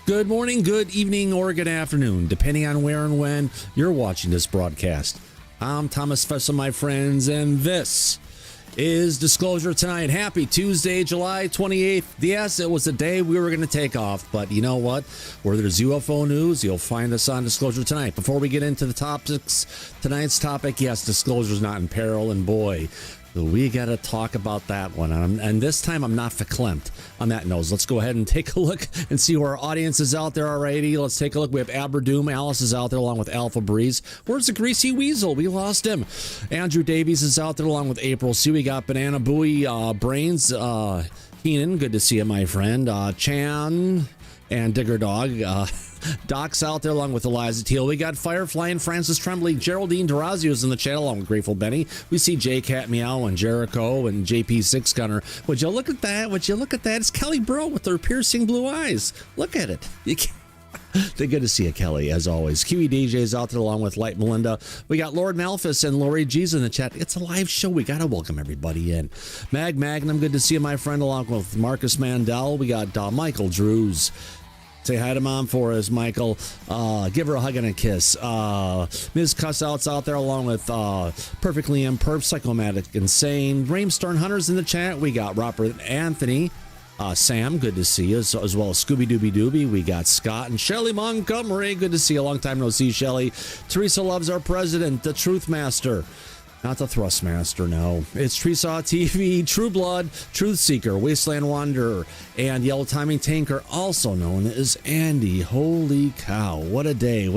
Good morning, good evening, or good afternoon, depending on where and when you're watching this broadcast. I'm Thomas Fessa, my friends, and this is Disclosure Tonight. Happy Tuesday, July 28th. Yes, it was a day we were going to take off, but you know what? Where there's UFO news, you'll find us on Disclosure Tonight. Before we get into the topics, tonight's topic, yes, disclosure's not in peril, and boy, we got to talk about that one. And this time I'm not verklempt on that nose. Let's go ahead and take a look and see who our audience is out there already. Let's take a look. We have Aberdoom. Alice is out there along with Alpha Breeze. Where's the Greasy Weasel? We lost him. Andrew Davies is out there along with April C. We got Banana Booey, Brains, Heenan. Good to see you, my friend. Chan and Digger Dog. Doc's out there along with Eliza Teal. We got Firefly and Francis Tremblay. Geraldine Durazio's in the channel along with Grateful Benny. We see J Cat Meow and Jericho and JP Six Gunner. Would you look at that? Would you look at that? It's Kelly Bro with her piercing blue eyes. Look at it. They're good to see you, Kelly, as always. Kiwi DJ's out there along with Light Melinda. We got Lord Malphus and Lori G's in the chat. It's a live show. We got to welcome everybody in. Magnum, good to see you, my friend, along with Marcus Mandel. We got Michael Drews. Say hi to Mom for us, Michael. Give her a hug and a kiss. Ms. Cussouts out there along with Perfectly Imperf, Psychomatic Insane. Raimstorm Hunters in the chat. We got Robert Anthony. Sam, good to see you, as well as Scooby Dooby Dooby. We got Scott and Shelly Montgomery. Good to see you. Long time no see, Shelly. Teresa loves our president, the Truth Master. Not the Thrustmaster, no. It's Treesaw TV, True Blood, Truth Seeker, Wasteland Wanderer, and Yellow Timing Tanker, also known as Andy. Holy cow, what a day,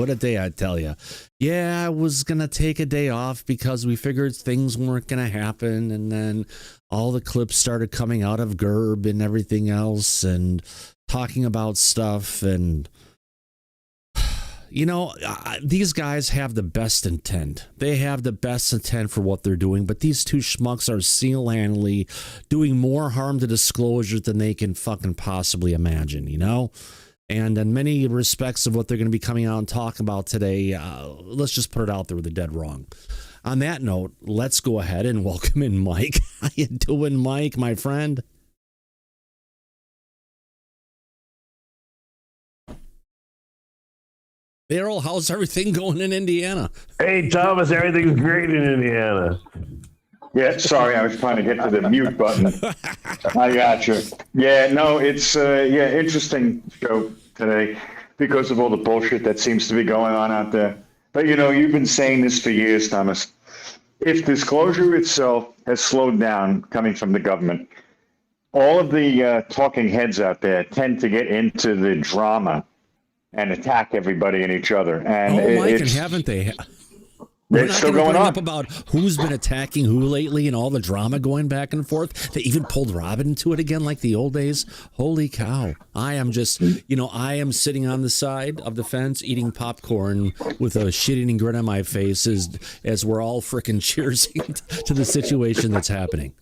I tell you. Yeah, I was going to take a day off because we figured things weren't going to happen, and then all the clips started coming out of Gerb and everything else, and talking about stuff, and you know, these guys have the best intent. They have the best intent for what they're doing, but these two schmucks are single-handedly doing more harm to disclosure than they can fucking possibly imagine, you know? And in many respects of what they're going to be coming out and talking about today, let's just put it out there with the dead wrong. On that note, let's go ahead and welcome in Mike. How you doing, Mike, my friend? Errol, how's everything going in Indiana? Hey, Thomas, everything's great in Indiana. Yeah, sorry, I was trying to get to the mute button. I got you. Yeah, no, it's interesting show today because of all the bullshit that seems to be going on out there. But, you know, you've been saying this for years, Thomas. If disclosure itself has slowed down coming from the government, all of the talking heads out there tend to get into the drama and attack everybody and each other. And Mike, and haven't they? It's still going on. Up about who's been attacking who lately and all the drama going back and forth. They even pulled Robin into it again like the old days. Holy cow. I am just, you know, I am sitting on the side of the fence eating popcorn with a shit-eating grin on my face as we're all frickin' cheersing to the situation that's happening.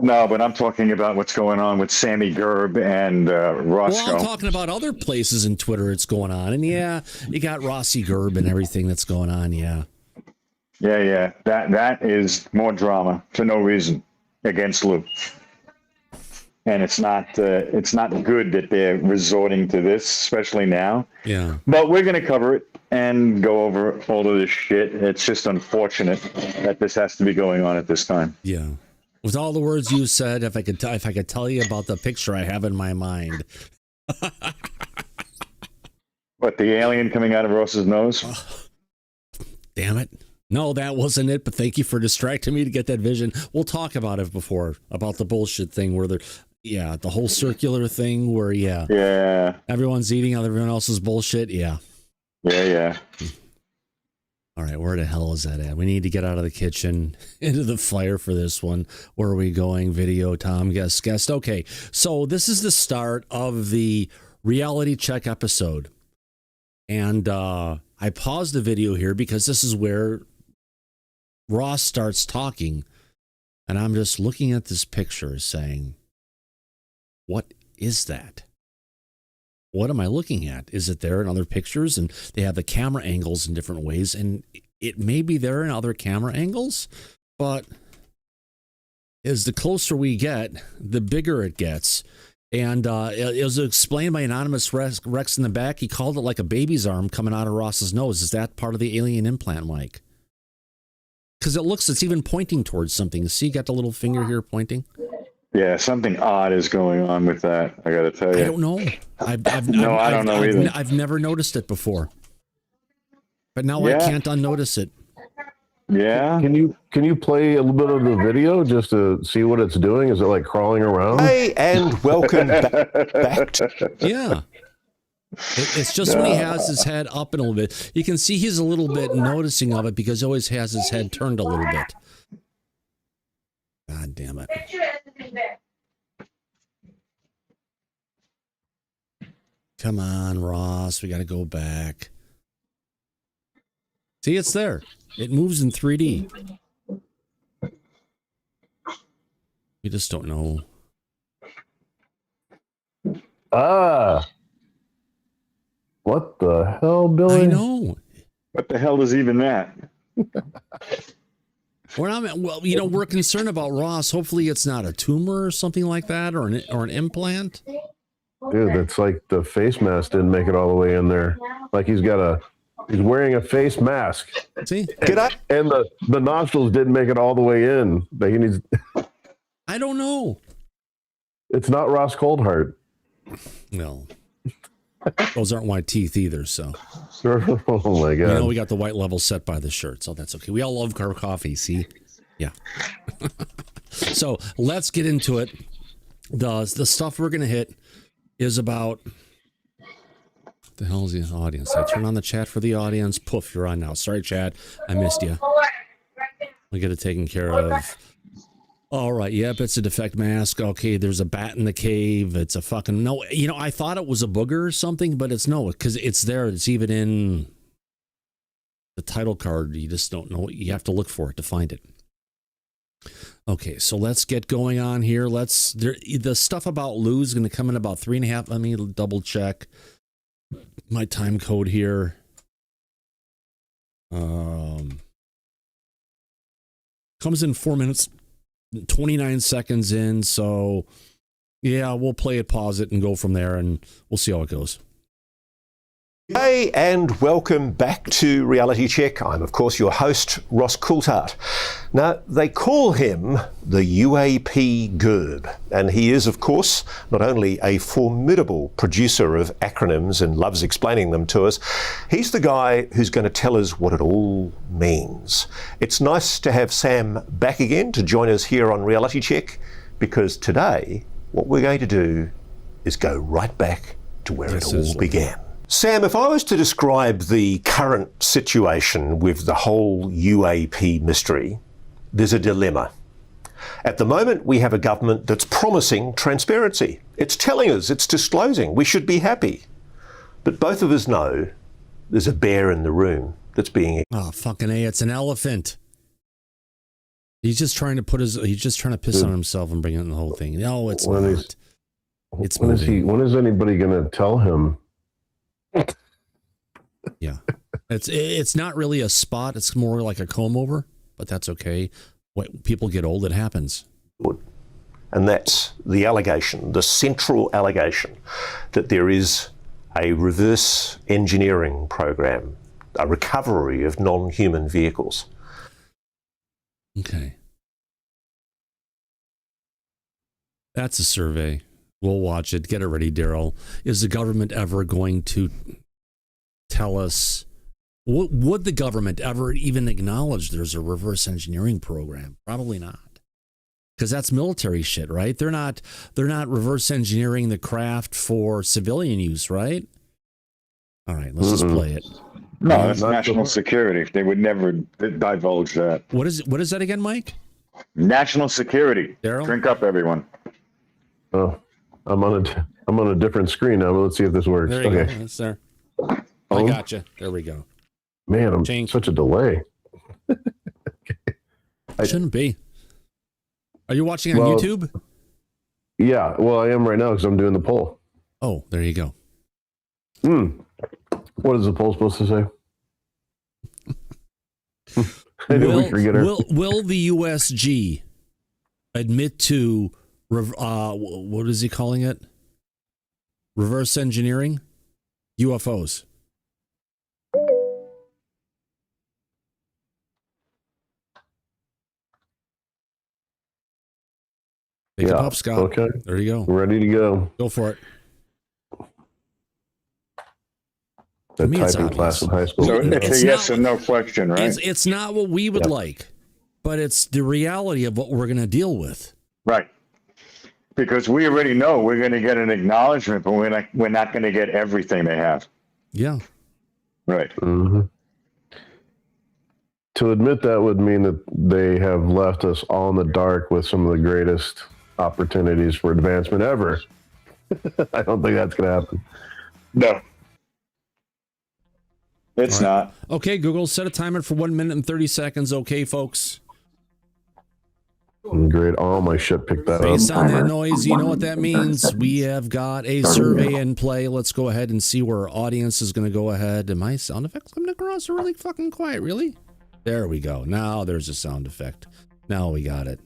No, but I'm talking about what's going on with Sammy Gerb and Roscoe. Well, I'm talking about other places in Twitter it's going on. And yeah, you got Rossi Gerb and everything that's going on, yeah. Yeah. That is more drama for no reason against Lue. And it's not good that they're resorting to this, especially now. Yeah. But we're going to cover it and go over all of this shit. It's just unfortunate that this has to be going on at this time. Yeah. With all the words you said, if I could tell you about the picture I have in my mind. What, the alien coming out of Ross's nose? Damn it. No, that wasn't it, but thank you for distracting me to get that vision. We'll talk about it before, about the bullshit thing where the whole circular thing where, yeah. Everyone's eating everyone else's bullshit, yeah. Yeah. All right, where the hell is that at? We need to get out of the kitchen into the fire for this one. Where are we going? Video, Tom, guest. Okay, so this is the start of the reality check episode. And I paused the video here because this is where Ross starts talking. And I'm just looking at this picture saying, what is that? What am I looking at? Is it there in other pictures? And they have the camera angles in different ways, and it may be there in other camera angles, but as the closer we get, the bigger it gets. And it was explained by Anonymous Rex in the back. He called it like a baby's arm coming out of Ross's nose. Is that part of the alien implant, Mike? Because it's even pointing towards something. See, got the little finger here pointing? Yeah, something odd is going on with that. I got to tell you. I don't know. I don't know either. I've never noticed it before. But now I can't unnotice it. Yeah. Can you play a little bit of the video just to see what it's doing? Is it like crawling around? Hey, and welcome back to... Yeah. It's just when he has his head up in a little bit. You can see he's a little bit noticing of it because he always has his head turned a little bit. God damn it. Come on, Ross. We got to go back. See, it's there. It moves in 3D. We just don't know. What the hell, Billy? I know. What the hell is even that? We're concerned about Ross. Hopefully it's not a tumor or something like that, or an implant. Dude, it's like the face mask didn't make it all the way in there. Like he's wearing a face mask. See? And the nostrils didn't make it all the way in. Like he needs. I don't know. It's not Ross Coldheart. No. Those aren't white teeth either, so. Oh my God. We got the white level set by the shirt, so that's okay. We all love our coffee, see? Yeah. So let's get into it. The stuff we're going to hit is about... What the hell is the audience? I turn on the chat for the audience. Poof, you're on now. Sorry, chat. I missed you. We get it taken care of. All right. Yep, it's a defect mask. Okay, there's a bat in the cave. It's a fucking... No, I thought it was a booger or something, but it's no, because it's there. It's even in the title card. You just don't know. You have to look for it to find it. Okay, so let's get going on here. The stuff about Lue is going to come in about 3.5. Let me double check my time code here. Comes in 4 minutes, 29 seconds in. So yeah, we'll play it, pause it, and go from there, and we'll see how it goes. Hey, and welcome back to Reality Check. I'm, of course, your host, Ross Coulthart. Now, they call him the UAP-Gerb, and he is, of course, not only a formidable producer of acronyms and loves explaining them to us, he's the guy who's going to tell us what it all means. It's nice to have Sam back again to join us here on Reality Check, because today, what we're going to do is go right back to where it all began. Sam, if I was to describe the current situation with the whole UAP mystery, there's a dilemma. At the moment, we have a government that's promising transparency. It's telling us, it's disclosing, we should be happy. But both of us know there's a bear in the room that's being... Oh, fucking A, it's an elephant. He's just trying to piss on himself and bring in the whole thing. No, it's not. When is anybody going to tell him? Yeah, it's not really a spot. It's more like a comb over, but that's okay. When people get old, it happens. And that's the allegation, the central allegation, that there is a reverse engineering program, a recovery of non-human vehicles. Okay. That's a survey. We'll watch it. Get it ready, Daryl. Is the government ever going to tell us? Would the government ever even acknowledge there's a reverse engineering program? Probably not, because that's military shit, right? They're not reverse engineering the craft for civilian use, right? All right, let's just play it. No, that's national security. They would never divulge that. What is that again, Mike? National security. Daryl? Drink up, everyone. Oh. I'm on a different screen now, but let's see if this works. There you go. It's there. I gotcha. There we go. Man, I'm such a delay. Shouldn't be. Are you watching on YouTube? Yeah, well, I am right now because I'm doing the poll. Oh, there you go. What is the poll supposed to say? Will the USG admit to what is he calling it? reverse engineering, UFOs. Take a puff, Scott. Okay. There you go. Ready to go. Go for it. That me, it's typing class in high school. So it's It's a yes not- or no question, right? It's not what we would like, but it's the reality of what we're going to deal with. Right. Because we already know we're going to get an acknowledgement, but we're not going to get everything they have. Yeah. Right. Mm-hmm. To admit that would mean that they have left us all in the dark with some of the greatest opportunities for advancement ever. I don't think that's going to happen. No. It's not. Okay, Google, set a timer for 1 minute and 30 seconds. Okay, folks. Great. All my shit picked that up. Based on that noise, you know what that means. We have got a survey in play. Let's go ahead and see where our audience is going to go ahead. And my sound effects coming across are really fucking quiet. Really? There we go. Now there's a sound effect. Now we got it.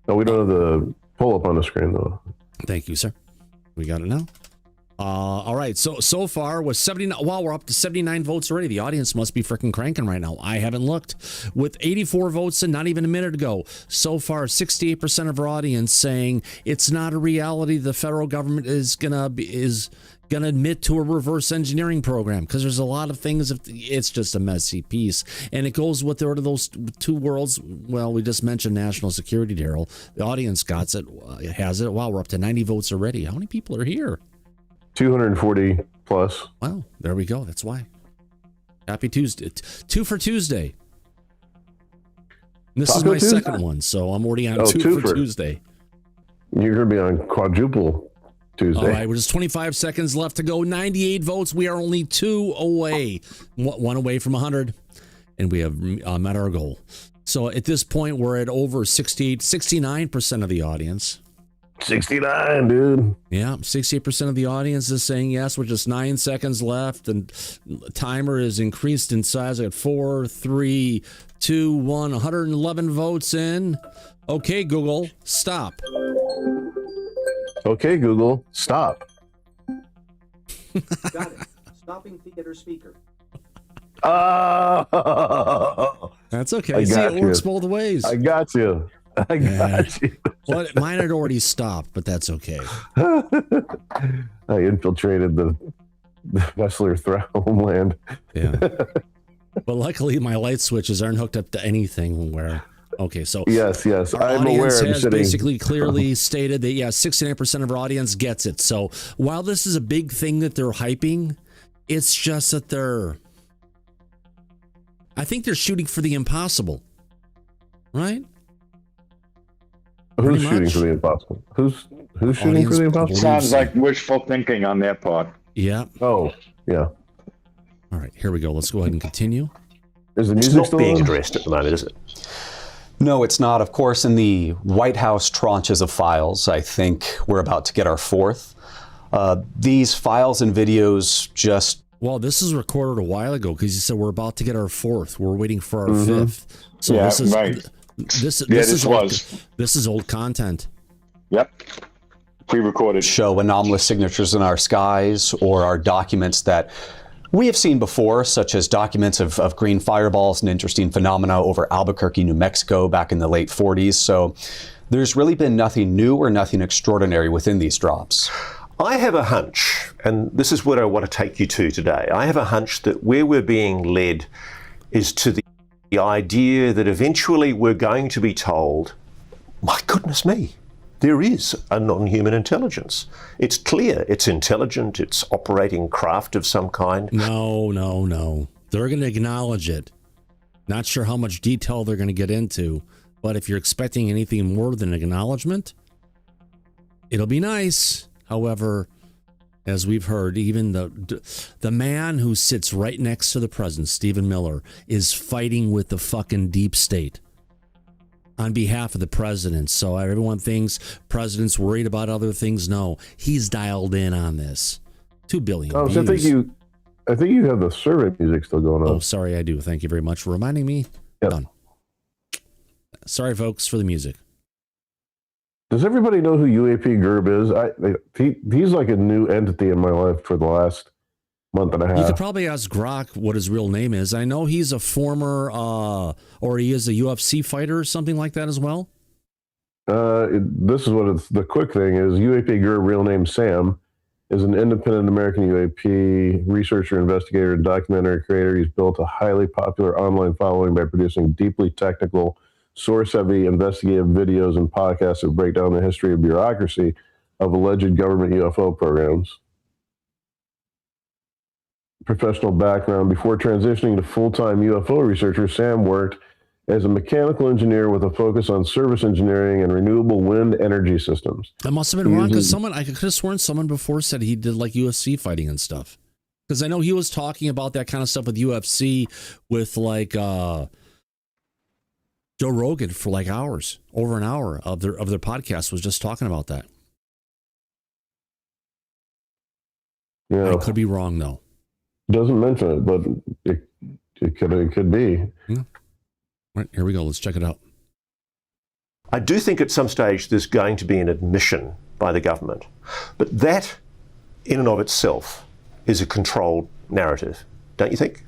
No, we don't have the pull up on the screen, though. Thank you, sir. We got it now. All right. So far with 79. Wow, we're up to 79 votes already. The audience must be freaking cranking right now. I haven't looked. With 84 votes in not even a minute ago. So far, 68% of our audience saying it's not a reality. The federal government is gonna admit to a reverse engineering program because there's a lot of things. It's just a messy piece, and it goes with those two worlds. Well, we just mentioned national security, Daryl. The audience got it, has it. Wow, we're up to 90 votes already. How many people are here? 240 plus. Wow, there we go. That's why. Happy Tuesday. 2 for Tuesday. And this is my second one, so I'm already on 2 for Tuesday. You're going to be on quadruple Tuesday. All right, we're just 25 seconds left to go. 98 votes. We are only 2 away, one away from 100, and we have met our goal. So at this point, we're at over 69% of the audience. 69, dude. Yeah, 68% of the audience is saying yes, with just 9 seconds left, and timer is increased in size. I got 4, 3, 2, 1, 111 votes in. Okay, Google, stop. Okay, Google, stop. Got it. Stopping theater speaker. Oh, That's okay. See, it works both ways. I got you. I got you. Well, mine had already stopped, but that's okay. I infiltrated the Vessler homeland. Yeah. But luckily, my light switches aren't hooked up to anything where... Okay, so yes, our I'm audience aware. has basically clearly stated that 69% of our audience gets it. So while this is a big thing that they're hyping, it's just that I think they're shooting for the impossible, right? Who's shooting for the impossible? Who's shooting for the impossible? Sounds like wishful thinking on their part. Yeah. Oh, yeah. All right, here we go. Let's go ahead and continue. Is the It's music not still being on? addressed at the moment, is it? No, it's not. Of course, in the White House tranches of files, I think we're about to get our fourth. These files and videos just... Well, this is recorded a while ago because you said we're about to get our fourth. We're waiting for our fifth. So Yeah, this is right. This is old content. Yep. Pre-recorded. show anomalous signatures in our skies or are documents that we have seen before, such as documents of green fireballs and interesting phenomena over Albuquerque, New Mexico back in the late 40s. So there's really been nothing new or nothing extraordinary within these drops. I have a hunch, and this is what I want to take you to today. I have a hunch that where we're being led is to the idea that eventually we're going to be told, my goodness me, there is a non-human intelligence. It's clear, it's intelligent, it's operating craft of some kind. No. They're going to acknowledge it. Not sure how much detail they're going to get into, but if you're expecting anything more than acknowledgement, it'll be nice. However, as we've heard, even the man who sits right next to the president, Stephen Miller, is fighting with the fucking deep state on behalf of the president. So everyone thinks president's worried about other things. No, he's dialed in on this. 2 billion views. So I think you have the survey music still going on. Oh, sorry, I do. Thank you very much for reminding me. Yep. Done. Sorry, folks, for the music. Does everybody know who UAPGerb is? He's like a new entity in my life for the last month and a half. You could probably ask Grok what his real name is. I know he's a former, or he is a UFC fighter or something like that as well. This is what the quick thing is. UAPGerb, real name Sam, is an independent American UAP researcher, investigator, and documentary creator. He's built a highly popular online following by producing deeply technical, source-heavy investigative videos and podcasts that break down the history of bureaucracy of alleged government UFO programs. Professional background. Before transitioning to full-time UFO researcher, Sam worked as a mechanical engineer with a focus on service engineering and renewable wind energy systems. That must have been wrong because I could have sworn someone before said he did like UFC fighting and stuff. Because I know he was talking about that kind of stuff with UFC with like Joe Rogan for like hours, over an hour of their podcast was just talking about that. Yeah, I could be wrong though. Doesn't mention it, but it could be. Yeah. All right, here we go. Let's check it out. I do think at some stage there's going to be an admission by the government, but that in and of itself is a controlled narrative, don't you think?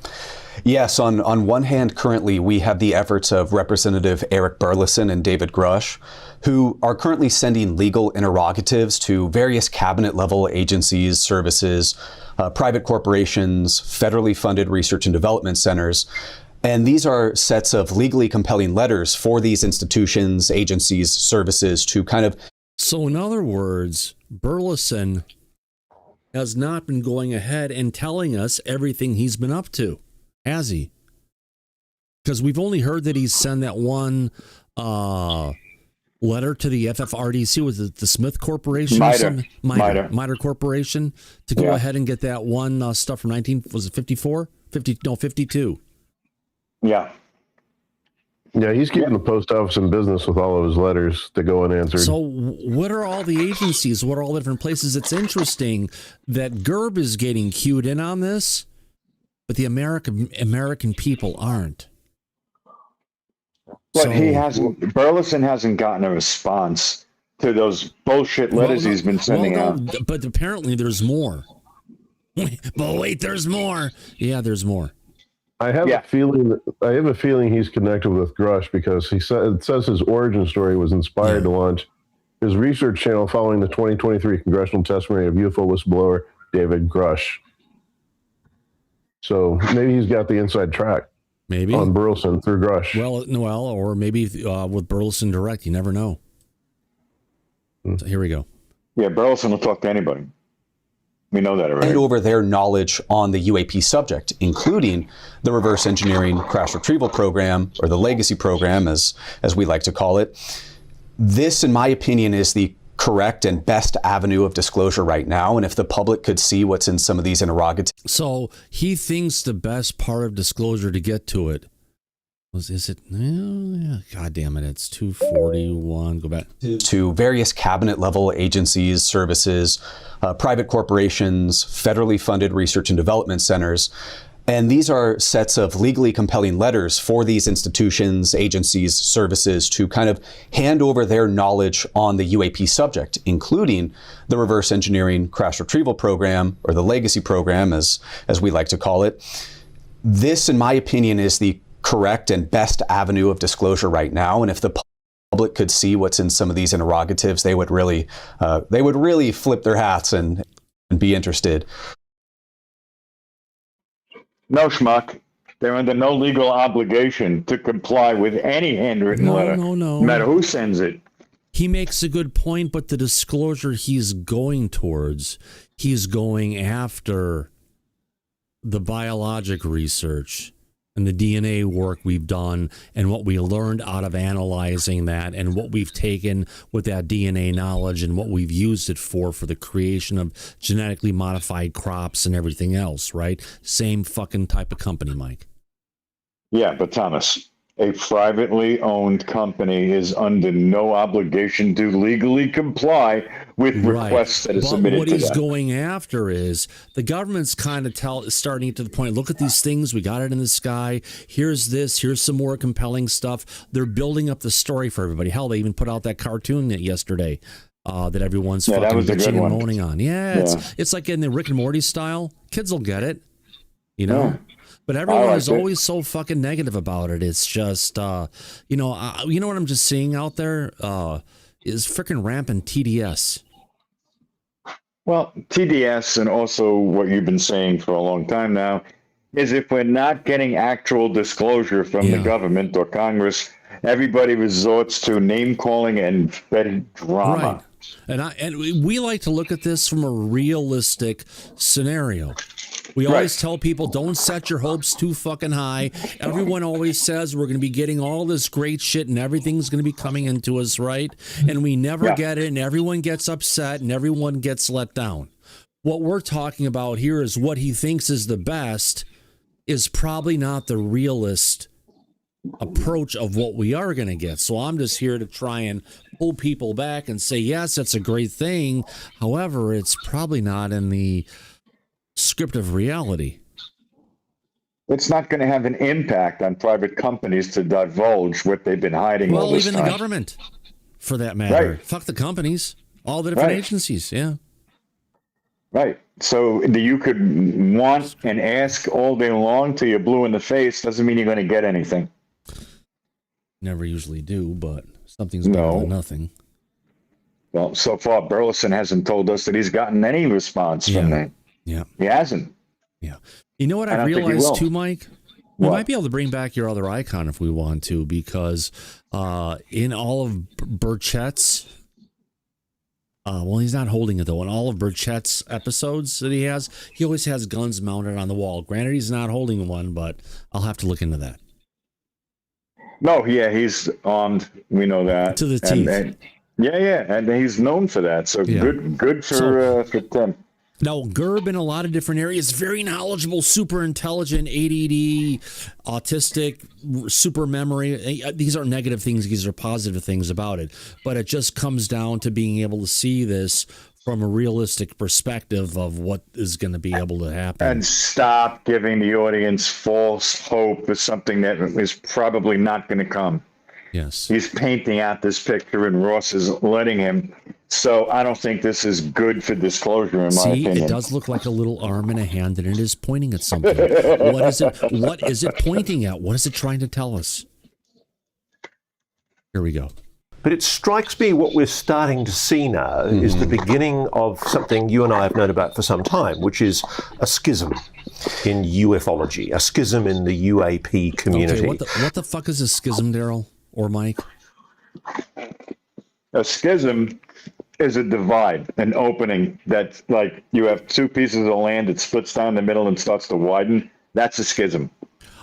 Yes, on one hand, currently we have the efforts of Representative Eric Burleson and David Grush, who are currently sending legal interrogatives to various cabinet-level agencies, services, private corporations, federally funded research and development centers. And these are sets of legally compelling letters for these institutions, agencies, services to kind of... So in other words, Burleson has not been going ahead and telling us everything he's been up to, has he? Because we've only heard that he's sent that one letter to the FFRDC, was it the Smith Corporation? MITRE Corporation, to go ahead and get that one stuff from 52. Yeah. Yeah, he's keeping the post office in business with all of his letters to go unanswered. So what are all the agencies? What are all the different places? It's interesting that Gerb is getting cued in on this, but the American people aren't. But Burleson hasn't gotten a response to those bullshit letters he's been sending out. But apparently there's more. But wait, there's more. Yeah, there's more. I have a feeling he's connected with Grush because it says his origin story was inspired to launch his research channel following the 2023 congressional testimony of UFO whistleblower David Grush. So maybe he's got the inside track. Maybe on Burleson through Grush. Well, or maybe with Burleson direct. You never know. So here we go. Yeah, Burleson will talk to anybody. We know that already. And over their knowledge on the UAP subject, including the reverse engineering crash retrieval program, or the legacy program, as we like to call it. This, in my opinion, is the correct and best avenue of disclosure right now. And if the public could see what's in some of these interrogatories. So he thinks the best part of disclosure to get to it is it? God damn it. It's 241. Go back to various cabinet level agencies, services, private corporations, federally funded research and development centers. And these are sets of legally compelling letters for these institutions, agencies, services to kind of hand over their knowledge on the UAP subject, including the reverse engineering crash retrieval program, or the legacy program, as we like to call it. This, in my opinion, is the correct and best avenue of disclosure right now. And if the public could see what's in some of these interrogatives, they would really flip their hats and be interested. No, schmuck. They're under no legal obligation to comply with any handwritten letter. No matter who sends it. He makes a good point, but the disclosure he's going towards, he's going after the biologic research and the DNA work we've done and what we learned out of analyzing that and what we've taken with that DNA knowledge and what we've used it for the creation of genetically modified crops and everything else, right? Same fucking type of company, Mike. Yeah, but Thomas, a privately owned company is under no obligation to legally comply with requests that are submitted what to he's them. going after is the government's kind of starting to the point, look at these things, we got it in the sky, here's this, here's some more compelling stuff. They're building up the story for everybody. Hell, they even put out that cartoon yesterday that everyone's fucking bitching and moaning on. Yeah, it's like in the Rick and Morty style. Kids will get it, you know? Yeah. But everyone is always so fucking negative about it. It's just, you know what I'm just seeing out there is freaking rampant TDS. Well, TDS, and also what you've been saying for a long time now, is if we're not getting actual disclosure from the government or Congress, everybody resorts to name calling and petty drama. Right. And we like to look at this from a realistic scenario. We always tell people, don't set your hopes too fucking high. Everyone always says we're going to be getting all this great shit and everything's going to be coming into us, right? And we never get it, and everyone gets upset and everyone gets let down. What we're talking about here is what he thinks is the best is probably not the realist approach of what we are going to get. So I'm just here to try and pull people back and say, yes, that's a great thing. However, it's probably not in the script of reality. It's not going to have an impact on private companies to divulge what they've been hiding all this time. Well, even the government, for that matter. Right. Fuck the companies, all the different agencies, Right. So you could want and ask all day long till you're blue in the face. Doesn't mean you're going to get anything. Never usually do, but something's better than nothing. Well, so far, Burleson hasn't told us that he's gotten any response from that. Yeah. He hasn't. Yeah. You know what I realized too, Mike? We might be able to bring back your other icon if we want to, because in all of Burchett's, well, he's not holding it though. In all of Burchett's episodes that he always has guns mounted on the wall. Granted, he's not holding one, but I'll have to look into that. No, he's armed. We know that. To the teeth. And he's known for that. So good for Tim. Now, Gerb in a lot of different areas, very knowledgeable, super intelligent, ADD, autistic, super memory. These aren't negative things. These are positive things about it. But it just comes down to being able to see this from a realistic perspective of what is going to be able to happen. And stop giving the audience false hope for something that is probably not going to come. Yes. He's painting out this picture and Ross is letting him. So I don't think this is good for disclosure, in my opinion. It does look like a little arm and a hand, and it is pointing at something. What is it? What is it pointing at? What is it trying to tell us? Here we go. But it strikes me what we're starting to see now is the beginning of something you and I have known about for some time, which is a schism in ufology, a schism in the UAP community. Okay, what the fuck is a schism, Daryl or Mike? A schism is a divide, an opening that's like you have two pieces of land, it splits down the middle and starts to widen. That's a schism.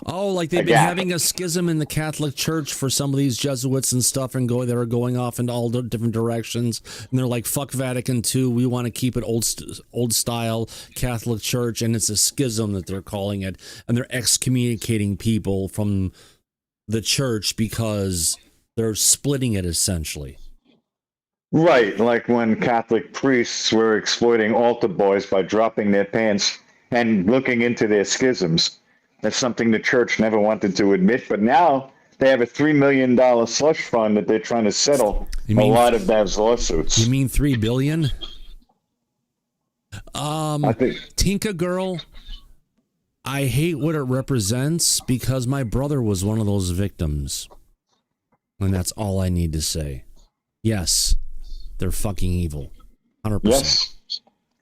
Oh, like they've been having a schism in the Catholic Church for some of these Jesuits and stuff, and they are going off into all different directions. And they're like, "Fuck Vatican II, we want to keep it old style Catholic Church," and it's a schism that they're calling it, and they're excommunicating people from the church because they're splitting it essentially. Right, like when Catholic priests were exploiting altar boys by dropping their pants and looking into their schisms. That's something the church never wanted to admit, but now they have a $3 million slush fund that they're trying to settle a lot of those lawsuits. You mean $3 billion? I think Tinka Girl, I hate what it represents because my brother was one of those victims. And that's all I need to say. Yes, they're fucking evil. 100%. Yes,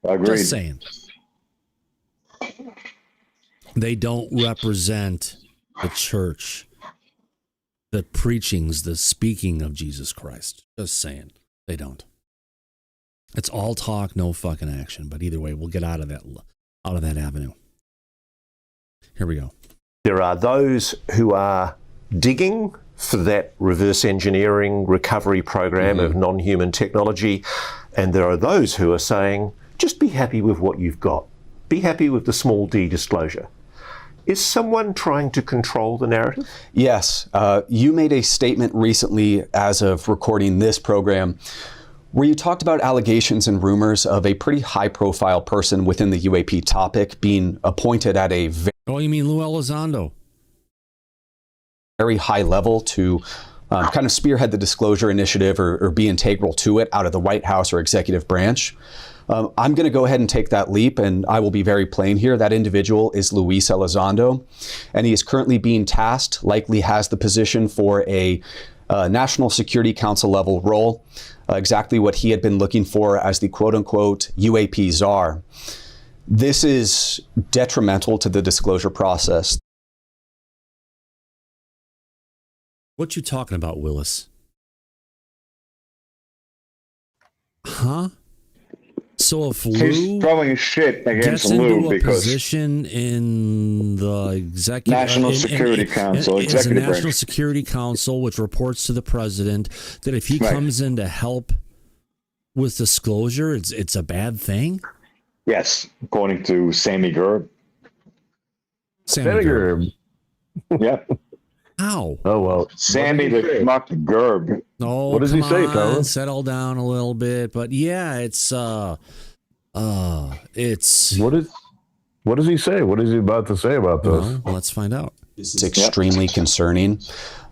agreed. Just saying. They don't represent the church, the preachings, the speaking of Jesus Christ. Just saying. They don't. It's all talk, no fucking action. But either way, we'll get out of that avenue. Here we go. There are those who are digging for that reverse engineering recovery program of non-human technology, and there are those who are saying, just be happy with what you've got. Be happy with the small d disclosure. Is someone trying to control the narrative? Yes. You made a statement recently, as of recording this program, where you talked about allegations and rumors of a pretty high-profile person within the UAP topic being appointed at a Oh, you mean Lue Elizondo? very high level to kind of spearhead the disclosure initiative or be integral to it out of the White House or executive branch. I'm going to go ahead and take that leap, and I will be very plain here. That individual is Lue Elizondo, and he is currently being tasked, likely has the position for a National Security Council level role, exactly what he had been looking for as the quote-unquote UAP czar. This is detrimental to the disclosure process. What you talking about, Willis? Huh? So if He's Lue throwing shit against gets into Lue a because position in the executive National Security Council, as a executive National branch. Security Council, which reports to the president, that if he Right. comes in to help with disclosure, it's a bad thing. Yes, according to Sammy Gerb. Senator. Yep. How? Oh, well. Sammy the schmuck Gerb. Oh, What does he come say, on, Thomas? settle down a little bit. But yeah, it's What does he say? What is he about to say about this? well, let's find out. It's extremely concerning.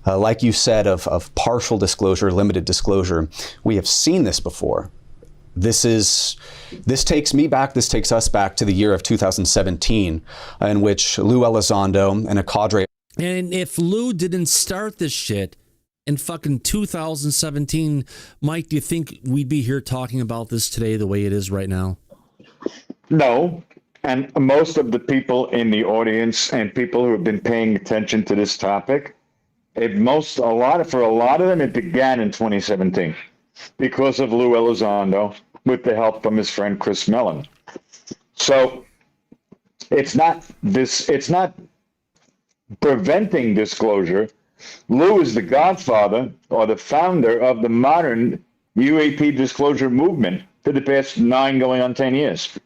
Like you said, of partial disclosure, limited disclosure, we have seen this before. This takes me back, this takes us back to the year of 2017, in which Lue Elizondo and a cadre. And if Lue didn't start this shit in fucking 2017, Mike, do you think we'd be here talking about this today the way it is right now? No, and most of the people in the audience and people who have been paying attention to this topic, for a lot of them, it began in 2017 because of Lue Elizondo with the help from his friend Chris Mellon. So it's not preventing disclosure. Lue is the godfather or the founder of the modern UAP disclosure movement for the past 9 going on 10 years.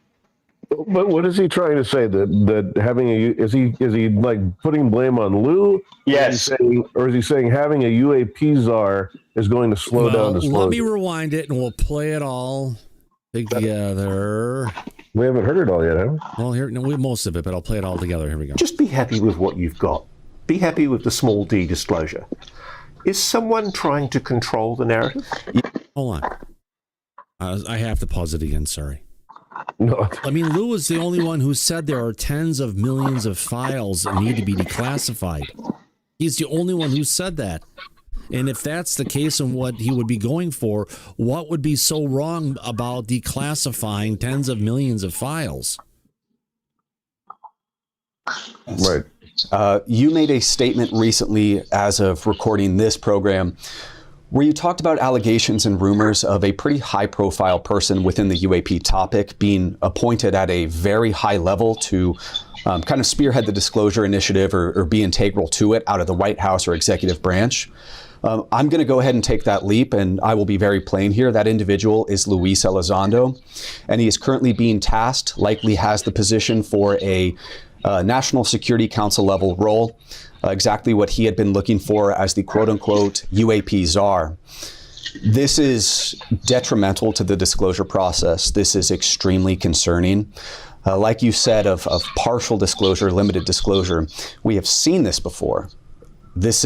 But what is he trying to say? That having is he like putting blame on Lue? Yes. Or is he saying having a UAP czar is going to slow down disclosure? Let me rewind it and we'll play it all together. We haven't heard it all yet, have we? Well, here, no, most of it, but I'll play it all together. Here we go. Just be happy with what you've got. Be happy with the small d disclosure. Is someone trying to control the narrative? Hold on. I have to pause it again. Sorry. No. I mean, Lue is the only one who said there are tens of millions of files that need to be declassified. He's the only one who said that. And if that's the case and what he would be going for, what would be so wrong about declassifying tens of millions of files? Right. You made a statement recently, as of recording this program, where you talked about allegations and rumors of a pretty high-profile person within the UAP topic being appointed at a very high level to kind of spearhead the disclosure initiative or be integral to it out of the White House or executive branch. I'm going to go ahead and take that leap, and I will be very plain here. That individual is Lue Elizondo, and he is currently being tasked, likely has the position for a National Security Council level role, exactly what he had been looking for as the quote-unquote UAP czar. This is detrimental to the disclosure process. This is extremely concerning. Like you said, of partial disclosure, limited disclosure, we have seen this before. This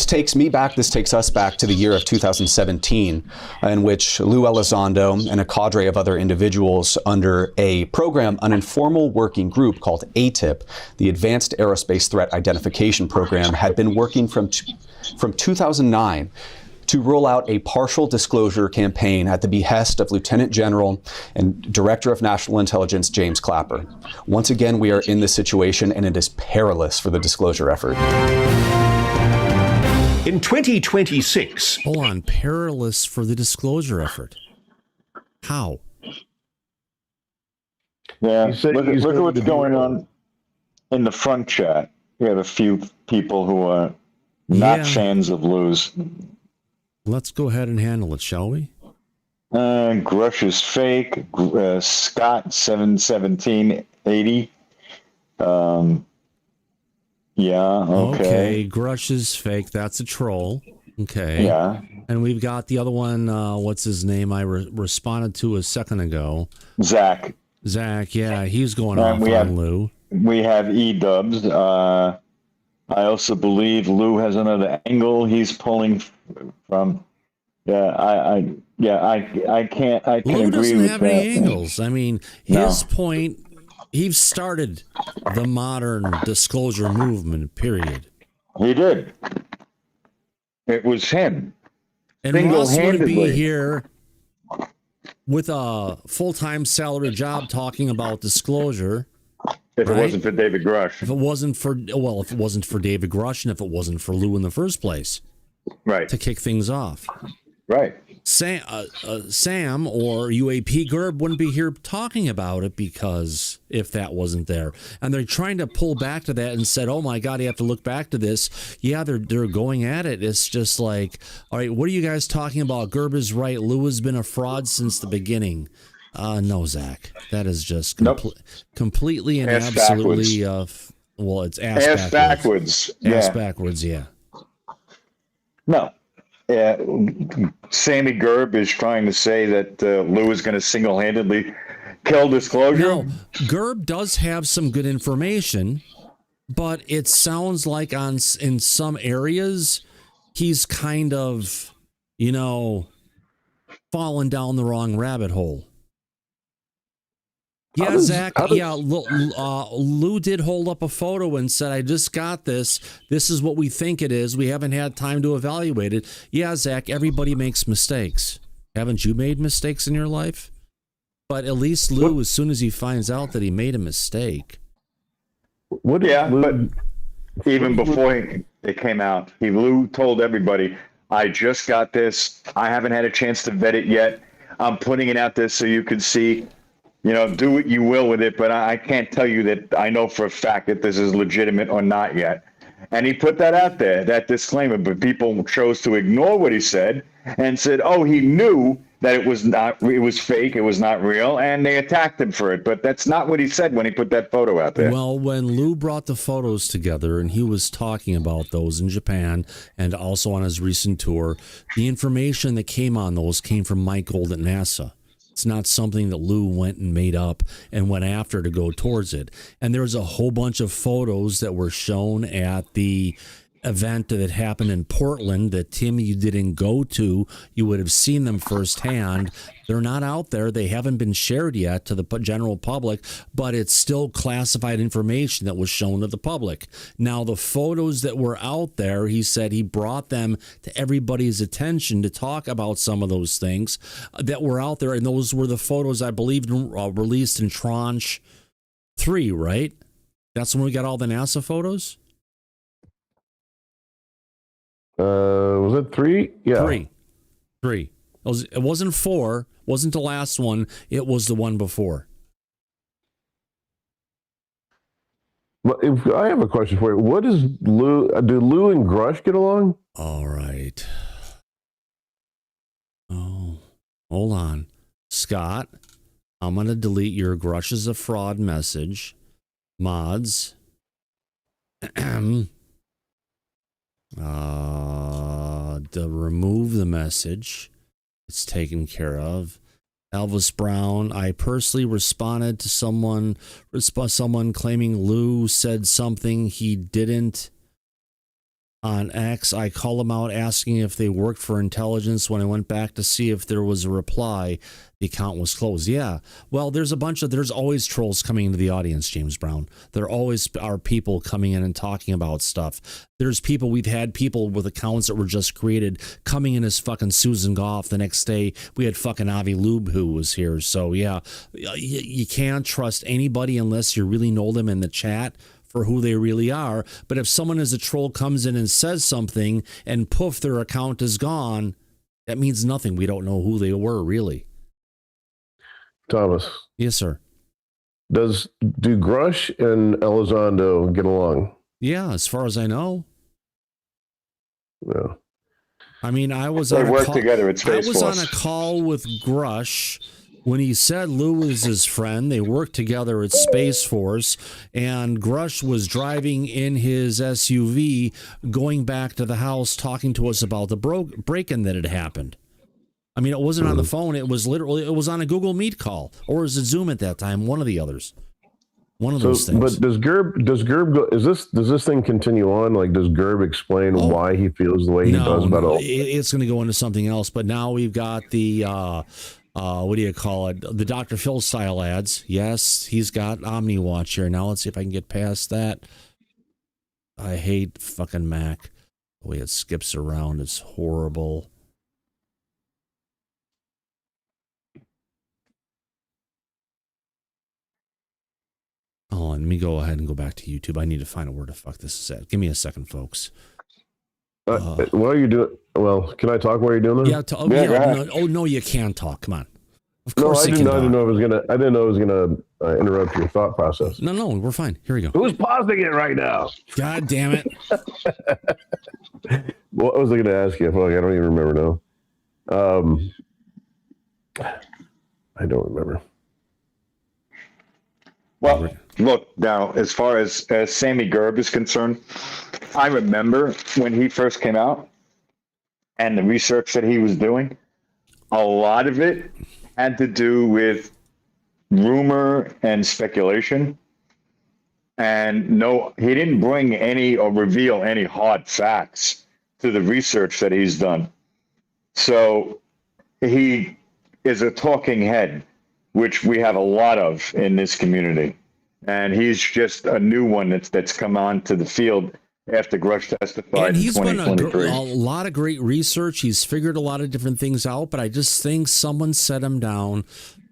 takes me back, this takes us back to the year of 2017, in which Lue Elizondo and a cadre of other individuals under a program, an informal working group called ATIP, the Advanced Aerospace Threat Identification Program, had been working from 2009 to roll out a partial disclosure campaign at the behest of Lieutenant General and Director of National Intelligence James Clapper. Once again, we are in this situation, and it is perilous for the disclosure effort. In 2026... Hold on. Perilous for the disclosure effort. How? Yeah, He said look he's at going what's to going on in the front chat. We have a few people who are not Yeah. fans of Lue's. Let's go ahead and handle it, shall we? Grush is fake. Scott 71780. Yeah. Okay. Grush is fake. That's a troll. Okay. Yeah. And we've got the other one. What's his name? I responded to a second ago. Zach. Yeah, he's going And off on Lue. We have E-dubs. I also believe Lue has another angle he's pulling from. I can Lue agree doesn't with have that. any angles. I mean, his point. He started the modern disclosure movement. Period. He did. It was him. And Ross wouldn't be Single-handedly. here with a full-time salary job talking about disclosure. If Right. it wasn't for David Grush. If it wasn't for David Grush, and if it wasn't for Lue in the first place Right. to kick things off, Right. Sam or UAPGerb wouldn't be here talking about it because if that wasn't there, and they're trying to pull back to that and said, "Oh my God, you have to look back to this." Yeah, they're going at it. It's just like, all right, what are you guys talking about? Gerb is right. Lue has been a fraud since the beginning. No, Zach, that is just completely and Ass absolutely. Well, it's ass backwards. Ass Yeah. backwards. Yeah. No. Sammy Gerb is trying to say that Lue is going to single-handedly kill disclosure. No, Gerb does have some good information, but it sounds like in some areas he's kind of, fallen down the wrong rabbit hole. Yeah, Zach. Lue did hold up a photo and said, "I just got this. This is what we think it is. We haven't had time to evaluate it." Yeah, Zach. Everybody makes mistakes. Haven't you made mistakes in your life? But at least Lue, as soon as he finds out that he made a mistake, What? But even before it came out, Lue told everybody, "I just got this. I haven't had a chance to vet it yet. I'm putting it out there so you can see. Do what you will with it, but I can't tell you that I know for a fact that this is legitimate or not yet." And he put that out there, that disclaimer, but people chose to ignore what he said and said, "Oh, he knew that it was fake, it was not real," and they attacked him for it. But that's not what he said when he put that photo out there. Well, when Lue brought the photos together and he was talking about those in Japan and also on his recent tour, the information that came on those came from Mike Gold at NASA. It's not something that Lue went and made up and went after to go towards it. And there's a whole bunch of photos that were shown at the event that happened in Portland that, Tim, you didn't go to. You would have seen them firsthand. They're not out there. They haven't been shared yet to the general public, but it's still classified information that was shown to the public. Now, the photos that were out there, he said he brought them to everybody's attention to talk about some of those things that were out there. And those were the photos, I believe, released in Tranche 3, right? That's when we got all the NASA photos? Was it 3? Yeah. 3. It wasn't 4. Wasn't the last one. It was the one before. Well, I have a question for you. What is Lue? Do Lue and Grush get along? All right. Oh, hold on. Scott, I'm going to delete your Grush is a fraud message. Mods. To remove the message. It's taken care of. Elvis Brown, I personally responded to someone claiming Lue said something he didn't on X. I called him out asking if they worked for intelligence. When I went back to see if there was a reply, the account was closed. Yeah. Well, there's always trolls coming into the audience, James Brown. There always are people coming in and talking about stuff. We've had people with accounts that were just created coming in as fucking Susan Goff. The next day, we had fucking Avi Lube who was here. So, yeah, you can't trust anybody unless you really know them in the chat for who they really are. But if someone as a troll comes in and says something and poof, their account is gone, that means nothing. We don't know who they were, really. Thomas. Yes, sir. Do Grush and Elizondo get along? Yeah, as far as I know. No. I mean, I was They on work together at Space I was Force. on a call with Grush when he said Lue was his friend, they worked together at Space Force, and Grush was driving in his SUV, going back to the house, talking to us about the break-in that had happened. I mean, it wasn't on the phone. It was literally, it was on a Google Meet call, or was it Zoom at that time? One of the others. One of those things. But does Gerb go? Does this thing continue on? Like, does Gerb explain why he feels the way he does about all? It's going to go into something else. But now we've got the what do you call it? The Dr. Phil style ads. Yes, he's got OmniWatch here. Now let's see if I can get past that. I hate fucking Mac. The way it skips around is horrible. Oh, let me go ahead and go back to YouTube. I need to find out where the fuck this is at. Give me a second, folks. What are you doing? Well, can I talk while you're doing that? Yeah. No, you can talk. Come on. Of course, I didn't know it was gonna interrupt your thought process. No, we're fine. Here we go. Who's pausing it right now? God damn it! What was I going to ask you? Fuck, I don't even remember now. I don't remember. Well, look, now, as far as Sammy Gerb is concerned, I remember when he first came out and the research that he was doing, a lot of it had to do with rumor and speculation. And no, he didn't bring any or reveal any hard facts to the research that he's done. So he is a talking head, which we have a lot of in this community. And he's just a new one that's come on to the field after Grush testified and he's in 2023. done a lot of great research. He's figured a lot of different things out, but I just think someone set him down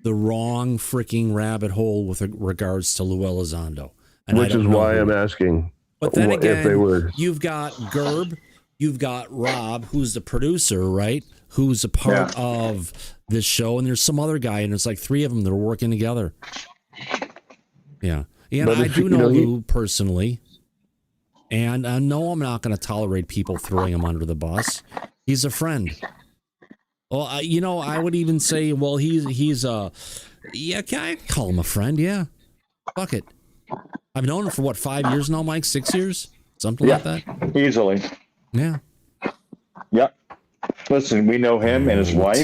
the wrong freaking rabbit hole with regards to Lue Elizondo. Which is why I'm asking. But then again, if they were. You've got Gerb, you've got Rob, who's the producer, right? Who's a part of this show, and there's some other guy, and it's like three of them that are working together. Yeah. And I do know Lue personally. And no, I'm not going to tolerate people throwing him under the bus. He's a friend. Well, I would even say, well, he's a, yeah, can I call him a friend? Yeah. Fuck it. I've known him for 5 years now, Mike? 6 years? Something like that? Easily. Yeah. Yep. Listen, we know him and his wife.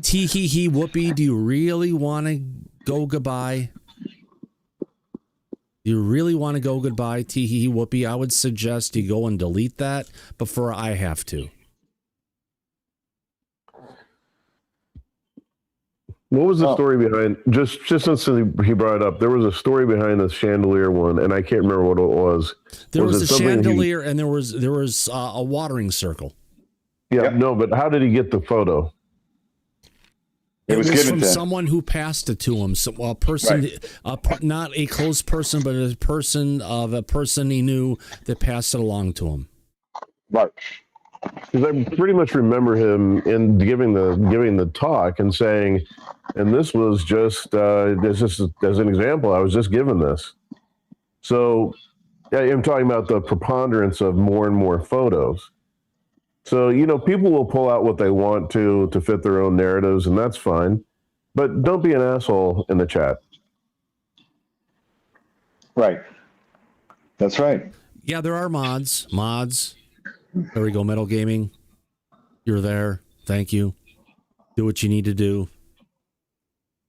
Tee-hee-hee, Whoopi, do you really want to go goodbye? Do you really want to go goodbye, Tee-hee-hee, Whoopi? I would suggest you go and delete that before I have to. What was the story behind, just since he brought it up, there was a story behind this chandelier one, and I can't remember what it was. There was a chandelier, and there was a watering circle. Yeah, no, but how did he get the photo? It was given from to someone who passed it to him. So a person, not a close person, but a person he knew that passed it along to him. Right. Because I pretty much remember him in giving the talk and saying, and this was just as an example, I was just given this. So I'm talking about the preponderance of more and more photos. So, people will pull out what they want to fit their own narratives, and that's fine. But don't be an asshole in the chat. Right. That's right. Yeah, there are mods. There we go, Metal Gaming. You're there. Thank you. Do what you need to do.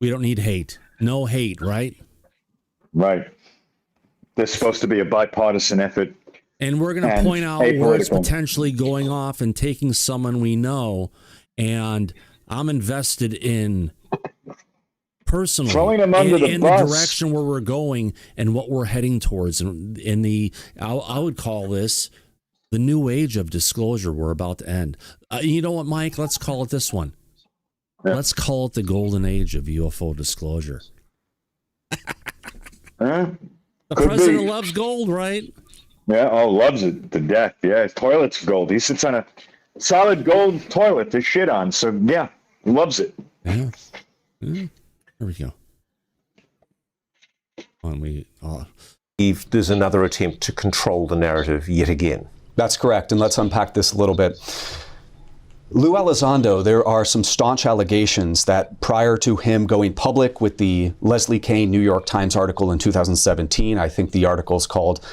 We don't need hate. No hate, right? Right. There's supposed to be a bipartisan effort. And we're going to point out where it's potentially going off and taking someone we know. And I'm invested in personally throwing them under the bus. The direction where we're going and what we're heading towards. And I would call this the new age of disclosure we're about to end. You know what, Mike? Let's call it this one. Yeah. Let's call it the golden age of UFO disclosure. The president loves gold, right? Yeah, loves it to death. Yeah, his toilet's gold. He sits on a solid gold toilet to shit on. So, yeah, loves it. Yeah. There we go. There's another attempt to control the narrative yet again. That's correct, and let's unpack this a little bit. Lue Elizondo, there are some staunch allegations that prior to him going public with the Leslie Kean New York Times article in 2017, I think the article is called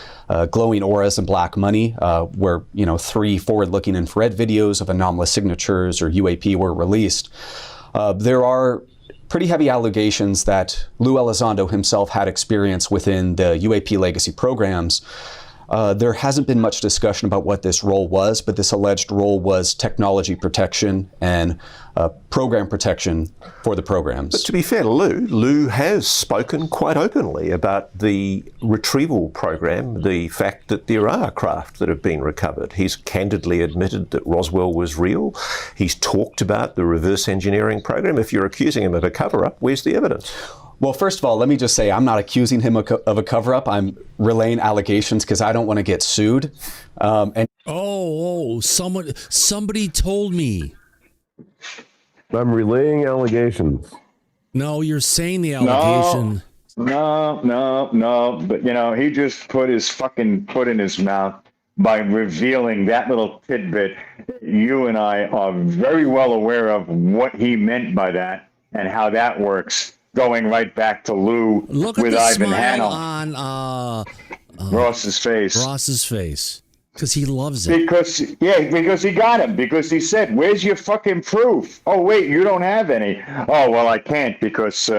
Glowing Auras and Black Money, where 3 forward-looking infrared videos of anomalous signatures or UAP were released. There are pretty heavy allegations that Lue Elizondo himself had experience within the UAP legacy programs. There hasn't been much discussion about what this role was, but this alleged role was technology protection and program protection for the programs. But to be fair to Lue has spoken quite openly about the retrieval program, the fact that there are craft that have been recovered. He's candidly admitted that Roswell was real. He's talked about the reverse engineering program. If you're accusing him of a cover-up, where's the evidence? Well, first of all, let me just say I'm not accusing him of a cover-up. I'm relaying allegations because I don't want to get sued. Somebody told me. I'm relaying allegations. No, you're saying the allegation. No. But, he just put his fucking foot in his mouth by revealing that little tidbit. You and I are very well aware of what he meant by that and how that works. Going right back to Lue Look at with the Ivan smile Hanel on Ross's face. Ross's face. Because he loves it. Because he got him. Because he said, "Where's your fucking proof?" Oh, wait, you don't have any. Oh, well, I can't because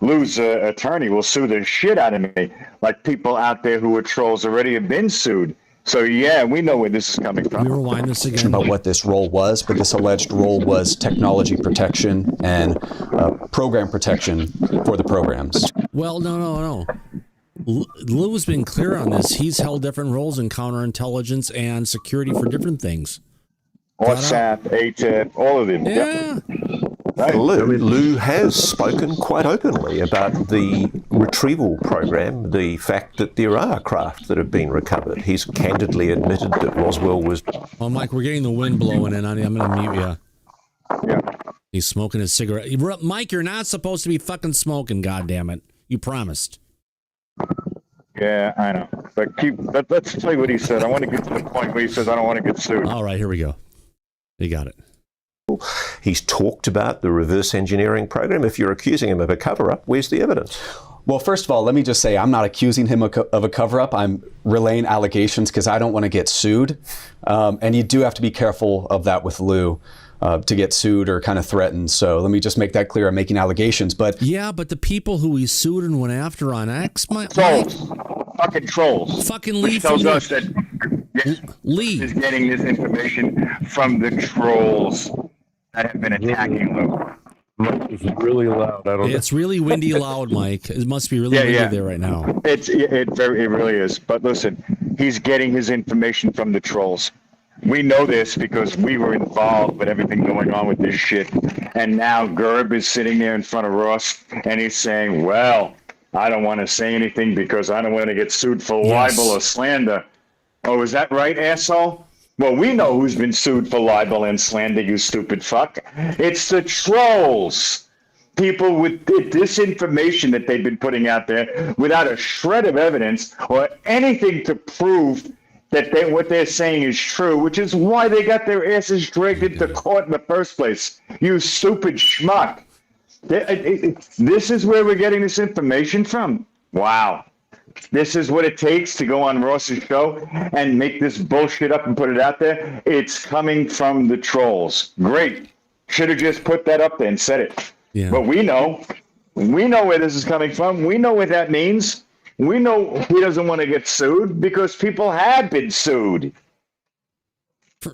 Lue's attorney will sue the shit out of me. Like people out there who are trolls already have been sued. So, yeah, we know where this is coming from. We rewind this again. About what this role was, but this alleged role was technology protection and program protection for the programs. Well, no. Lue has been clear on this. He's held different roles in counterintelligence and security for different things. WhatsApp, ATIP, all of them. Yeah. Right. Lue has spoken quite openly about the retrieval program, the fact that there are craft that have been recovered. He's candidly admitted that Roswell was... Oh, Mike, we're getting the wind blowing in on you. I'm going to mute you. Yeah. He's smoking his cigarette. Mike, you're not supposed to be fucking smoking, goddammit. You promised. Yeah, I know. But let's tell you what he said. I want to get to the point where he says, I don't want to get sued. All right, here we go. You got it. He's talked about the reverse engineering program. If you're accusing him of a cover-up, where's the evidence? Well, first of all, let me just say I'm not accusing him of a cover-up. I'm relaying allegations because I don't want to get sued. And you do have to be careful of that with Lue to get sued or kind of threatened. So let me just make that clear. I'm making allegations. But yeah, but the people who he sued and went after on X, trolls. Fucking trolls. Fucking Lee which tells us that Lee is getting this information from the trolls that have been attacking Lue. It's really loud. It's really windy loud, Mike. It must be really windy there right now. It really is. But listen, he's getting his information from the trolls. We know this because we were involved with everything going on with this shit. And now Gerb is sitting there in front of Ross and he's saying, well, I don't want to say anything because I don't want to get sued for libel or slander. Oh, is that right, asshole? Well, we know who's been sued for libel and slander, you stupid fuck. It's the trolls. People with disinformation that they've been putting out there without a shred of evidence or anything to prove that what they're saying is true, which is why they got their asses dragged into court in the first place. You stupid schmuck. This is where we're getting this information from. Wow. This is what it takes to go on Ross's show and make this bullshit up and put it out there. It's coming from the trolls. Great. Should have just put that up there and said it. Yeah. But we know where this is coming from. We know what that means. We know he doesn't want to get sued because people have been sued.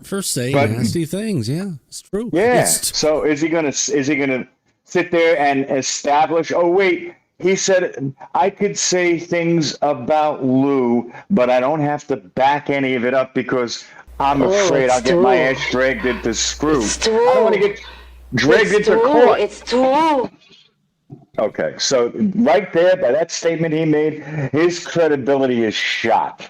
For saying nasty things. Yeah, it's true. Yeah. So is he gonna sit there and establish? Oh wait, he said I could say things about Lue, but I don't have to back any of it up because I'm afraid I'll get my ass dragged into screw. I don't want to get dragged into court. It's true. Okay, so right there, by that statement he made, his credibility is shot.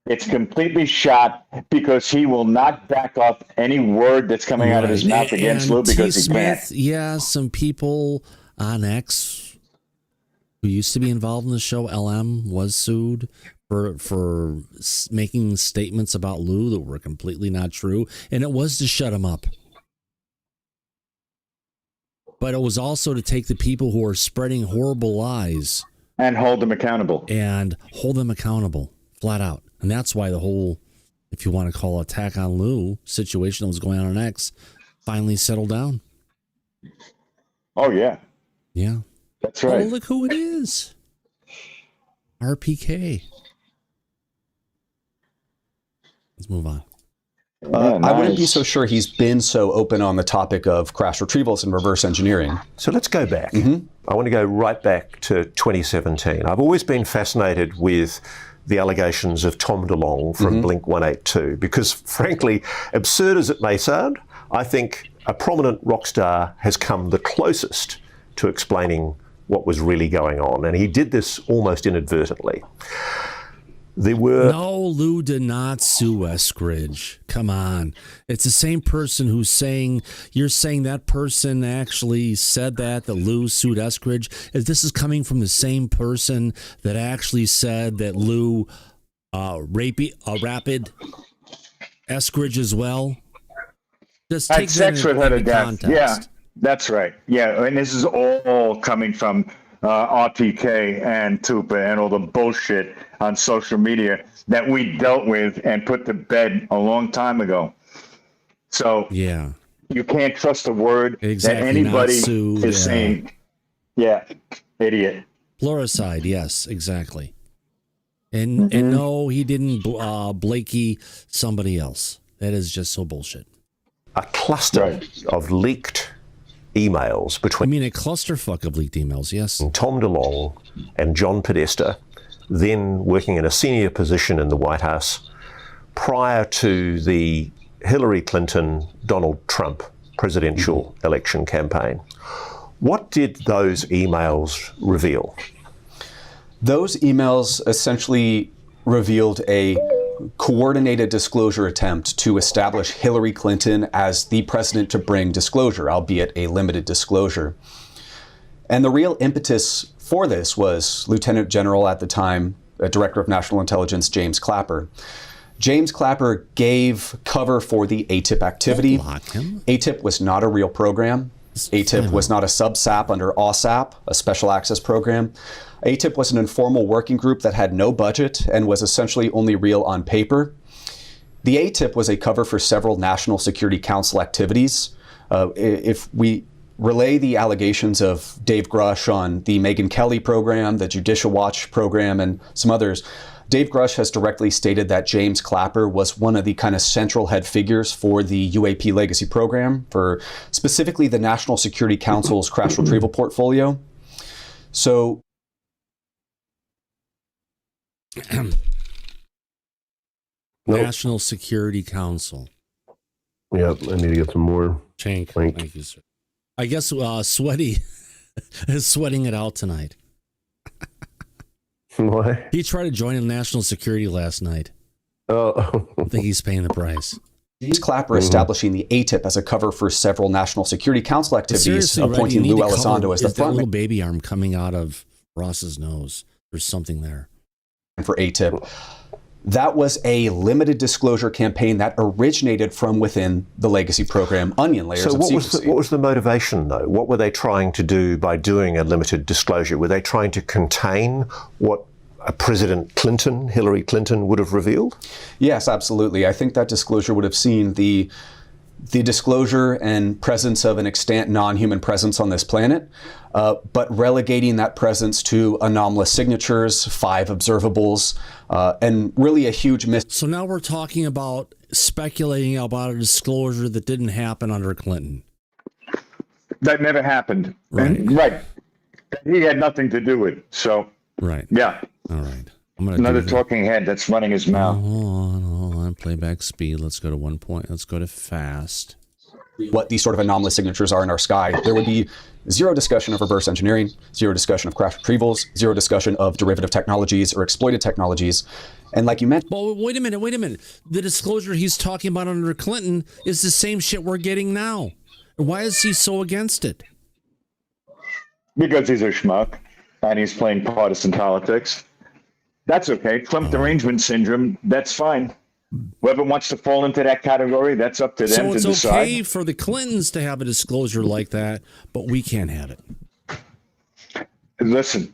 It's completely shot because he will not back up any word that's coming out of his mouth against Lue because he can't. Yeah, some people on X who used to be involved in the show, LM, was sued for making statements about Lue that were completely not true, and it was to shut him up. but it was also to take the people who are spreading horrible lies and hold them accountable. Flat out. And that's why the whole, if you want to call it attack on Lue situation that was going on X, finally settled down. Oh, yeah. Yeah. That's right. Oh, look who it is. RPK. Let's move on. I wouldn't be so sure he's been so open on the topic of crash retrievals and reverse engineering. So let's go back. I want to go right back to 2017. I've always been fascinated with the allegations of Tom DeLonge from Blink 182 because, frankly, absurd as it may sound, I think a prominent rock star has come the closest to explaining what was really going on, and he did this almost inadvertently. No, Lue did not sue Eskridge. Come on. It's the same person who's saying, you're saying that person actually said that Lue sued Eskridge. This is coming from the same person that actually said that Lue rapid Eskridge as well. Just Had take sex that with her to in death. context. Yeah, that's right. Yeah, and this is all coming from RTK and Tupa and all the bullshit on social media that we dealt with and put to bed a long time ago. So yeah, you can't trust a word that anybody is saying. Yeah, idiot. Pluricide, yes, exactly. And no, he didn't Blakey somebody else. That is just so bullshit. A cluster of leaked emails between a clusterfuck of leaked emails, yes. Tom DeLonge and John Podesta, then working in a senior position in the White House prior to the Hillary Clinton, Donald Trump presidential election campaign. What did those emails reveal? Those emails essentially revealed a coordinated disclosure attempt to establish Hillary Clinton as the president to bring disclosure, albeit a limited disclosure. And the real impetus for this was Lieutenant General at the time, Director of National Intelligence, James Clapper. James Clapper gave cover for the ATIP activity. ATIP was not a real program. ATIP was not a sub-SAP under OSAP, a special access program. ATIP was an informal working group that had no budget and was essentially only real on paper. The ATIP was a cover for several National Security Council activities. If we relay the allegations of Dave Grush on the Megyn Kelly program, the Judicial Watch program, and some others, Dave Grush has directly stated that James Clapper was one of the kind of central head figures for the UAP legacy program, for specifically the National Security Council's crash retrieval portfolio. So National Security Council. Yep, I need to get some more. Thank you, sir. I guess Sweaty is sweating it out tonight. Why? He tried to join in National Security last night. Oh. I think he's paying the price. James Clapper establishing the ATIP as a cover for several National Security Council activities, appointing Lue Elizondo as the front. That little baby arm coming out of Ross's nose. There's something there. For ATIP. That was a limited disclosure campaign that originated from within the legacy program, onion layers of secrecy. What was the motivation, though? What were they trying to do by doing a limited disclosure? Were they trying to contain what President Clinton, Hillary Clinton, would have revealed? Yes, absolutely. I think that disclosure would have seen the disclosure and presence of an extant non-human presence on this planet, but relegating that presence to anomalous signatures, 5 observables, and really a huge miss. So now we're talking about speculating about a disclosure that didn't happen under Clinton. That never happened. Right. Right. He had nothing to do with it. So, right. Yeah. All right. I'm gonna Another talking head that's running his mouth. Hold on. Playback speed. Let's go to 1 point. Let's go to fast. What these sort of anomalous signatures are in our sky. There would be zero discussion of reverse engineering, zero discussion of crash retrievals, zero discussion of derivative technologies or exploited technologies. And like you mentioned... Well, wait a minute. The disclosure he's talking about under Clinton is the same shit we're getting now. Why is he so against it? Because he's a schmuck and he's playing partisan politics. That's okay. Trump derangement syndrome, that's fine. Whoever wants to fall into that category, that's up to them So to it's decide. okay for the Clintons to have a disclosure like that, but we can't have it. Listen,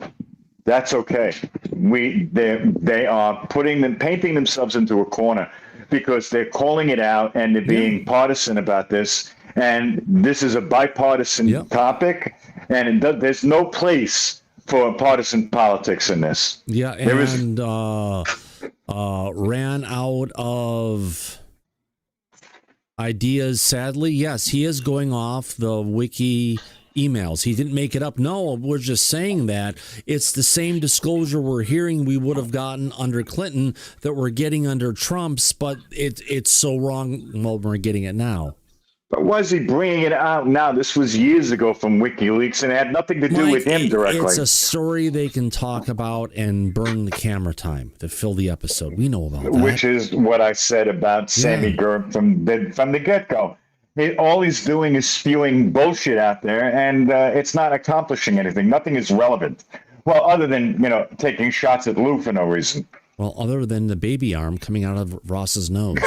that's okay. They are painting themselves into a corner because they're calling it out and they're being partisan about this. And this is a bipartisan topic, and there's no place for partisan politics in this. Yeah, and ran out of ideas, sadly. Yes, he is going off the wiki emails. He didn't make it up. No, we're just saying that it's the same disclosure we're hearing we would have gotten under Clinton that we're getting under Trump's, but it's so wrong. Well, we're getting it now. But why is he bringing it out now? This was years ago from WikiLeaks, and it had nothing to do Mike, with him directly. It's a story they can talk about and burn the camera time to fill the episode. We know about that. Which is what I said about Sammy Gerb from the get-go. All he's doing is spewing bullshit out there, and it's not accomplishing anything. Nothing is relevant. Well, other than, taking shots at Lue for no reason. Well, other than the baby arm coming out of Ross's nose.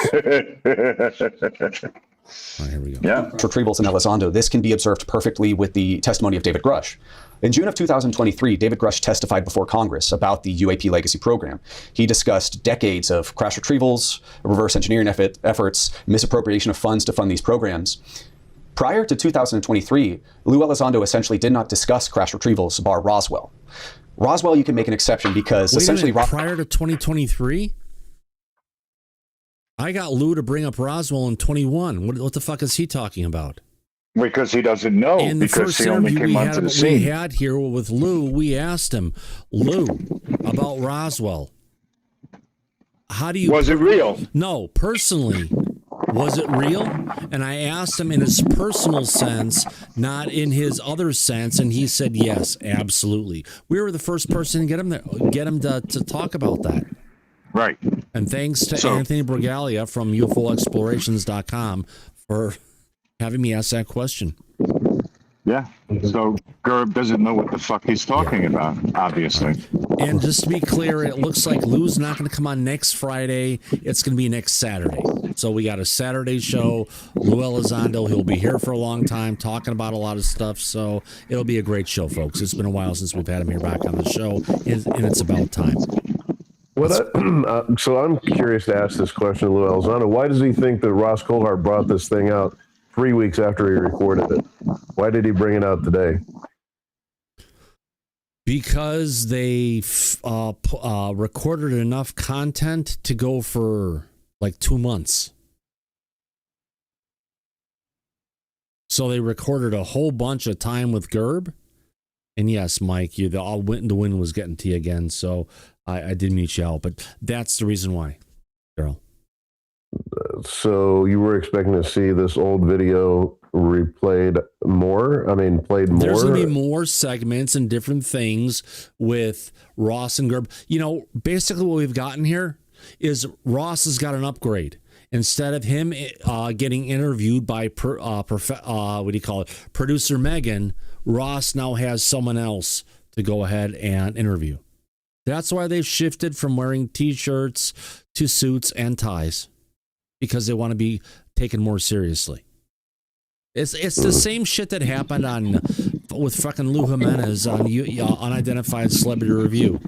All right, here we go. Yeah. Retrievals in Elizondo. This can be observed perfectly with the testimony of David Grush. In June of 2023, David Grush testified before Congress about the UAP legacy program. He discussed decades of crash retrievals, reverse engineering efforts, misappropriation of funds to fund these programs. Prior to 2023, Lue Elizondo essentially did not discuss crash retrievals, bar Roswell. Roswell, you can make an exception because essentially... prior to 2023? I got Lou to bring up Roswell in 21. What the fuck is he talking about? Because he doesn't know. And the because first he only interview came onto the we scene. had here with Lou, we asked him, Lou, about Roswell. How do you... Was it real? No, personally, was it real? And I asked him in his personal sense, not in his other sense, and he said yes, absolutely. We were the first person to get him to talk about that. Right. And thanks to Anthony Bragalia from UFOexplorations.com for having me ask that question. Yeah. So Gerb doesn't know what the fuck he's talking about, obviously. And just to be clear, it looks like Lou's not going to come on next Friday. It's going to be next Saturday. So we got a Saturday show. Lue Elizondo, he'll be here for a long time talking about a lot of stuff. So it'll be a great show, folks. It's been a while since we've had him here back on the show, and it's about time. So I'm curious to ask this question to Lue Elizondo. Why does he think that Ross Coulthart brought this thing out 3 weeks after he recorded it? Why did he bring it out today? Because they recorded enough content to go for like 2 months. So they recorded a whole bunch of time with Gerb. And yes, Mike, the wind was getting to you again. So I did mute you out, but that's the reason why, Daryl. So you were expecting to see this old video replayed more? I mean, played more? There's going to be more segments and different things with Ross and Gerb. Basically what we've gotten here is Ross has got an upgrade. Instead of him getting interviewed by producer Megan, Ross now has someone else to go ahead and interview. That's why they've shifted from wearing T-shirts to suits and ties, because they want to be taken more seriously. It's the same shit that happened with fucking Lou Jimenez on Unidentified Celebrity Review.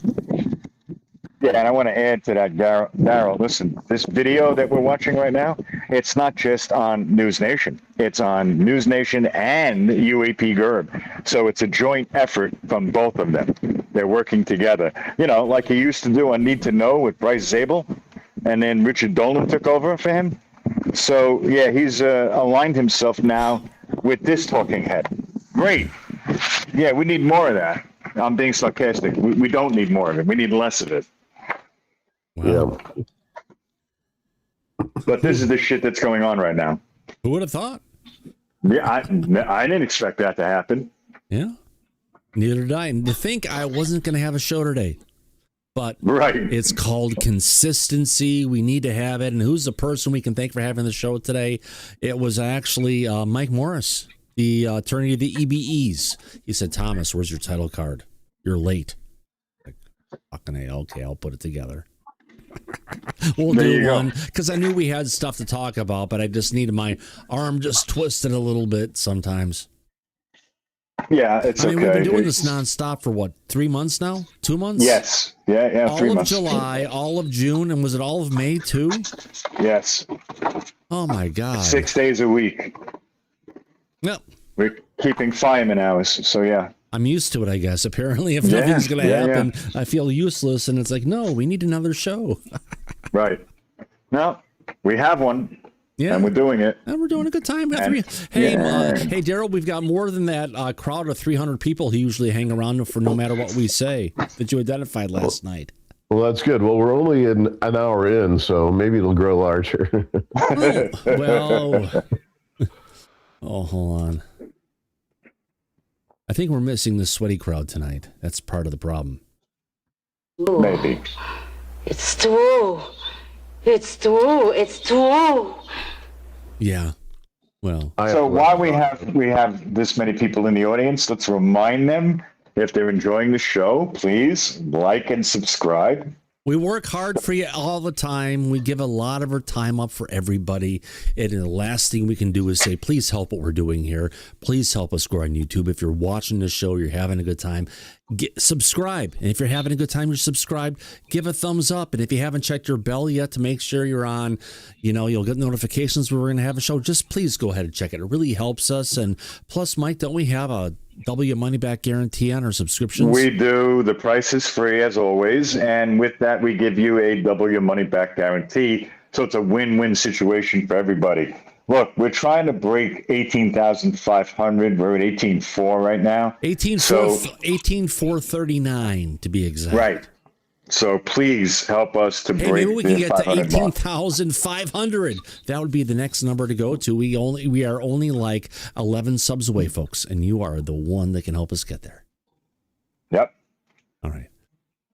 Yeah, and I want to add to that, Daryl. Listen, this video that we're watching right now, it's not just on News Nation. It's on News Nation and UAPGerb. So it's a joint effort from both of them. They're working together. Like he used to do on Need to Know with Bryce Zabel, and then Richard Dolan took over for him. So, yeah, he's aligned himself now with this talking head. Great. Yeah, we need more of that. I'm being sarcastic. We don't need more of it. We need less of it. Wow. Yeah. But this is the shit that's going on right now. Who would have thought? Yeah, I didn't expect that to happen. Yeah, neither did I. And to think I wasn't going to have a show today. But right. It's called consistency. We need to have it. And who's the person we can thank for having the show today? It was actually Mike Morris, the attorney of the EBEs. He said, Thomas, where's your title card? You're late. Like, fucking A, okay, I'll put it together. We'll There you do go. one because I knew we had stuff to talk about, but I just needed my arm just twisted a little bit sometimes. Yeah, it's I mean, okay. we've been doing It's- this nonstop for what, 3 months now? 2 months? Yes. Yeah, All 3 of months. July, all of June, and was it all of May too? Yes. Oh my God. 6 days a week. Yep. We're keeping fireman hours. So, yeah. I'm used to it, I guess. Apparently, if Yeah, nothing's going to yeah, happen, I feel useless. And it's like, no, we need another show. Right. No, we have one. Yeah. And we're doing it. And we're doing a good time. Hey, yeah. Hey, Daryl, we've got more than that crowd of 300 people who usually hang around for no matter what we say that you identified last night. Well, that's good. Well, we're only an hour in, so maybe it'll grow larger. Well, oh, hold on. I think we're missing the sweaty crowd tonight. That's part of the problem. Maybe. It's true. It's true. It's true. Yeah. Well, So while we have this many people in the audience, let's remind them, if they're enjoying the show, please like and subscribe. we work hard for you all the time. We give a lot of our time up for everybody. And the last thing we can do is say, please help what we're doing here. Please help us grow on YouTube. If you're watching the show, you're having a good time, subscribe. And if you're having a good time, you're subscribed, give a thumbs up. And if you haven't checked your bell yet to make sure you're on, you'll get notifications when we're going to have a show. Just please go ahead and check it. It really helps us. And plus, Mike, don't we have a W money back guarantee on our subscriptions? We do. The price is free as always. And with that, we give you a W money back guarantee. So it's a win-win situation for everybody. Look, we're trying to break 18,500. We're at 18.4 right now. 18,439 to be exact. Right. So please help us to Hey, break maybe we can the get to 500 mark. 18,500. That would be the next number to go to. We are only like 11 subs away, folks, and you are the one that can help us get there. Yep. All right.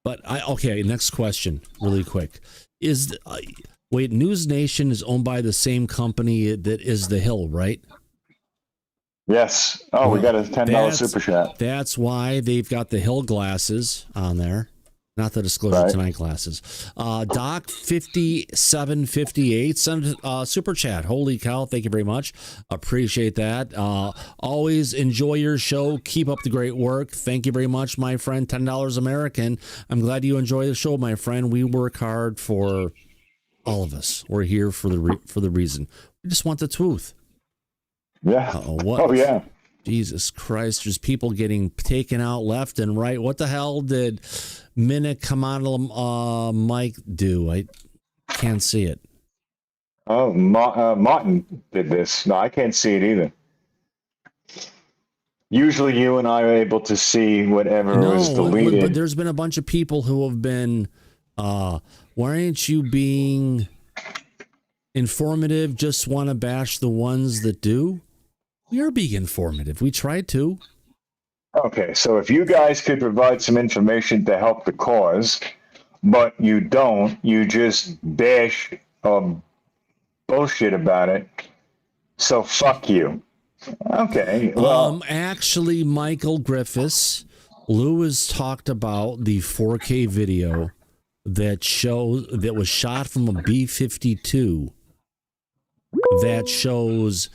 But okay, next question, really quick. News Nation is owned by the same company that is The Hill, right? Yes. Oh, we got a $10 super chat. That's why they've got the Hill glasses on there. Not the Disclosure Right. Tonight glasses. Doc 5758 sent super chat. Holy cow! Thank you very much. Appreciate that. Always enjoy your show. Keep up the great work. Thank you very much, my friend. $10 American. I'm glad you enjoy the show, my friend. We work hard for all of us. We're here for the reason. We just want the truth. Yeah. What? Oh, yeah. Jesus Christ, there's people getting taken out left and right. What the hell did Minakamanal Mike do? I can't see it. Oh, Martin did this. No, I can't see it either. Usually you and I are able to see whatever is deleted. But there's been a bunch of people who have been, why aren't you being informative? Just want to bash the ones that do? We are being informative. We tried to. Okay, so if you guys could provide some information to help the cause, but you don't, you just bash bullshit about it, so fuck you. Okay, well... Actually, Michael Griffiths, Lou has talked about the 4K video that was shot from a B-52 that shows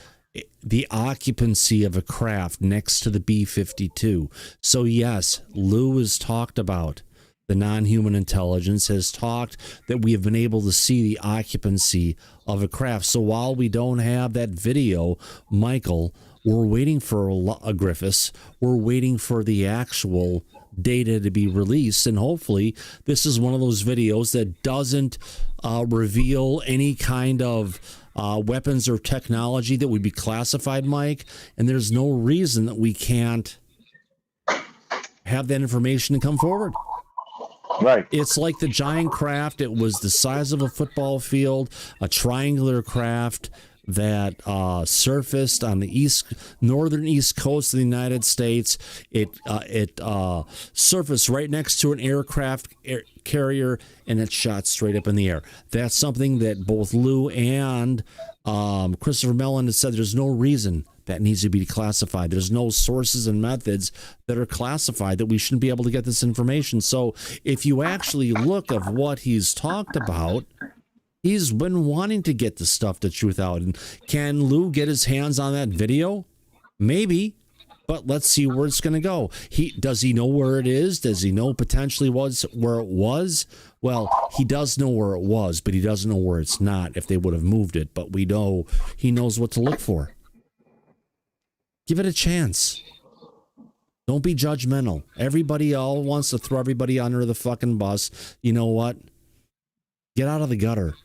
the occupancy of a craft next to the B-52. So yes, Lou has talked about the non-human intelligence, has talked that we have been able to see the occupancy of a craft. So while we don't have that video, Michael, we're waiting for Griffiths. We're waiting for the actual data to be released, and hopefully this is one of those videos that doesn't reveal any kind of weapons or technology that would be classified, Mike, and there's no reason that we can't have that information to come forward. Right. It's like the giant craft. It was the size of a football field, a triangular craft that surfaced on the northern east coast of the United States. It surfaced right next to an aircraft carrier, and it shot straight up in the air. That's something that both Lou and Christopher Mellon has said there's no reason that needs to be declassified. There's no sources and methods that are classified that we shouldn't be able to get this information. So if you actually look of what he's talked about, he's been wanting to get the truth out. And can Lue get his hands on that video? Maybe, but let's see where it's going to go. Does he know where it is? Does he know potentially where it was? Well, he does know where it was, but he doesn't know where it's not if they would have moved it. But we know he knows what to look for. Give it a chance. Don't be judgmental. Everybody all wants to throw everybody under the fucking bus. You know what? Get out of the gutter.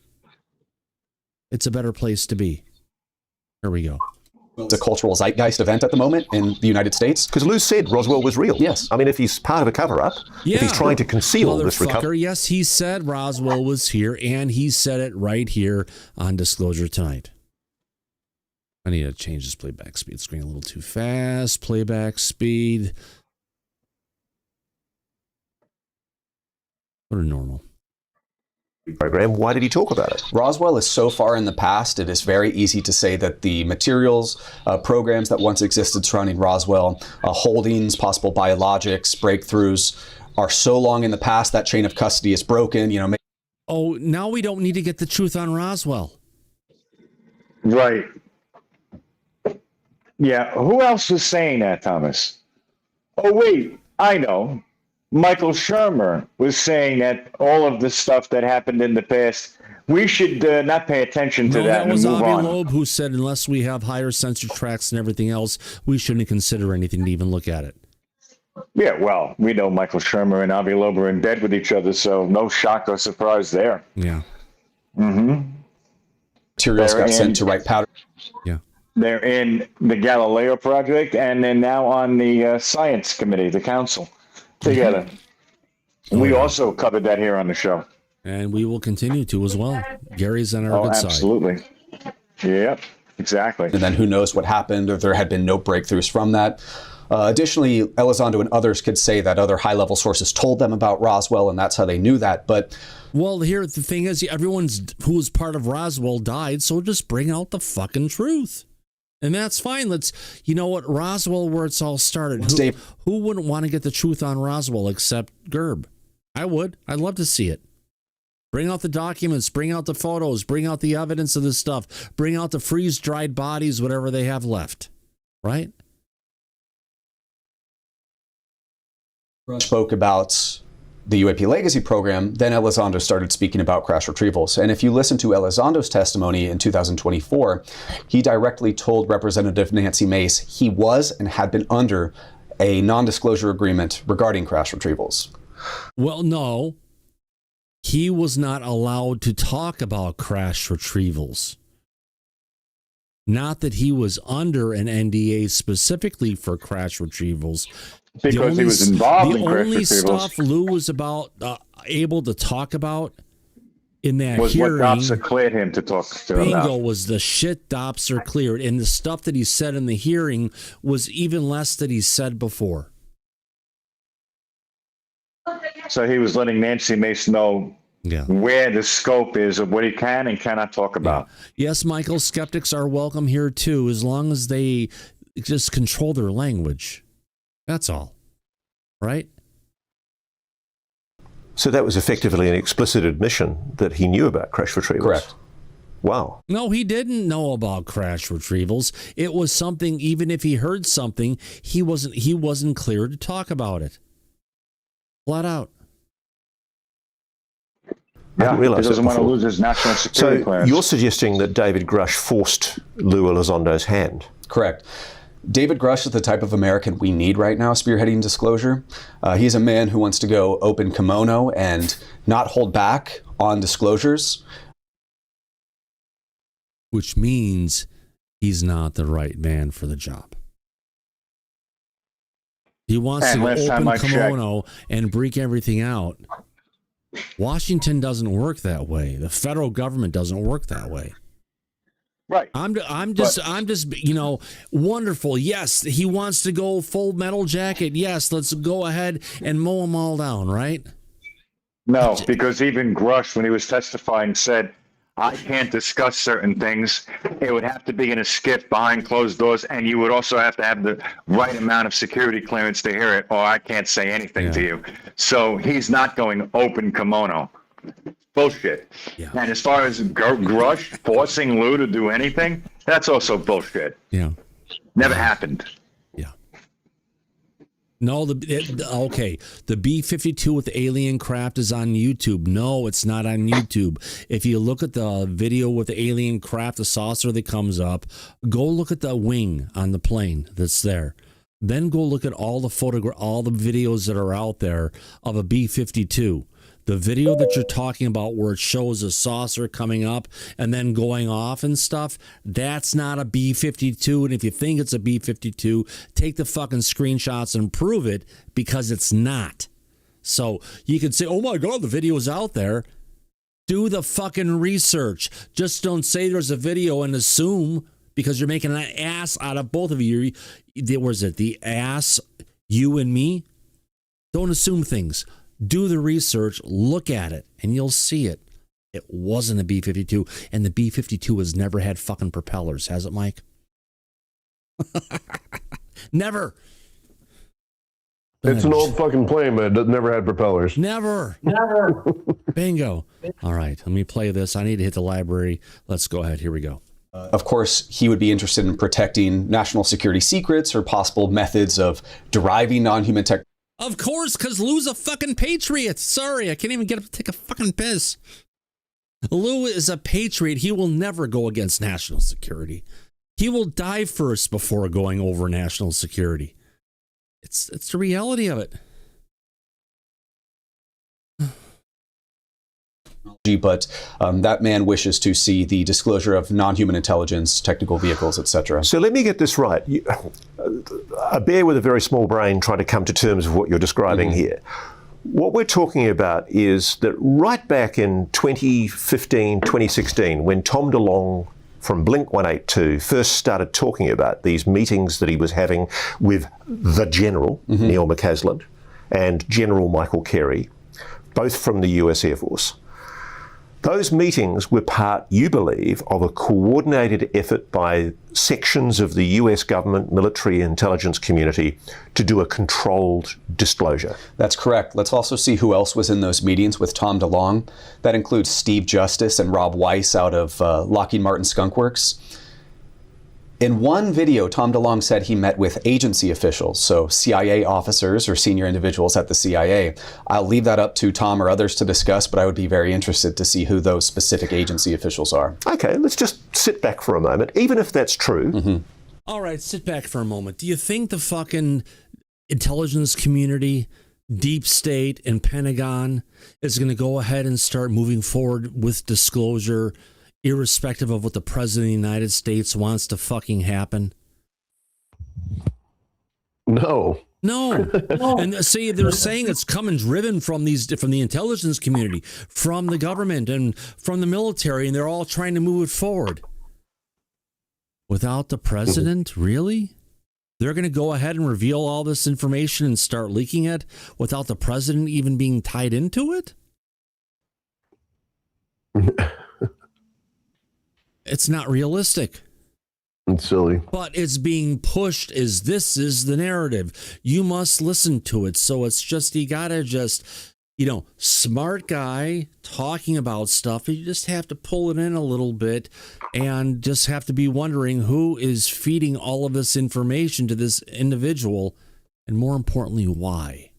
It's a better place to be. Here we go. It's a cultural zeitgeist event at the moment in the United States. Because Lue said Roswell was real. Yes. I mean, if he's part of a cover-up, if he's trying to conceal this recovery. Yes, he said Roswell was here, and he said it right here on Disclosure Tonight. I need to change this playback speed. Screen a little too fast. Playback speed. Go to normal. Program. Why did he talk about it? Roswell is so far in the past, it is very easy to say that the materials, programs that once existed surrounding Roswell, holdings, possible biologics, breakthroughs, are so long in the past that chain of custody is broken. Oh, now we don't need to get the truth on Roswell. Right. Yeah. Who else was saying that, Thomas? Oh, wait. I know. Michael Shermer was saying that all of the stuff that happened in the past, we should not pay attention to that and move on. That was Avi Loeb who said unless we have higher sensor tracks and everything else, we shouldn't consider anything to even look at it. Yeah, well, we know Michael Shermer and Avi Loeb are in bed with each other, so no shock or surprise there. Yeah. Mm-hmm. Materials got sent to Wright Powder. Yeah. They're in the Galileo Project, and they're now on the Science Committee, the Council, together. We also covered that here on the show. And we will continue to as well. Gary's on our good side. Absolutely. Yep, exactly. And then who knows what happened, or there had been no breakthroughs from that. Additionally, Elizondo and others could say that other high-level sources told them about Roswell, and that's how they knew that. But well, here the thing is, everyone who was part of Roswell died, so just bring out the fucking truth. And that's fine. You know what, Roswell, where it's all started. Who wouldn't want to get the truth on Roswell except Gerb? I would. I'd love to see it. Bring out the documents, bring out the photos, bring out the evidence of this stuff, bring out the freeze-dried bodies, whatever they have left. Right? Spoke about the UAP Legacy program, then Elizondo started speaking about crash retrievals. And if you listen to Elizondo's testimony in 2024, he directly told Representative Nancy Mace he was and had been under a non-disclosure agreement regarding crash retrievals. Well, no. He was not allowed to talk about crash retrievals. Not that he was under an NDA specifically for crash retrievals. Because he was involved in crash retrievals. The only stuff Lue was able to talk about in that was hearing. What Dopser cleared him to talk to him about. Bingo, was the shit Dopser cleared. And the stuff that he said in the hearing was even less than he said before. So he was letting Nancy Mace know where the scope is of what he can and cannot talk about. Yes, Michael, skeptics are welcome here too, as long as they just control their language. That's all. Right? So that was effectively an explicit admission that he knew about crash retrievals. Correct. Wow. No, he didn't know about crash retrievals. It was something, even if he heard something, he wasn't cleared to talk about it. Flat out. Yeah, he doesn't want to lose his national security clearance. So you're suggesting that David Grush forced Lue Elizondo's hand? Correct. David Grush is the type of American we need right now spearheading disclosure. He's a man who wants to go open kimono and not hold back on disclosures. Which means he's not the right man for the job. He wants to open kimono and break everything out. Washington doesn't work that way. The federal government doesn't work that way. Right. I'm just, wonderful. Yes, he wants to go full metal jacket. Yes, let's go ahead and mow them all down, right? No, because even Grush, when he was testifying, said, I can't discuss certain things. It would have to be in a skiff behind closed doors, and you would also have to have the right amount of security clearance to hear it, or I can't say anything to you. So he's not going open kimono. Bullshit. Yeah. And as far as Grush forcing Lue to do anything, that's also bullshit. Yeah. Never happened. Yeah. No, okay. The B-52 with the alien craft is on YouTube. No, it's not on YouTube. If you look at the video with the alien craft, the saucer that comes up, go look at the wing on the plane that's there. Then go look at all the videos that are out there of a B-52. The video that you're talking about where it shows a saucer coming up and then going off and stuff, that's not a B-52. And if you think it's a B-52, take the fucking screenshots and prove it, because it's not. So you can say, oh my God, the video's out there. Do the fucking research. Just don't say there's a video and assume, because you're making an ass out of both of you. Was it the ass, you and me? Don't assume things. Do the research, look at it, and you'll see it. It wasn't a B-52, and the B-52 has never had fucking propellers, has it, Mike? Never. It's an old fucking plane, but it never had propellers. Never. Bingo. All right, let me play this. I need to hit the library. Let's go ahead. Here we go. Of course, he would be interested in protecting national security secrets or possible methods of deriving non-human tech. Of course, because Lue's a fucking patriot. Sorry, I can't even get up to take a fucking piss. Lue is a patriot. He will never go against national security. He will die first before going over national security. It's the reality of it. But that man wishes to see the disclosure of non-human intelligence, technical vehicles, etc. So let me get this right. A bear with a very small brain trying to come to terms with what you're describing here. What we're talking about is that right back in 2015, 2016, when Tom DeLonge from Blink-182 first started talking about these meetings that he was having with the General, Neil McCasland, and General Michael Carey, both from the US Air Force. Those meetings were part, you believe, of a coordinated effort by sections of the US government, military, intelligence community to do a controlled disclosure. That's correct. Let's also see who else was in those meetings with Tom DeLonge. That includes Steve Justice and Rob Weiss out of Lockheed Martin Skunk Works. In one video, Tom DeLonge said he met with agency officials, so CIA officers or senior individuals at the CIA. I'll leave that up to Tom or others to discuss, but I would be very interested to see who those specific agency officials are. Okay, let's just sit back for a moment, even if that's true. All right, sit back for a moment. Do you think the fucking intelligence community, deep state, and Pentagon is going to go ahead and start moving forward with disclosure irrespective of what the President of the United States wants to fucking happen? No. And see, they're saying it's coming driven from the intelligence community, from the government, and from the military, and they're all trying to move it forward. Without the president, really? They're going to go ahead and reveal all this information and start leaking it without the president even being tied into it? It's not realistic. It's silly. But it's being pushed as this is the narrative. You must listen to it. So it's just, you gotta just, smart guy talking about stuff. You just have to pull it in a little bit and just have to be wondering who is feeding all of this information to this individual, and more importantly, why.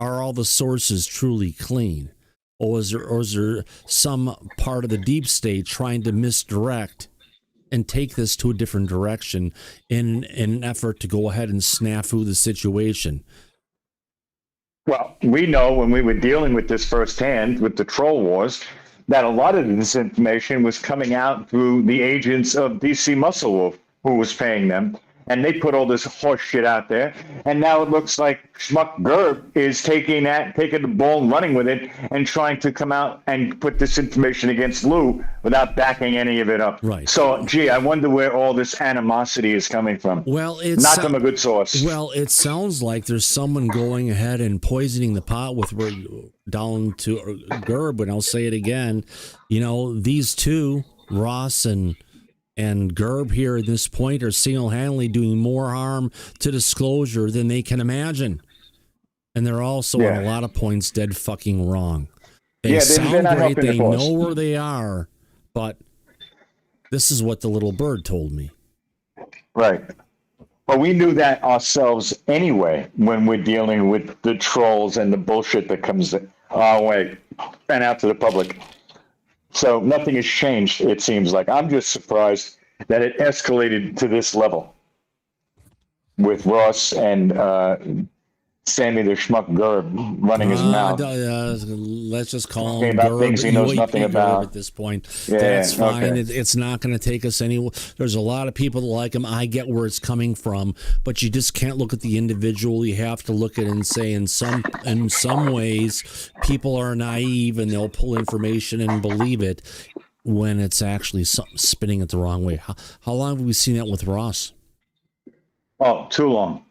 Are all the sources truly clean? Or is there some part of the deep state trying to misdirect and take this to a different direction in an effort to go ahead and snafu the situation? Well, we know when we were dealing with this firsthand with the troll wars that a lot of this information was coming out through the agents of DC Muscle Wolf, who was paying them. and they put all this horse shit out there, and now it looks like Schmuck Gerb is taking the ball and running with it and trying to come out and put this information against Lue without backing any of it up. Right. So, gee, I wonder where all this animosity is coming from. Well, it's not from a good source. Well, it sounds like there's someone going ahead and poisoning the pot with down to Gerb, and I'll say it again. You know, these two, Ross and Gerb here at this point are single-handedly doing more harm to Disclosure than they can imagine. And they're also on a lot of points dead fucking wrong. They sound great, they know where they are, but this is what the little bird told me. Right. Well, we knew that ourselves anyway when we're dealing with the trolls and the bullshit that comes our way and out to the public. So nothing has changed, it seems like. I'm just surprised that it escalated to this level with Ross and Sammy the Schmuck Gerb running his mouth. Let's just call him about Gerb, things he knows nothing about at this point. Yeah, that's fine. okay. It's not going to take us anywhere. There's a lot of people that like him. I get where it's coming from, but you just can't look at the individual. You have to look at it and say, in some ways, people are naive and they'll pull information and believe it when it's actually something spinning it the wrong way. How long have we seen that with Ross? Oh, too long.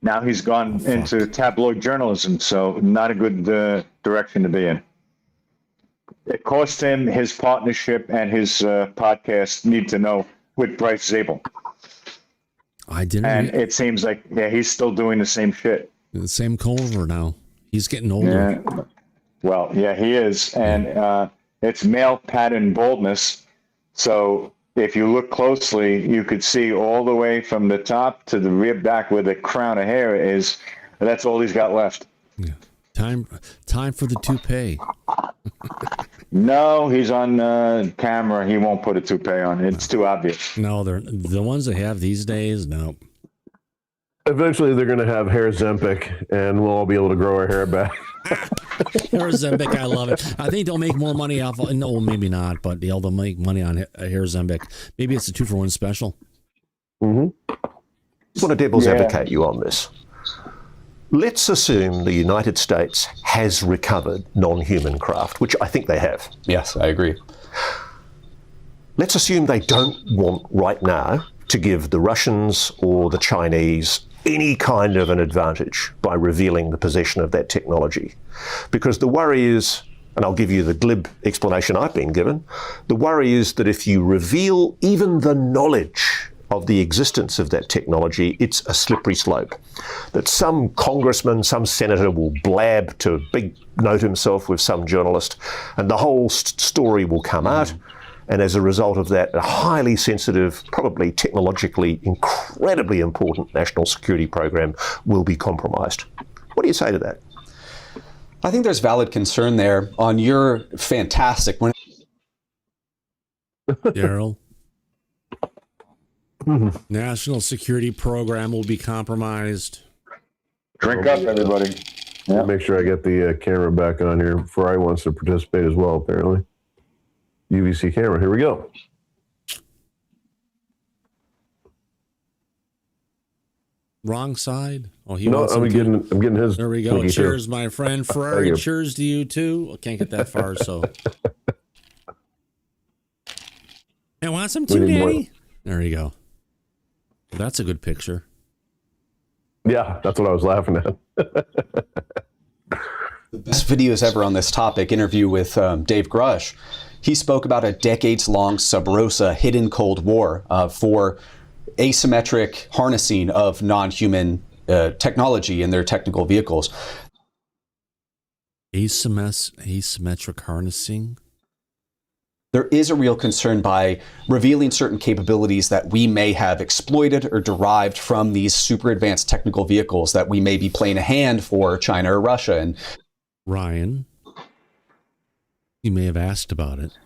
Now he's gone into tabloid journalism, so not a good direction to be in. It cost him his partnership and his podcast, Need to Know, with Bryce Zabel. I didn't. And it seems like, he's still doing the same shit. The same Culver now. He's getting older. Yeah. Well, yeah, he is. And it's male pattern baldness. So if you look closely, you could see all the way from the top to the rear back where the crown of hair is. That's all he's got left. Yeah. Time for the toupee. No, he's on camera. He won't put a toupee on. It's too obvious. No, they're the ones they have these days. No. Eventually, they're going to have hair Zempic, and we'll all be able to grow our hair back. Hair Zempic, I love it. I think they'll make more money off. No, maybe not, but they'll make money on hair Zempic. Maybe it's a 2-for-1 special. Mm-hmm. I want to devil's advocate you on this. Let's assume the United States has recovered non-human craft, which I think they have. Yes, I agree. Let's assume they don't want right now to give the Russians or the Chinese any kind of an advantage by revealing the possession of that technology. Because the worry is, and I'll give you the glib explanation I've been given, the worry is that if you reveal even the knowledge of the existence of that technology, it's a slippery slope. That some congressman, some senator will blab to big note himself with some journalist, and the whole story will come out. And as a result of that, a highly sensitive, probably technologically incredibly important national security program will be compromised. What do you say to that? I think there's valid concern there on your fantastic one. Daryl. National security program will be compromised. Drink up, everybody. Yeah. Make sure I get the camera back on here. Ferrari wants to participate as well, apparently. UVC camera. Here we go. Wrong side. Oh, I'm getting his. There we go. Cheers, too. My friend. Ferrari, cheers to you too. I can't get that far, so. And want some too, Daddy? More. There you go. That's a good picture. Yeah, that's what I was laughing at. The best videos ever on this topic, interview with Dave Grush. He spoke about a decades-long sub rosa hidden Cold War for asymmetric harnessing of non-human technology in their technical vehicles. Asymmetric harnessing? There is a real concern by revealing certain capabilities that we may have exploited or derived from these super advanced technical vehicles that we may be playing a hand for China or Russia. And Ryan, you may have asked about it.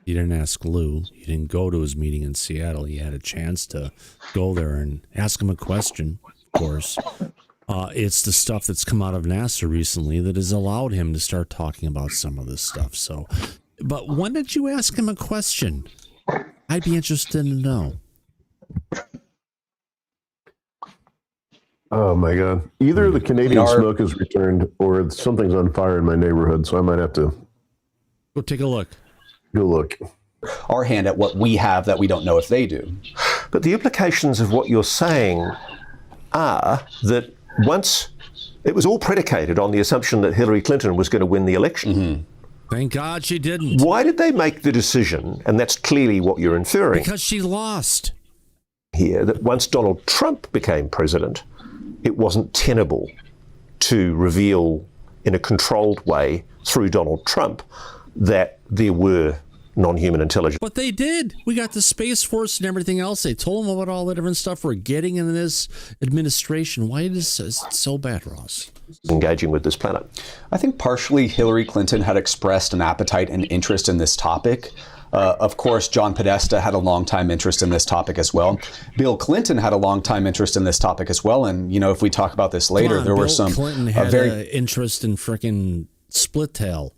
You didn't ask Lou. You didn't go to his meeting in Seattle. You had a chance to go there and ask him a question, of course. It's the stuff that's come out of NASA recently that has allowed him to start talking about some of this stuff. So, but when did you ask him a question? I'd be interested to know. Oh my God! Either the Canadian smoke has returned, or something's on fire in my neighborhood. So I might have to Go take a look. go look. Our hand at what we have that we don't know if they do. But the implications of what you're saying are that once it was all predicated on the assumption that Hillary Clinton was going to win the election. Mm-hmm. Thank God she didn't. Why did they make the decision, and that's clearly what you're inferring Because she lost. here, that once Donald Trump became president, it wasn't tenable to reveal in a controlled way through Donald Trump that there were non-human intelligence. But they did. We got the Space Force and everything else. They told them about all the different stuff we're getting in this administration. Why is it so bad, Ross? Engaging with this planet. I think partially Hillary Clinton had expressed an appetite and interest in this topic. Of course, John Podesta had a long-time interest in this topic as well. Bill Clinton had a long-time interest in this topic as well. And, you know, if we talk about this later, there were some Clinton had very interest in frickin' split tail.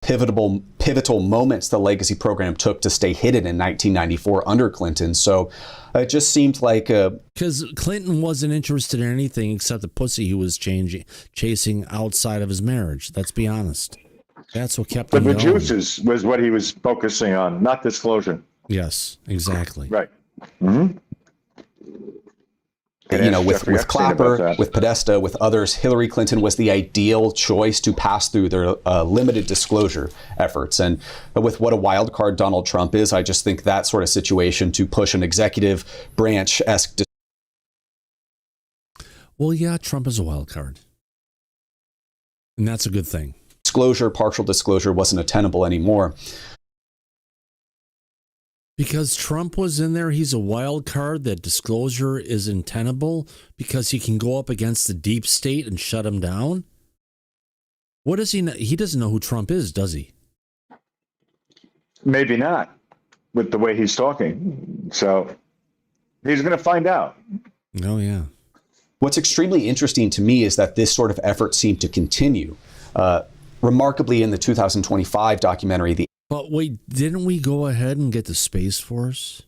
Pivotal moments the legacy program took to stay hidden in 1994 under Clinton. So it just seemed like because Clinton wasn't interested in anything except the pussy he was chasing outside of his marriage. Let's be honest. That's what kept him The going. juices was what he was focusing on, not disclosure. Yes, exactly. Right. Mm-hmm. you know, with Clapper, with Podesta, with others, Hillary Clinton was the ideal choice to pass through their limited disclosure efforts. And with what a wild card Donald Trump is, I just think that sort of situation to push an executive branch-esque. Well, yeah, Trump is a wild card. And that's a good thing. Disclosure, partial disclosure wasn't attainable anymore. Because Trump was in there, he's a wild card, that disclosure is untenable because he can go up against the deep state and shut him down? What does he know? He doesn't know who Trump is, does he? Maybe not, with the way he's talking. So he's going to find out. Oh, yeah. What's extremely interesting to me is that this sort of effort seemed to continue. Remarkably, in the 2025 documentary, But wait, didn't we go ahead and get the Space Force?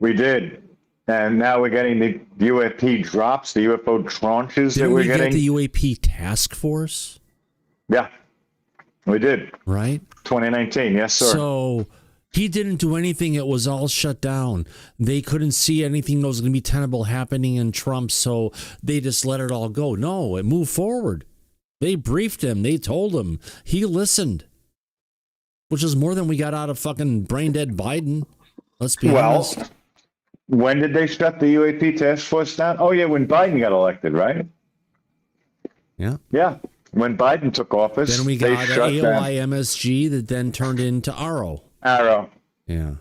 We did. And now we're getting the UAP drops, the UFO tranches that we're getting. Didn't we get the UAP task force? Yeah, we did. Right? 2019, yes, sir. So he didn't do anything. It was all shut down. They couldn't see anything that was going to be tenable happening in Trump, so they just let it all go. No, it moved forward. They briefed him. They told him. He listened, which is more than we got out of fucking brain-dead Biden. Let's be honest. Well, when did they shut the UAP task force down? Oh, yeah, when Biden got elected, right? Yeah. Yeah. When Biden took office, Then we they got shut down AOI-MSG that then turned into ARO. Arrow. Yeah.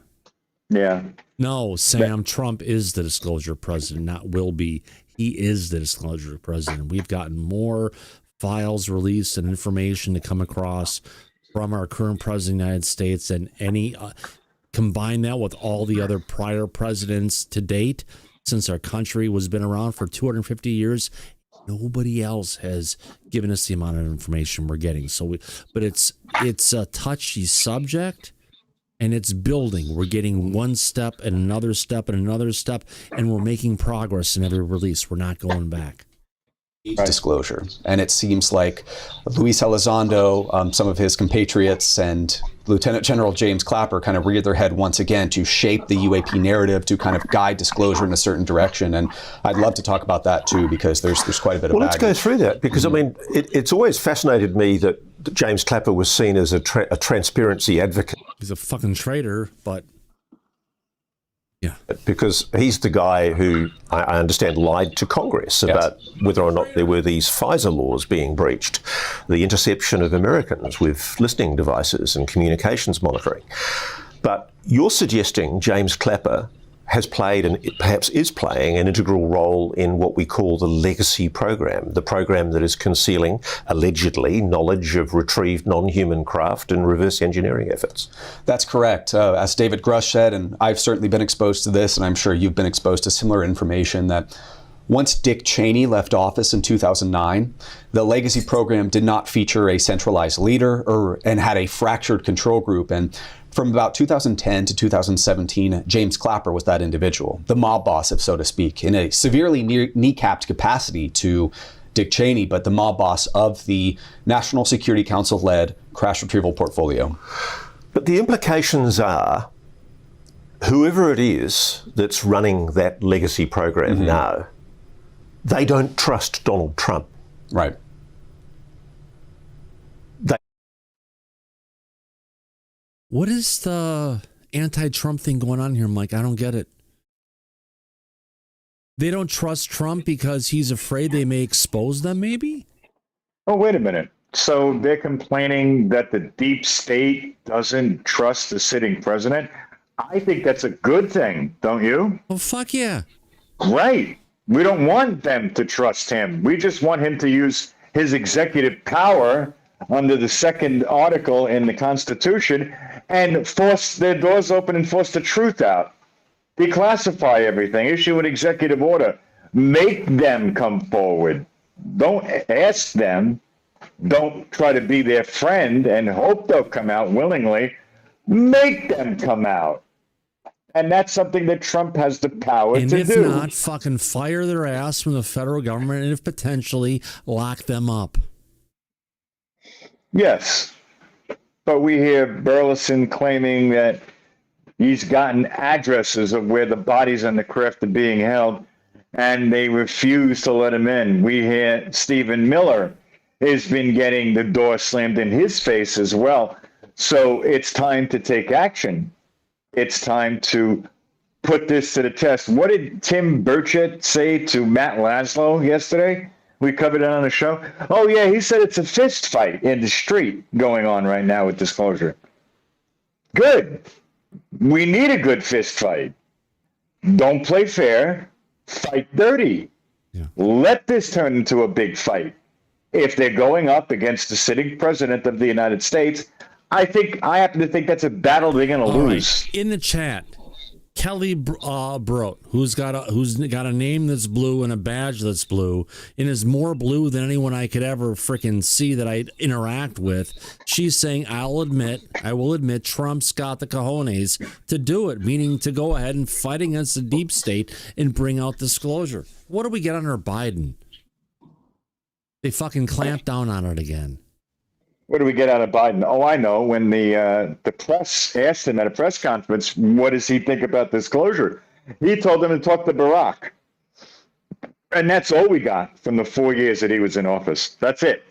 Yeah. No, Sam, Trump is the disclosure president, not will be. He is the disclosure president. We've gotten more files released and information to come across from our current president of the United States than any, combine that with all the other prior presidents to date, since our country was been around for 250 years. Nobody else has given us the amount of information we're getting. So, but it's a touchy subject, and it's building. We're getting one step and another step and another step, and we're making progress in every release. We're not going back. Disclosure. And it seems like Lue Elizondo, some of his compatriots, and Lieutenant General James Clapper kind of reared their head once again to shape the UAP narrative to kind of guide disclosure in a certain direction. And I'd love to talk about that too, because there's quite a bit of baggage. Let's go through that, because I mean, it's always fascinated me that James Clapper was seen as a transparency advocate. He's a fucking traitor, but yeah. Because he's the guy who, I understand, lied to Congress about whether or not there were these FISA laws being breached, the interception of Americans with listening devices and communications monitoring. But you're suggesting James Clapper has played and perhaps is playing an integral role in what we call the legacy program, the program that is concealing, allegedly, knowledge of retrieved non-human craft and reverse engineering efforts. That's correct. As David Grush said, and I've certainly been exposed to this, and I'm sure you've been exposed to similar information, that Once Dick Cheney left office in 2009, the legacy program did not feature a centralized leader and had a fractured control group. And from about 2010 to 2017, James Clapper was that individual, the mob boss, if so to speak, in a severely kneecapped capacity to Dick Cheney, but the mob boss of the National Security Council-led crash retrieval portfolio. But the implications are, whoever it is that's running that legacy program now, they don't trust Donald Trump. Right. What is the anti-Trump thing going on here, Mike? I don't get it. They don't trust Trump because he's afraid they may expose them, maybe? Oh, wait a minute. So they're complaining that the deep state doesn't trust the sitting president? I think that's a good thing, don't you? Oh, fuck yeah. Right. We don't want them to trust him. We just want him to use his executive power under the second article in the Constitution and force their doors open and force the truth out. Declassify everything, issue an executive order, make them come forward. Don't ask them. Don't try to be their friend and hope they'll come out willingly. Make them come out. And that's something that Trump has the power and to if do. not, fucking fire their ass from the federal government and if potentially lock them up. Yes. But we hear Burleson claiming that he's gotten addresses of where the bodies on the craft are being held, and they refuse to let him in. We hear Stephen Miller has been getting the door slammed in his face as well. So it's time to take action. It's time to put this to the test. What did Tim Burchett say to Matt Laszlo yesterday? We covered it on the show. Oh, yeah, he said it's a fist fight in the street going on right now with Disclosure. Good. We need a good fist fight. Don't play fair. Fight dirty. Yeah. Let this turn into a big fight. If they're going up against the sitting president of the United States, I happen to think that's a battle they're going to lose. Right. In the chat, Kelly Brote, who's got a name that's blue and a badge that's blue, and is more blue than anyone I could ever freaking see that I'd interact with. She's saying, I will admit, Trump's got the cojones to do it, meaning to go ahead and fight against the deep state and bring out disclosure. What do we get under Biden? They fucking clamped down on it again. What do we get out of Biden? Oh, I know. When the press asked him at a press conference, what does he think about disclosure? He told them to talk to Barack. And that's all we got from the 4 years that he was in office. That's it.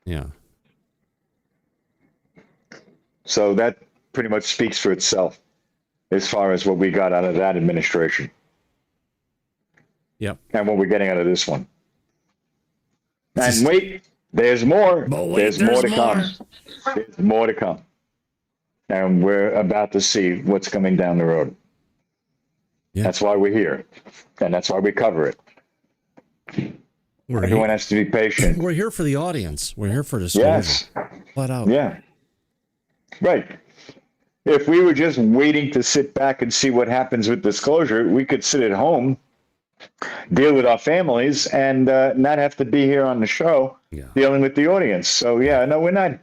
Yeah. So that pretty much speaks for itself as far as what we got out of that administration. Yep. And what we're getting out of this one. And wait. There's more. There's more to come. There's more to come. And we're about to see what's coming down the road. Yeah. That's why we're here. And that's why we cover it. Everyone has to be patient. We're here for the audience. We're here for disclosure. Yes. Flat out. Yeah. Right. If we were just waiting to sit back and see what happens with disclosure, we could sit at home, deal with our families, and not have to be here on the show dealing with the audience. So, yeah, no, we're not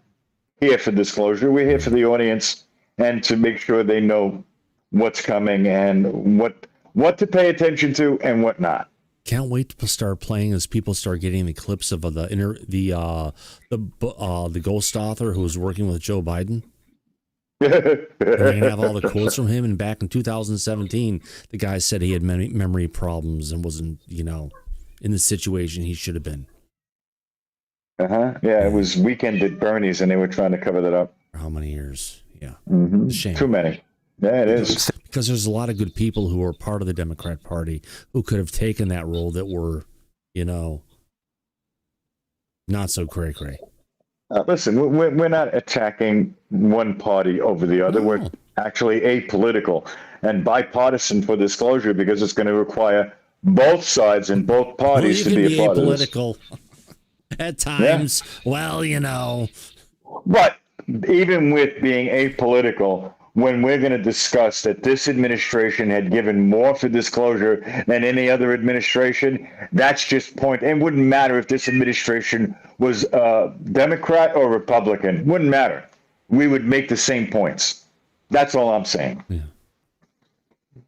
here for disclosure. We're here for the audience and to make sure they know what's coming and what to pay attention to and what not. Can't wait to start playing as people start getting the clips of the ghost author who was working with Joe Biden. And they're going to have all the quotes from him. And back in 2017, the guy said he had many memory problems and wasn't, in the situation he should have been. Yeah, it was Weekend at Bernie's, and they were trying to cover that up. For how many years? Yeah. Mm-hmm. Shame. Too many. Yeah, it is. Because there's a lot of good people who are part of the Democrat Party who could have taken that role that were, not so cray-cray. Listen, we're not attacking one party over the other. No. We're actually apolitical and bipartisan for disclosure because it's going to require both sides and both parties to be a part of this. Apolitical at times. Yeah. Well, But even with being apolitical, when we're going to discuss that this administration had given more for disclosure than any other administration, that's just point. It wouldn't matter if this administration was Democrat or Republican. Wouldn't matter. We would make the same points. That's all I'm saying. Yeah.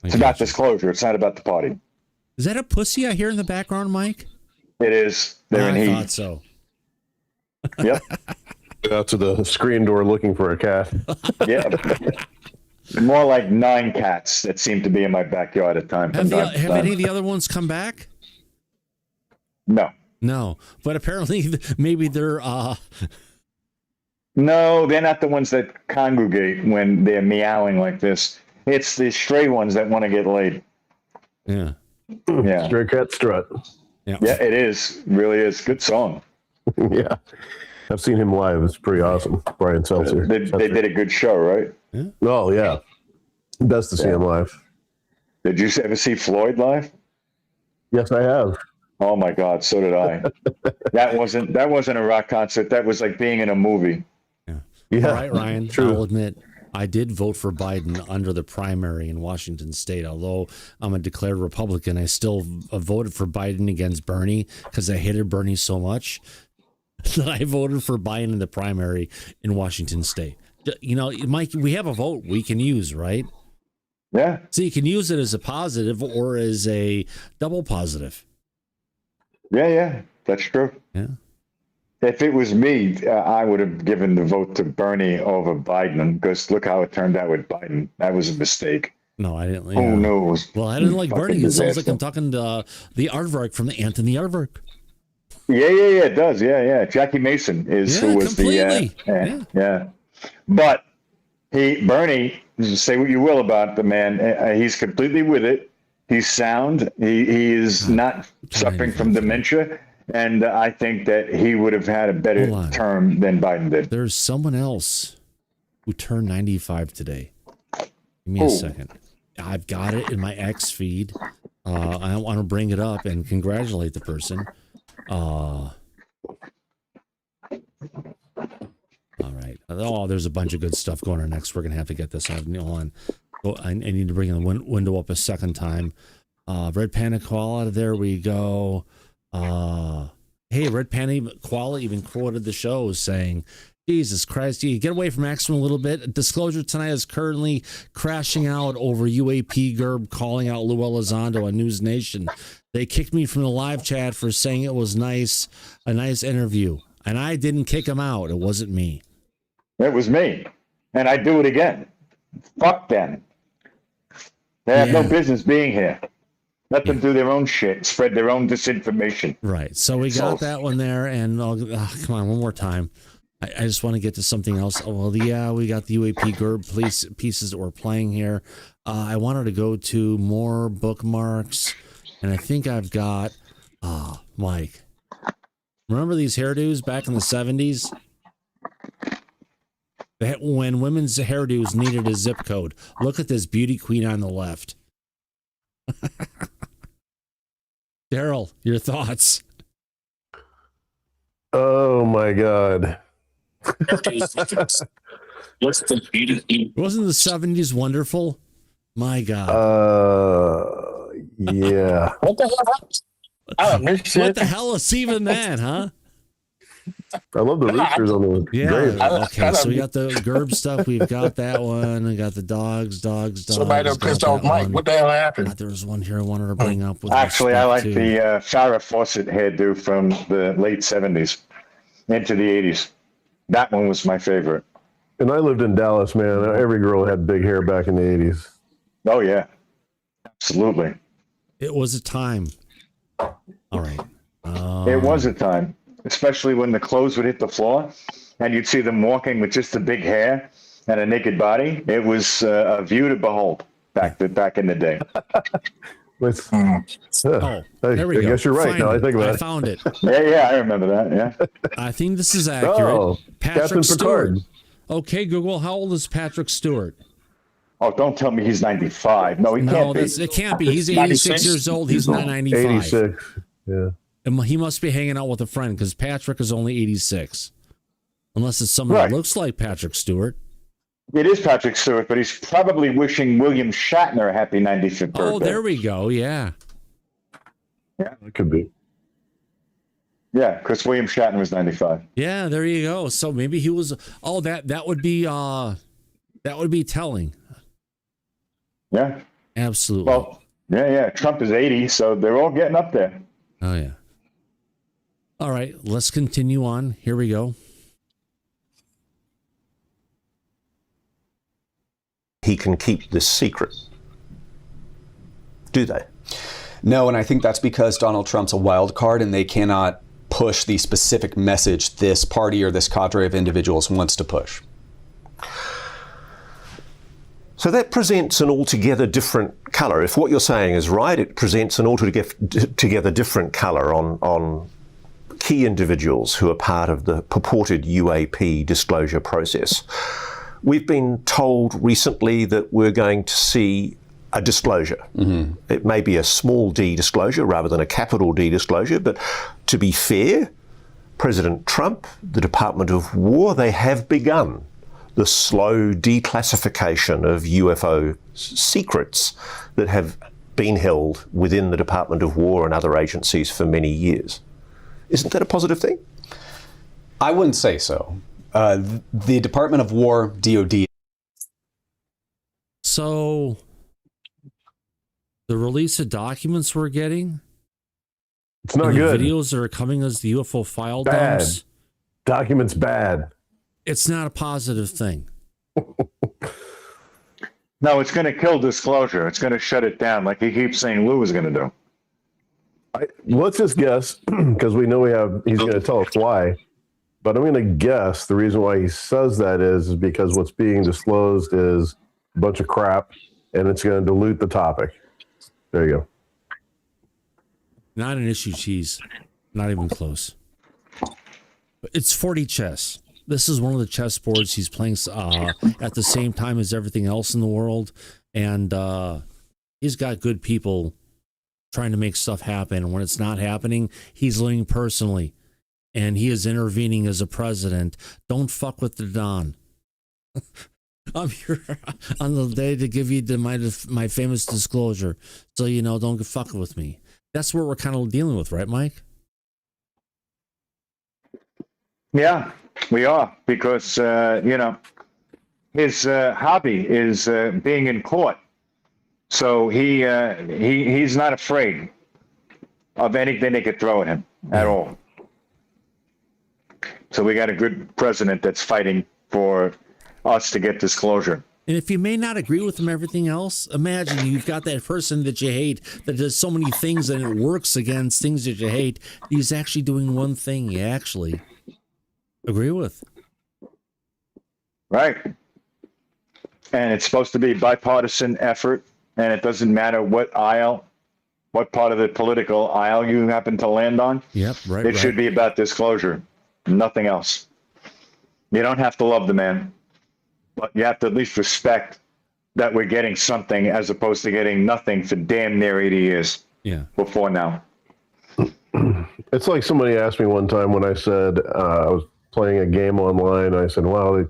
It's about disclosure. It's not about the party. Is that a pussy I hear in the background, Mike? It is. They're in I heat. thought so. Yep. Out to the screen door looking for a cat. Yeah. More like 9 cats that seem to be in my backyard at times. Have any of the other ones come back? No. No, but apparently maybe they're No, they're not the ones that congregate when they're meowing like this. It's the stray ones that want to get laid. yeah. Yeah. Stray cat strut. Yeah. Yeah, it is. It really is. Good song. Yeah. I've seen him live. It's pretty awesome. Brian Seltzer. They did a good show, right? Oh, yeah. Best to see him live. Did you ever see Floyd live? Yes, I have. Oh my God, so did I. That wasn't a rock concert. That was like being in a movie. Yeah. All right, Ryan. True. I'll admit I did vote for Biden under the primary in Washington State. Although I'm a declared Republican, I still voted for Biden against Bernie because I hated Bernie so much that I voted for Biden in the primary in Washington State. You know, Mike, we have a vote we can use, right? Yeah. So you can use it as a positive or as a double positive. Yeah, that's true. Yeah. If it was me, I would have given the vote to Bernie over Biden because look how it turned out with Biden. That was a mistake. No, I didn't. Oh, no. It was Well, I didn't like fucking Bernie. It sounds like disaster. I'm talking to the aardvark from the ant and the aardvark. Yeah, it does. Yeah. Jackie Mason is Yeah, who was completely. yeah. But Bernie, say what you will about the man, he's completely with it. He's sound. He is not suffering from dementia. And I think that he would have had a better term than Biden did. There's someone else who turned 95 today. Give me a second. I've got it in my X feed. I want to bring it up and congratulate the person. All right. Oh, there's a bunch of good stuff going on next. We're going to have to get this on. Oh, I need to bring the window up a second time. Red Panda Koala, there we go. Hey, Red Panda Koala even quoted the show saying, Jesus Christ, you get away from Axel a little bit. Disclosure tonight is currently crashing out over UAP-Gerb calling out Lue Elizondo on News Nation. They kicked me from the live chat for saying it was a nice interview. And I didn't kick him out. It wasn't me. It was me. And I'd do it again. Fuck them. They have no business being here. Let them do their own shit, spread their own disinformation. Right. So we got that one there. And come on, one more time. I just want to get to something else. Oh, well, yeah, we got the UAP-Gerb pieces that we're playing here. I wanted to go to more bookmarks. And I think I've got, Mike, remember these hairdos back in the 70s? When women's hairdos needed a zip code. Look at this beauty queen on the left. Daryl, your thoughts? Oh, my God. What's the beauty? Wasn't the 70s wonderful? My God. Yeah. What the hell? I don't know shit. What the hell is even that, huh? I love the roosters on the grave. Okay, so we got the Gerb stuff. We've got that one. We got the dogs. Somebody done pissed off Mike. What the hell happened? There was one here I wanted to bring up. With Actually, I like to, the Farrah Fawcett hairdo from the late 70s into the 80s. That one was my favorite. And I lived in Dallas, man. Every girl had big hair back in the 80s. Oh, yeah. Absolutely. It was a time. All right. It was a time, especially when the clothes would hit the floor and you'd see them walking with just the big hair and a naked body. It was a view to behold back in the day. There we go. I guess you're right. Find Now I it. think about I it. found it. Yeah, I remember that. Yeah. I think this is accurate. Oh, Patrick Captain Stewart. Picard. Okay, Google, how old is Patrick Stewart? Oh, don't tell me he's 95. No, he No, can't be. it can't be. He's 86 years old. He's not 95. 86. Yeah. And he must be hanging out with a friend because Patrick is only 86. Unless it's someone Right. that looks like Patrick Stewart. It is Patrick Stewart, but he's probably wishing William Shatner a happy 95th birthday. Oh, there we go. Yeah. It could be. Yeah, because William Shatner was 95. Yeah, there you go. So maybe he was. Oh, that would be telling. Yeah. Absolutely. Well, yeah. Trump is 80, so they're all getting up there. Oh yeah. All right, let's continue on. Here we go. He can keep this secret. Do they? No, and I think that's because Donald Trump's a wild card and they cannot push the specific message this party or this cadre of individuals wants to push. So that presents an altogether different colour. If what you're saying is right, it presents an altogether different colour on key individuals who are part of the purported UAP disclosure process. We've been told recently that we're going to see a disclosure. Mm-hmm. It may be a small d disclosure rather than a capital D disclosure, but to be fair, President Trump, the Department of War, they have begun the slow declassification of UFO secrets that have been held within the Department of War and other agencies for many years. Isn't that a positive thing? I wouldn't say so. The Department of War, DOD. So the release of documents we're getting, It's not and the good. videos that are coming as the UFO file Bad. dumps, Documents bad. it's not a positive thing. No, it's going to kill disclosure. It's going to shut it down like he keeps saying Lue is going to do. Let's just guess, because we know he's going to tell us why. But I'm going to guess the reason why he says that is because what's being disclosed is a bunch of crap, and it's going to dilute the topic. There you go. Not an issue, cheese. Not even close. It's 40 chess. This is one of the chess boards he's playing at the same time as everything else in the world. And he's got good people trying to make stuff happen. When it's not happening, he's living personally. And he is intervening as a president. Don't fuck with the Don. I'm here on the day to give you my famous disclosure. So, don't get fucking with me. That's what we're kind of dealing with, right, Mike? Yeah, we are, because, his hobby is being in court. So he's not afraid of anything they could throw at him at all. So we got a good president that's fighting for us to get disclosure. And if you may not agree with him, everything else, imagine you've got that person that you hate that does so many things and it works against things that you hate. He's actually doing one thing you actually agree with. Right. And it's supposed to be a bipartisan effort, and it doesn't matter what aisle, what part of the political aisle you happen to land on. Yep, right. It should be about disclosure, nothing else. You don't have to love the man, but you have to at least respect that we're getting something as opposed to getting nothing for damn near 80 years. Yeah. Before now. It's like somebody asked me one time when I said I was playing a game online. I said, "Wow,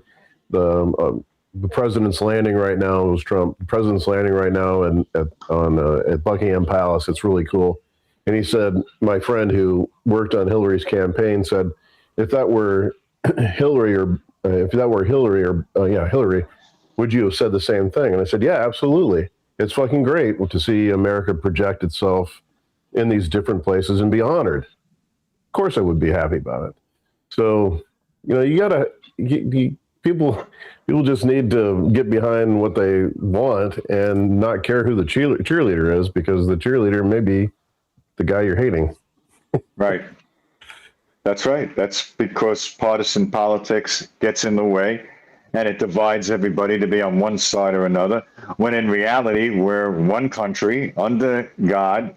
the president's landing right now." It was Trump. The president's landing right now at Buckingham Palace. It's really cool. And he said, my friend who worked on Hillary's campaign said, if that were Hillary, would you have said the same thing? And I said, yeah, absolutely. It's fucking great to see America project itself in these different places and be honored. Of course I would be happy about it. So, you gotta, people just need to get behind what they want and not care who the cheerleader is, because the cheerleader may be the guy you're hating. Right. That's right. That's because partisan politics gets in the way and it divides everybody to be on one side or another, when in reality, we're one country under God,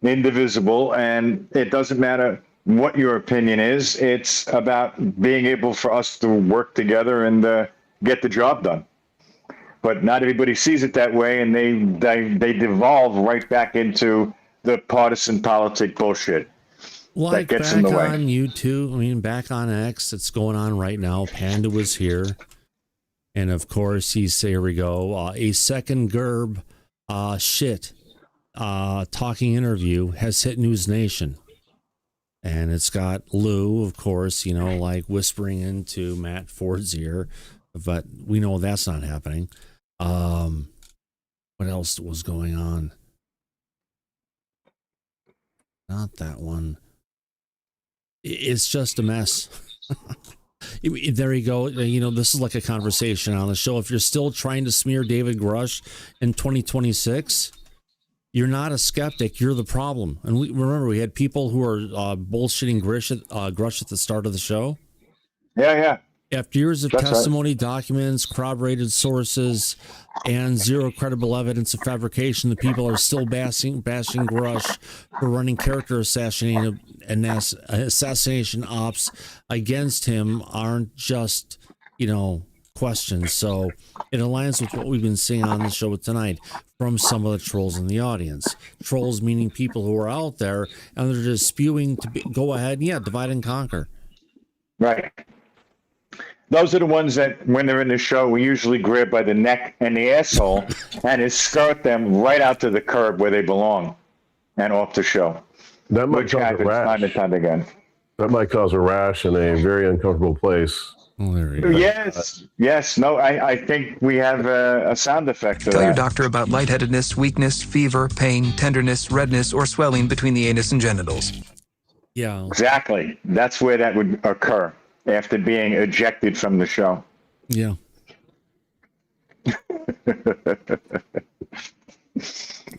indivisible, and it doesn't matter what your opinion is. It's about being able for us to work together and get the job done. But not everybody sees it that way, and they devolve right back into the partisan politic bullshit. Like that gets back in the way. on YouTube, back on X, it's going on right now. Panda was here, And of course, here we go. A second Gerb talking interview has hit News Nation. And it's got Lue, of course, like whispering into Matt Ford's ear. But we know that's not happening. What else was going on? Not that one. It's just a mess. There you go. This is like a conversation on the show. If you're still trying to smear David Grush in 2026, you're not a skeptic. You're the problem. And remember, we had people who are bullshitting Grush at the start of the show. Yeah. After years of That's testimony, documents, corroborated sources, and zero credible evidence of fabrication, the people are still bashing Grush for running character assassination ops against him aren't just, questions. So it aligns with what we've been seeing on the show tonight from some of the trolls in the audience. Trolls meaning people who are out there and they're just spewing to go ahead and divide and conquer. Right. Those are the ones that, when they're in the show, we usually grab by the neck and the asshole and escort them right out to the curb where they belong and off the show. That might Which cause a happens time rash. and time again. That might cause a rash in a very uncomfortable place. Oh, there you go. Yes. No, I think we have a sound effect for Tell your that. doctor about lightheadedness, weakness, fever, pain, tenderness, redness, or swelling between the anus and genitals. Yeah. Exactly. That's where that would occur after being ejected from the show. Yeah.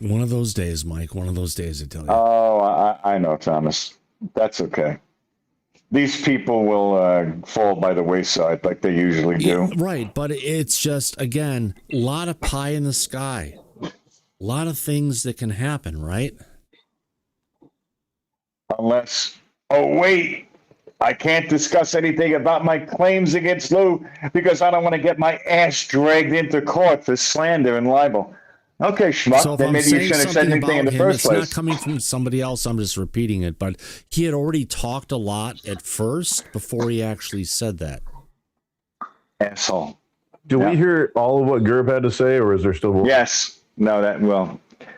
One of those days, Mike. One of those days, I tell you. Oh, I know, Thomas. That's okay. These people will fall by the wayside like they usually do. Yeah, right, but it's just, again, a lot of pie in the sky. A lot of things that can happen, right? Unless, wait, I can't discuss anything about my claims against Lue because I don't want to get my ass dragged into court for slander and libel. Okay, schmuck, So if then I'm maybe you saying shouldn't have said something anything in about the him, first it's place. not coming from somebody else. I'm just repeating it. But he had already talked a lot at first before he actually said that. Asshole. Do we hear all of what Gerb had to say, or is there still more? Yes. No,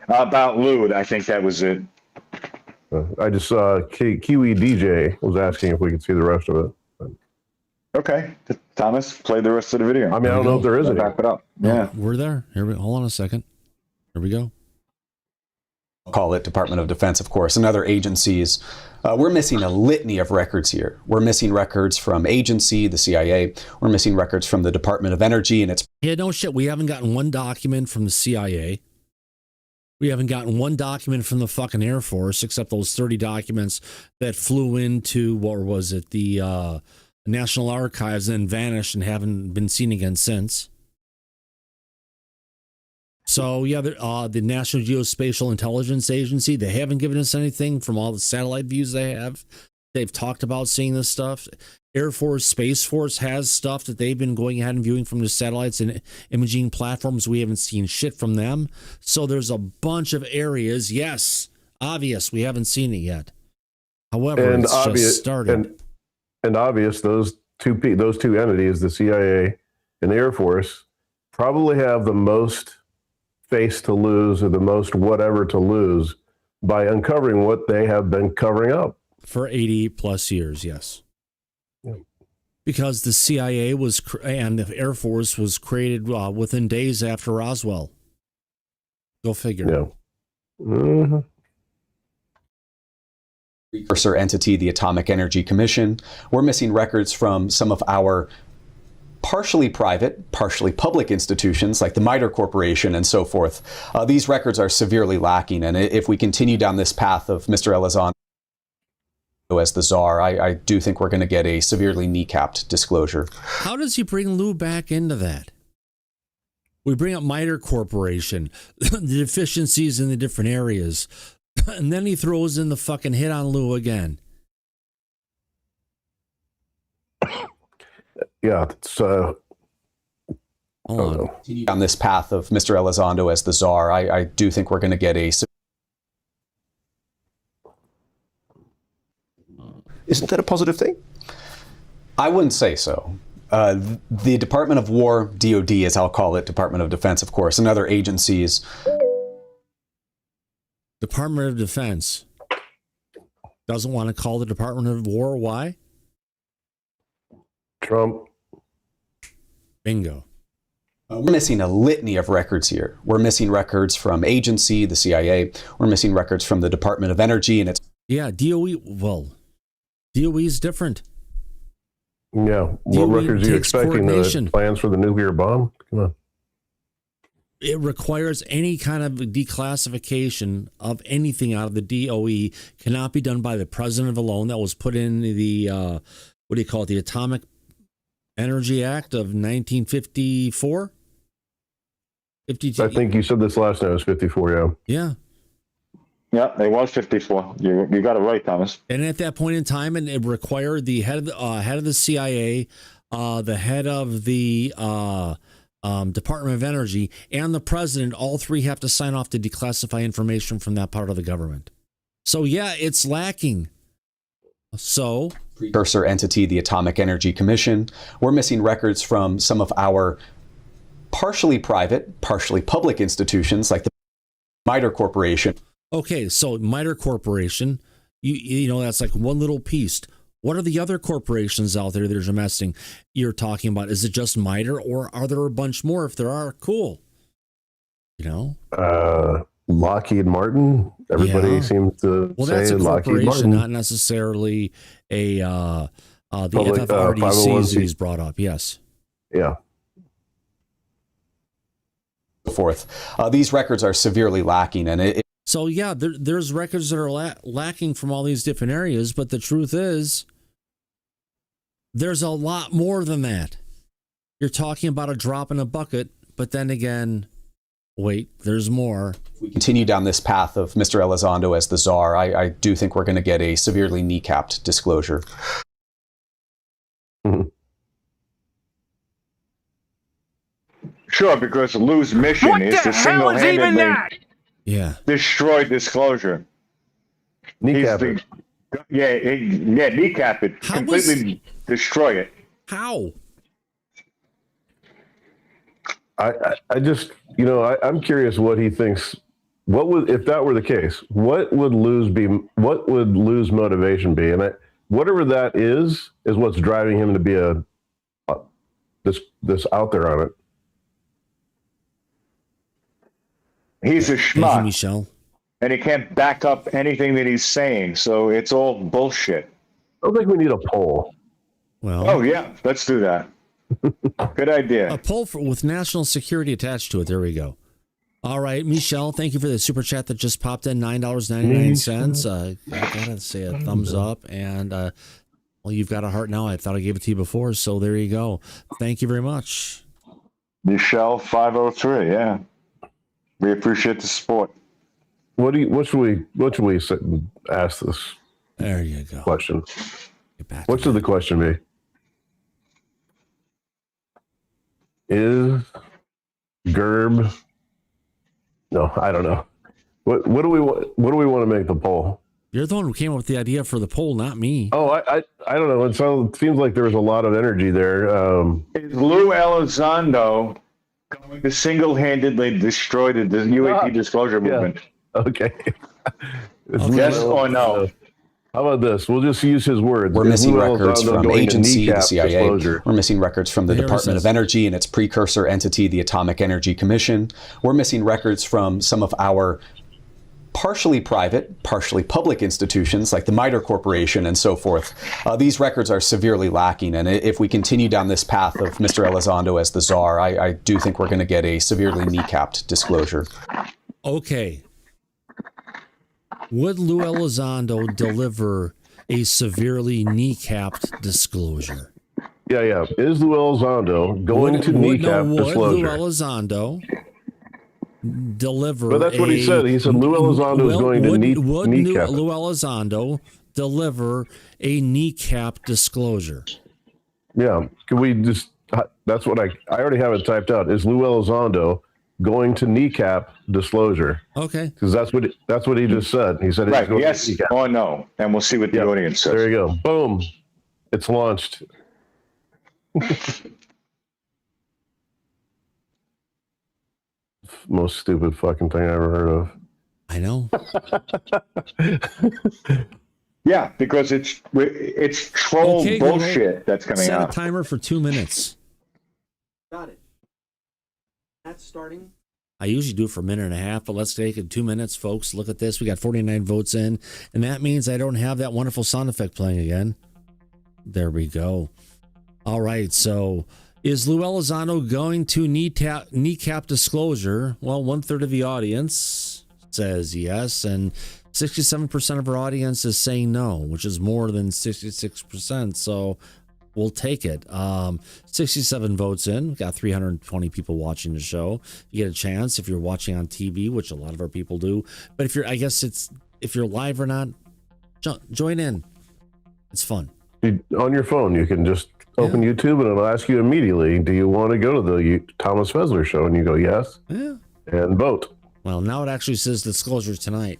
about Lue, I think that was it. I just saw Kiwi DJ was asking if we could see the rest of it. Okay. Thomas, play the rest of the video. I mean, I don't know if there is any. Wrap it up. Yeah. We're there. Hold on a second. Here we go. I'll call it Department of Defense, of course, and other agencies. We're missing a litany of records here. We're missing records from agency, the CIA. We're missing records from the Department of Energy and its... Yeah, no shit. We haven't gotten one document from the CIA. We haven't gotten one document from the fucking Air Force, except those 30 documents that flew into, what was it, the National Archives and vanished and haven't been seen again since. So, yeah, the National Geospatial Intelligence Agency, they haven't given us anything from all the satellite views they have. They've talked about seeing this stuff. Air Force, Space Force has stuff that they've been going ahead and viewing from the satellites and imaging platforms. We haven't seen shit from them. So there's a bunch of areas. Yes, obvious. We haven't seen it yet. However, And it's obvious, just started. and obvious, those two entities, the CIA and the Air Force, probably have the most face to lose or the most whatever to lose by uncovering what they have been covering up. For 80 plus years, yes. Yeah. Because the CIA and the Air Force was created within days after Roswell. Go figure. Yeah. Mm-hmm. precursor entity, the Atomic Energy Commission. We're missing records from some of our partially private, partially public institutions like the MITRE Corporation and so forth. These records are severely lacking. And if we continue down this path of Mr. Elizondo as the czar, I do think we're going to get a severely kneecapped disclosure. How does he bring Lue back into that? We bring up MITRE Corporation, the deficiencies in the different areas, and then he throws in the fucking hit on Lue again. Yeah, it's Hold on. On this path of Mr. Elizondo as the czar, I do think we're going to get a... Isn't that a positive thing? I wouldn't say so. The Department of War, DOD as I'll call it, Department of Defense, of course, and other agencies. Department of Defense doesn't want to call the Department of War. Why? Trump. Bingo. We're missing a litany of records here. We're missing records from agency, the CIA. We're missing records from the Department of Energy, and it's DOE. Well, DOE is different. Yeah. What records are you expecting? The plans for the nuclear bomb? Come on. It requires any kind of declassification of anything out of the DOE cannot be done by the president alone. That was put in the, what do you call it? The Atomic Energy Act of 1954? 52. I think you said this last night. It was 54, yeah. Yeah. Yeah, it was 54. You got it right, Thomas. And at that point in time, and it required the head of the CIA, the head of the Department of Energy, and the president, all three have to sign off to declassify information from that part of the government. So, yeah, it's lacking. So, precursor entity, the Atomic Energy Commission. We're missing records from some of our partially private, partially public institutions like the MITRE Corporation. Okay, so MITRE Corporation, you know, that's like one little piece. What are the other corporations out there that are domestic you're talking about? Is it just MITRE, or are there a bunch more? If there are, cool. You know? Lockheed Martin. Everybody seems to say that's a Lockheed corporation, Martin. not necessarily the Public, FFRDC is brought up. Yes. Yeah. So forth. These records are severely lacking, and So, yeah, there's records that are lacking from all these different areas, but the truth is there's a lot more than that. You're talking about a drop in a bucket, but then again, wait, there's more. If we continue down this path of Mr. Elizondo as the czar, I do think we're going to get a severely kneecapped disclosure. Mm-hmm. Sure, because Lue's mission is to single-handedly destroy disclosure. Kneecap it. Kneecap it. Completely destroy it. How? I just, you know, I'm curious what he thinks. What would, if that were the case, what would Lue's motivation be? And whatever that is what's driving him to be this out there on it. He's a schmuck, Michelle. And he can't back up anything that he's saying, so it's all bullshit. I don't think we need a poll. Well, oh yeah, let's do that. Good idea. A poll with national security attached to it. There we go. All right, Michelle, thank you for the super chat that just popped in, $9.99. I gotta say a thumbs up, and well, you've got a heart now. I thought I gave it to you before, so there you go. Thank you very much, Michelle 503. Yeah. We appreciate the support. What should we sit and ask this? There you go. Question. What should the question be? Is Gerb? No, I don't know. What do we want to make the poll? You're the one who came up with the idea for the poll, not me. Oh, I don't know. It seems like there was a lot of energy there. Is Lue Elizondo going to single-handedly destroy the UAP disclosure movement? Okay. Yes or no? How about this? We'll just use his words. We're missing records from agency, the CIA. Disclosure? We're missing records from the Department of Energy and its precursor entity, the Atomic Energy Commission. We're missing records from some of our partially private, partially public institutions like the MITRE Corporation and so forth. These records are severely lacking, and if we continue down this path of Mr. Elizondo as the czar, I do think we're going to get a severely kneecapped disclosure. Okay. Would Lue Elizondo deliver a severely kneecapped disclosure? Yeah. Is Lue Elizondo going to kneecap disclosure? Lue Elizondo deliver? But that's what he said. He said Lue Elizondo is going to kneecap. Lue Elizondo deliver a kneecap disclosure? Yeah. Can we just? That's what I already have it typed out. Is Lue Elizondo going to kneecap disclosure? Okay. Because that's what he just said. He said right. Yes or no, and we'll see what the audience says. There you go. Boom. It's launched. Most stupid fucking thing I ever heard of. I know. Yeah, because it's troll Okay, bullshit Google, that's coming set out. a timer for 2 minutes. Got it. That's starting. I usually do it for a minute and a half, but let's take it 2 minutes, folks. Look at this. We got 49 votes in, and that means I don't have that wonderful sound effect playing again. There we go. All right, so is Lue Elizondo going to kneecap disclosure? Well, 1/3 of the audience says yes, and 67% of our audience is saying no, which is more than 66%, so we'll take it. 67 votes in. We've got 320 people watching the show. You get a chance if you're watching on TV, which a lot of our people do. But if you're live or not, join in. It's fun. On your phone, you can just open YouTube and it'll ask you immediately, do you want to go to the Thomas Fessler show? And you go, yes, and vote. Well, now it actually says disclosure tonight.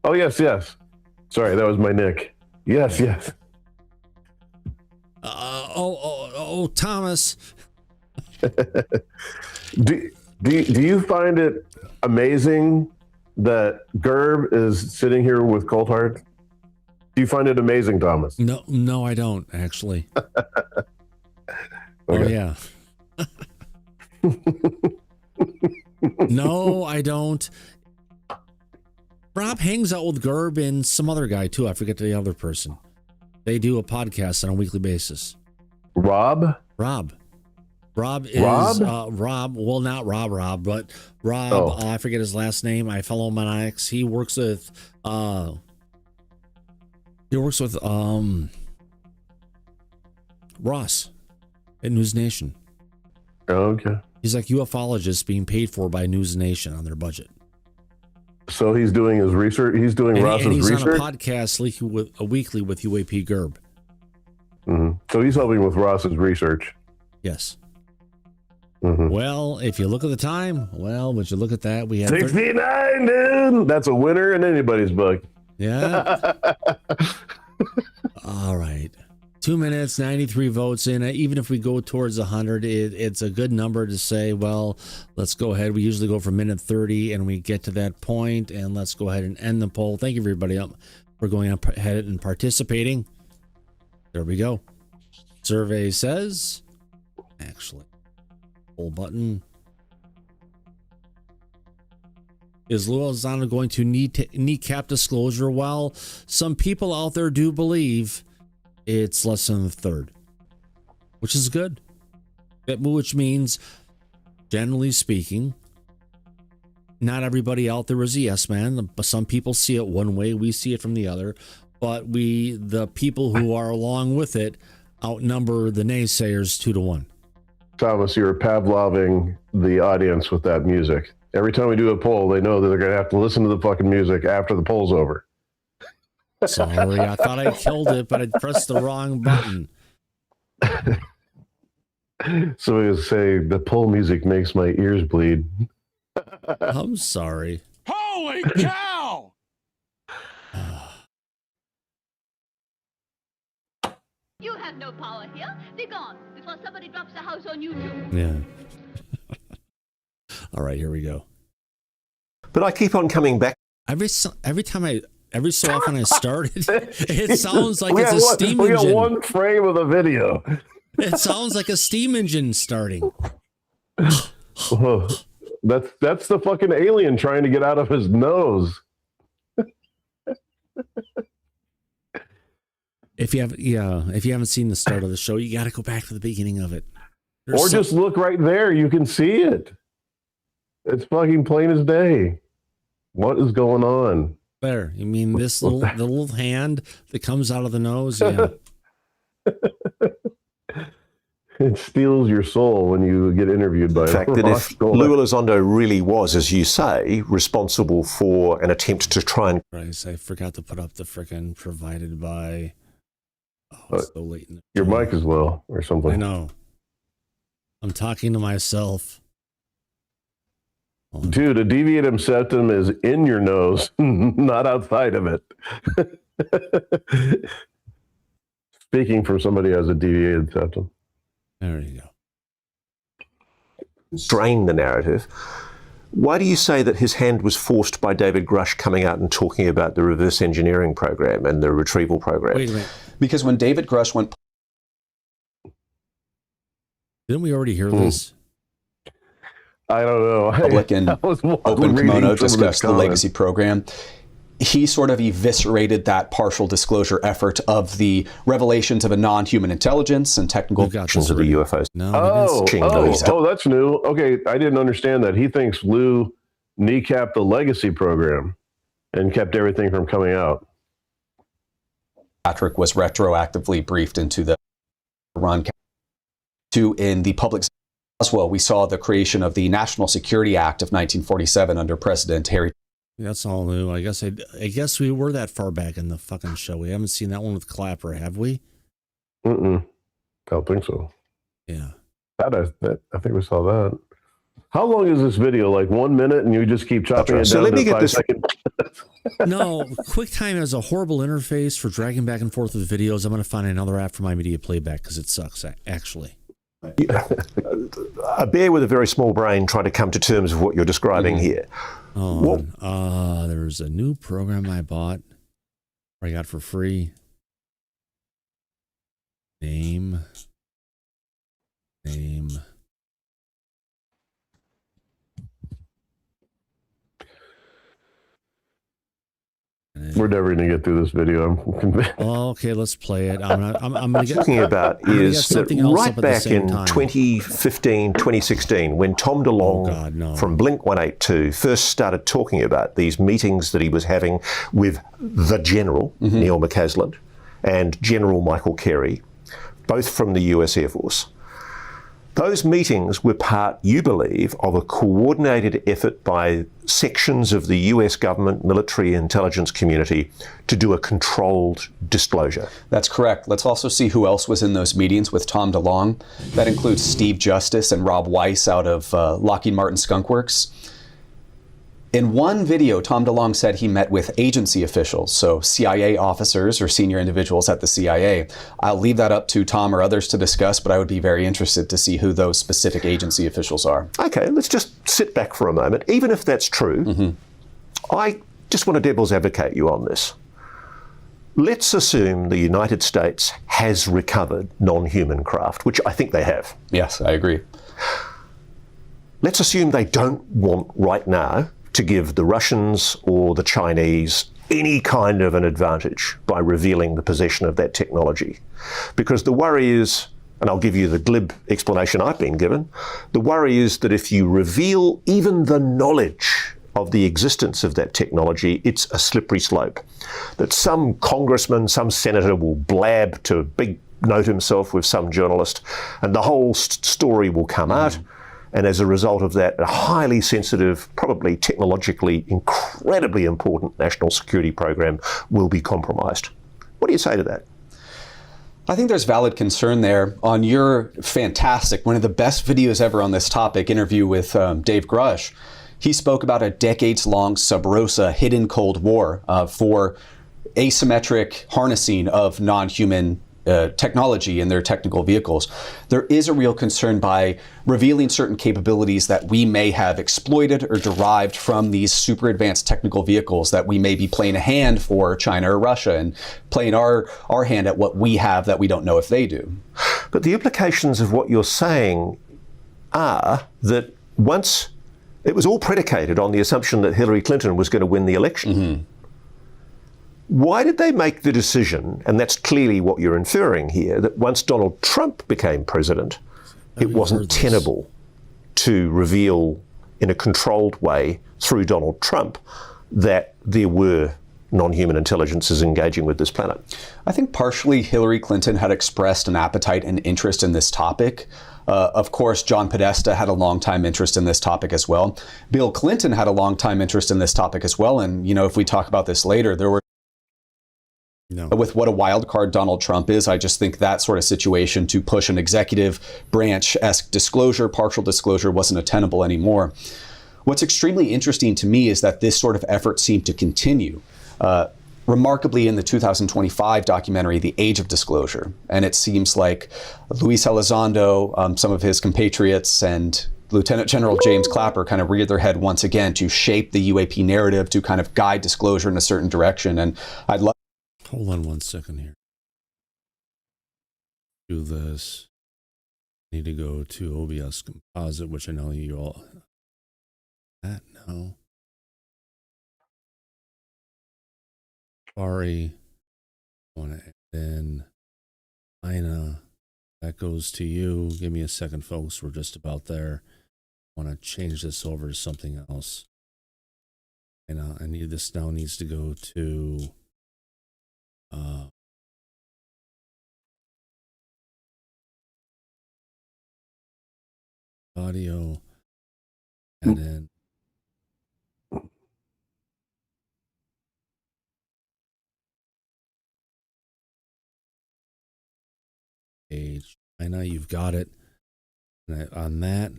Oh, yes. Sorry, that was my nick. Yes. Thomas. Do you find it amazing that Gerb is sitting here with Cold Heart? Do you find it amazing, Thomas? No, I don't actually. Okay. Oh yeah. No, I don't. Rob hangs out with Gerb and some other guy too. I forget the other person. They do a podcast on a weekly basis. Rob is Rob. Well, not Rob, but Rob. Oh. I forget his last name. I follow him on X. He works with Ross at News Nation. Okay. He's like ufologist being paid for by News Nation on their budget. So he's doing his research. He's doing Ross's and he's research. on a podcast weekly with UAP-Gerb. Mm-hmm. So he's helping with Ross's research. Yes. Mm-hmm. Well, if you look at the time, would you look at that? We had 69, dude. That's a winner in anybody's book. Yeah. All right. 2 minutes, 93 votes in. Even if we go towards 100, it's a good number to say, well, let's go ahead. We usually go for minute 30 and we get to that point, and let's go ahead and end the poll. Thank you, everybody, for going ahead and participating. There we go. Survey says, actually, poll button. Is Lue Elizondo going to kneecap disclosure? Well, some people out there do believe it's less than a third, which is good. Which means, generally speaking, not everybody out there is a yes man. Some people see it one way, we see it from the other. But the people who are along with it, outnumber the naysayers 2-1. Thomas, you're Pavloving the audience with that music. Every time we do a poll, they know that they're going to have to listen to the fucking music after the poll's over. Sorry, I thought I killed it, but I pressed the wrong button. Somebody would say, the poll music makes my ears bleed. I'm sorry. Holy cow! You have no power here. Be gone before somebody drops the house on you too. Yeah. All right, here we go. But I keep on coming back. Every so often I start it, it sounds like it's a steam we engine. got one frame of the video. It sounds like a steam engine starting. Oh, that's the fucking alien trying to get out of his nose. If you haven't seen the start of the show, you got to go back to the beginning of it. Just look right there. You can see it. It's fucking plain as day. What is going on? There. You mean the little hand that comes out of the nose? Yeah. It steals your soul when you get interviewed by The fact that if Lue Elizondo really was, as you say, responsible for an attempt to try and... Right, I forgot to put up the frickin' provided by... Oh, it's so late in the your mic as well, or something. I know. I'm talking to myself. Dude, a deviatum septum is in your nose, not outside of it. Speaking from somebody who has a deviated septum. There you go. Strain the narrative. Why do you say that his hand was forced by David Grush coming out and talking about the reverse engineering program and the retrieval program? Wait a minute. Because when David Grush went... Didn't we already hear this? I don't know. Public and Open Kimono discussed the legacy program. He sort of eviscerated that partial disclosure effort of the revelations of a non-human intelligence and technical actions of the UFOs. Oh, that's new. Okay, I didn't understand that. He thinks Lue kneecapped the legacy program and kept everything from coming out. Patrick was retroactively briefed into the run to in the public as well. We saw the creation of the National Security Act of 1947 under President Harry. That's all new. I guess we were that far back in the fucking show. We haven't seen that one with Clapper, have we? I don't think so. Yeah. I think we saw that. How long is this video? Like 1 minute, and you just keep chopping it down? So let me get this. No, QuickTime has a horrible interface for dragging back and forth with videos. I'm going to find another app for my media playback because it sucks, actually. A bear with a very small brain trying to come to terms with what you're describing here. There's a new program I bought, or I got for free. Name. We're never going to get through this video. I'm convinced. Oh, okay, let's play it. I'm going to talking about is that right back in 2015, 2016, when Tom DeLonge from Blink-182 first started talking about these meetings that he was having with the General, Neil McCasland, and General Michael Carey, both from the US Air Force. Those meetings were part, you believe, of a coordinated effort by sections of the US government, military, intelligence community to do a controlled disclosure. That's correct. Let's also see who else was in those meetings with Tom DeLonge. That includes Steve Justice and Rob Weiss out of Lockheed Martin Skunk Works. In one video, Tom DeLonge said he met with agency officials, so CIA officers or senior individuals at the CIA. I'll leave that up to Tom or others to discuss, but I would be very interested to see who those specific agency officials are. Okay, let's just sit back for a moment. Even if that's true, I just want to devil's advocate you on this. Let's assume the United States has recovered non-human craft, which I think they have. Yes, I agree. Let's assume they don't want right now to give the Russians or the Chinese any kind of an advantage by revealing the possession of that technology. Because the worry is, and I'll give you the glib explanation I've been given, the worry is that if you reveal even the knowledge of the existence of that technology, it's a slippery slope. That some congressman, some senator will blab to big note himself with some journalist, and the whole story will come out. And as a result of that, a highly sensitive, probably technologically incredibly important national security program will be compromised. What do you say to that? I think there's valid concern there. On your fantastic, one of the best videos ever on this topic, interview with Dave Grush, he spoke about a decades-long sub rosa hidden Cold War for asymmetric harnessing of non-human technology in their technical vehicles. There is a real concern by revealing certain capabilities that we may have exploited or derived from these super advanced technical vehicles, that we may be playing a hand for China or Russia and playing our hand at what we have that we don't know if they do. But the implications of what you're saying are that once it was all predicated on the assumption that Hillary Clinton was going to win the election. Why did they make the decision, and that's clearly what you're inferring here, that once Donald Trump became president, it wasn't tenable to reveal in a controlled way through Donald Trump that there were non-human intelligences engaging with this planet? I think partially Hillary Clinton had expressed an appetite and interest in this topic. Of course, John Podesta had a long-time interest in this topic as well. Bill Clinton had a long-time interest in this topic as well. And, you know, if we talk about this later, there were with what a wild card Donald Trump is, I just think that sort of situation to push an executive branch-esque disclosure, partial disclosure, wasn't attainable anymore. What's extremely interesting to me is that this sort of effort seemed to continue. remarkably in the 2025 documentary, The Age of Disclosure. And it seems like Lue Elizondo, some of his compatriots, and Lieutenant General James Clapper kind of reared their head once again to shape the UAP narrative, to kind of guide disclosure in a certain direction. And I'd love... Hold on one second here. Do this. Need to go to OBS Composite, which I know you all... That, no. Sorry. I want to add in Ina. That goes to you. Give me a second, folks. We're just about there. I want to change this over to something else. And I need this now needs to go to audio, and then page. I know you've got it. And on that,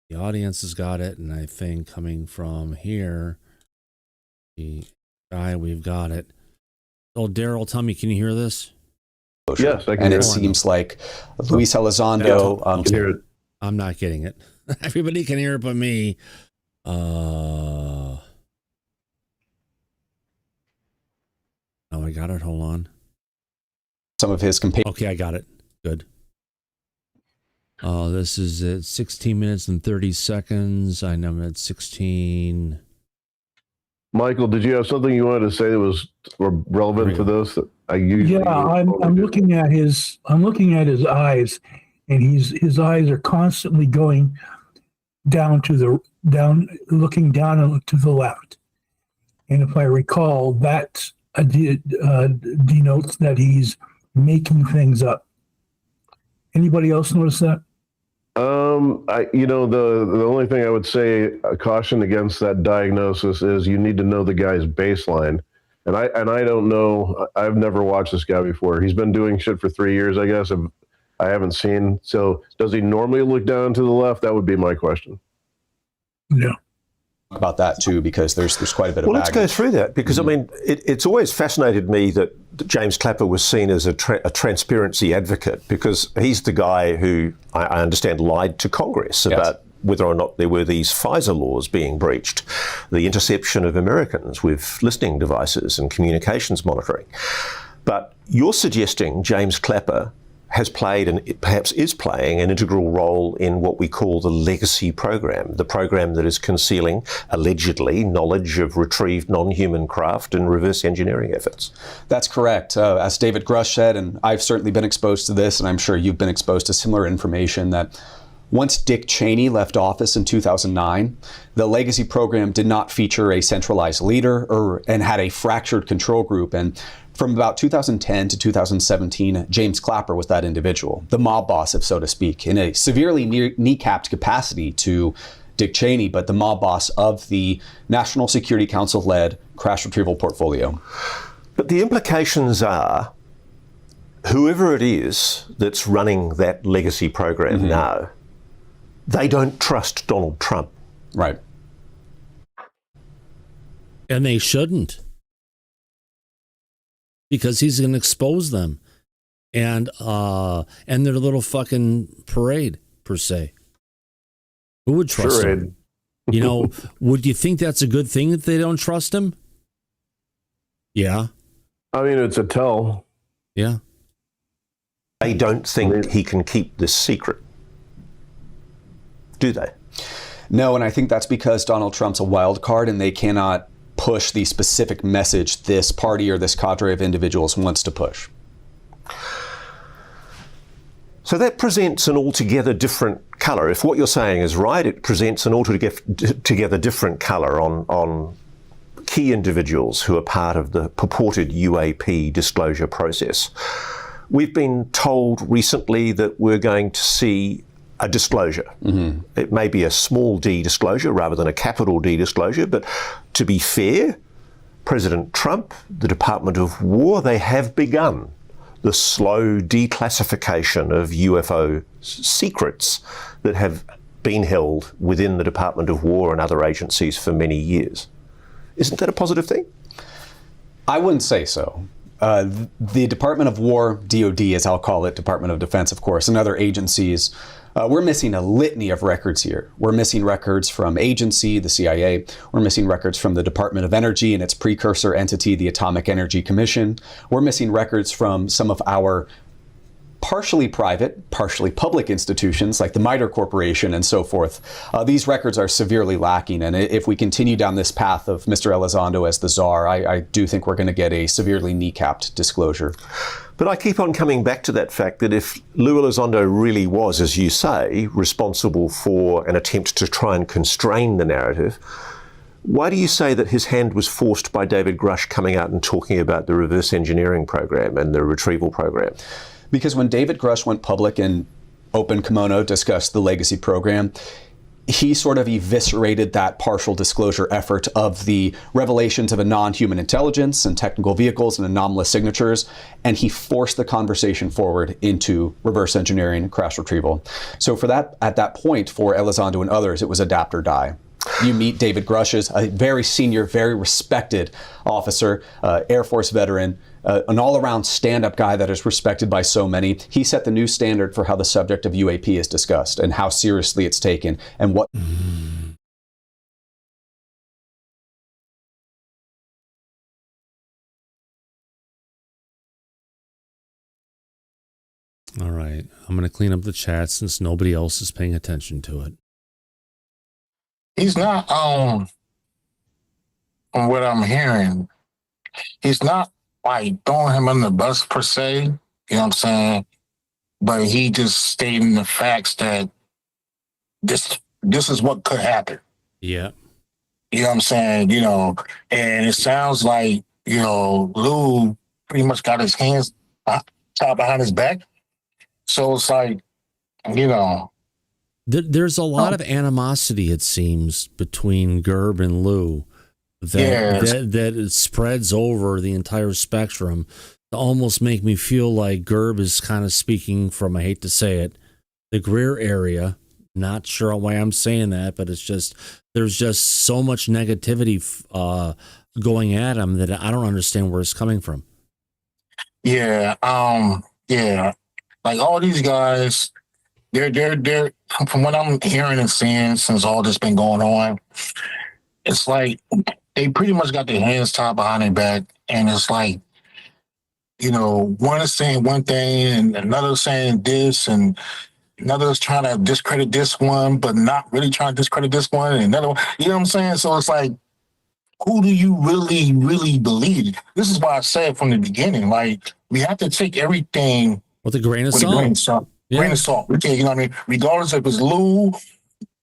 the audience has got it, and I think coming from here, the guy, we've got it. Oh, Daryl, tell me, can you hear this? Yes, I can and hear it seems like Lue Elizondo... hear it. I'm not getting it. Everybody can hear it but me. Oh, I got it. Hold on. Some of his compatriots... Okay, I got it. Good. This is at 16 minutes and 30 seconds. I know I'm at 16. Michael, did you have something you wanted to say that was relevant to this? I'm looking at his eyes, and his eyes are constantly going looking down and to the left. And if I recall, that denotes that he's making things up. Anybody else notice that? The only thing I would say, a caution against that diagnosis is you need to know the guy's baseline. And I don't know. I've never watched this guy before. He's been doing shit for 3 years, I guess. I haven't seen. So does he normally look down to the left? That would be my question. Yeah. About that too, because there's quite a bit of let's go through that, because I mean it's always fascinated me that James Clapper was seen as a transparency advocate, because he's the guy who I understand lied to Congress about whether or not there were these FISA laws being breached, the interception of Americans with listening devices and communications monitoring. But you're suggesting James Clapper has played and perhaps is playing an integral role in what we call the legacy program, the program that is concealing, allegedly, knowledge of retrieved non-human craft and reverse engineering efforts. That's correct. As David Grush said, and I've certainly been exposed to this, and I'm sure you've been exposed to similar information, that once Dick Cheney left office in 2009, the legacy program did not feature a centralized leader and had a fractured control group. And from about 2010 to 2017, James Clapper was that individual, the mob boss, if so to speak, in a severely kneecapped capacity to Dick Cheney, but the mob boss of the National Security Council-led crash retrieval portfolio. But the implications are, whoever it is that's running that legacy program now, they don't trust Donald Trump. Right. And they shouldn't. Because he's going to expose them and their little fucking parade, per se. Who would trust him? You know, would you think that's a good thing that they don't trust him? Yeah. I mean, it's a tell. Yeah. They don't think he can keep this secret, do they? No, and I think that's because Donald Trump's a wild card and they cannot push the specific message this party or this cadre of individuals wants to push. So that presents an altogether different colour. If what you're saying is right, it presents an altogether different colour on key individuals who are part of the purported UAP disclosure process. We've been told recently that we're going to see a disclosure. It may be a small d disclosure rather than a capital D disclosure, but to be fair, President Trump, the Department of War, they have begun the slow declassification of UFO secrets that have been held within the Department of War and other agencies for many years. Isn't that a positive thing? I wouldn't say so. The Department of War, DOD as I'll call it, Department of Defense, of course, and other agencies, we're missing a litany of records here. We're missing records from agency, the CIA. We're missing records from the Department of Energy and its precursor entity, the Atomic Energy Commission. We're missing records from some of our partially private, partially public institutions like the MITRE Corporation and so forth. These records are severely lacking, and if we continue down this path of Mr. Elizondo as the czar, I do think we're going to get a severely kneecapped disclosure. But I keep on coming back to that fact that if Lue Elizondo really was, as you say, responsible for an attempt to try and constrain the narrative, why do you say that his hand was forced by David Grush coming out and talking about the reverse engineering program and the retrieval program? Because when David Grush went public and open kimono discussed the legacy program, he sort of eviscerated that partial disclosure effort of the revelations of a non-human intelligence and technical vehicles and anomalous signatures, and he forced the conversation forward into reverse engineering and crash retrieval. So for that, at that point, for Elizondo and others, it was adapt or die. You meet David Grush, a very senior, very respected officer, Air Force veteran, an all-around stand-up guy that is respected by so many. He set the new standard for how the subject of UAP is discussed and how seriously it's taken and what... All right. I'm going to clean up the chat since nobody else is paying attention to it. He's not, from what I'm hearing, he's not like throwing him on the bus per se, you know what I'm saying? But he just stating the facts that this is what could happen. Yeah. You know what I'm saying? You know, and it sounds like, you know, Lou pretty much got his hands tied behind his back. So it's like, you know. There's a lot of animosity, it seems, between Gerb and Lou that it spreads over the entire spectrum to almost make me feel like Gerb is kind of speaking from, I hate to say it, the Greer area. Not sure why I'm saying that, but it's just, there's just so much negativity going at him that I don't understand where it's coming from. Yeah. Yeah. Like all these guys, they're from what I'm hearing and seeing since all this been going on, it's like they pretty much got their hands tied behind their back, and it's like, you know, one is saying one thing and another is saying this, and another is trying to discredit this one, but not really trying to discredit this one, and another one, you know what I'm saying? So it's like, who do you really, really believe? This is why I said from the beginning, like, we have to take everything with a grain of salt. Yeah. Grain of salt. Okay, you know what I mean? Regardless if it's Lou,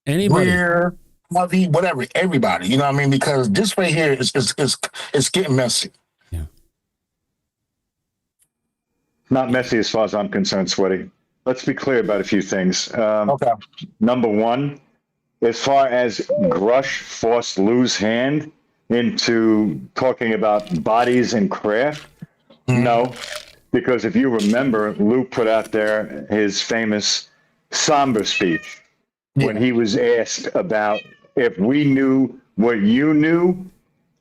anybody, Greer, Mothy, whatever, everybody. You know what I mean? Because this right here is getting messy. Yeah. Not messy as far as I'm concerned, Sweaty. Let's be clear about a few things. Okay. Number one, as far as Grush forced Lou's hand into talking about bodies and craft, no. Because if you remember, Lou put out there his famous somber speech when he was asked about, if we knew what you knew,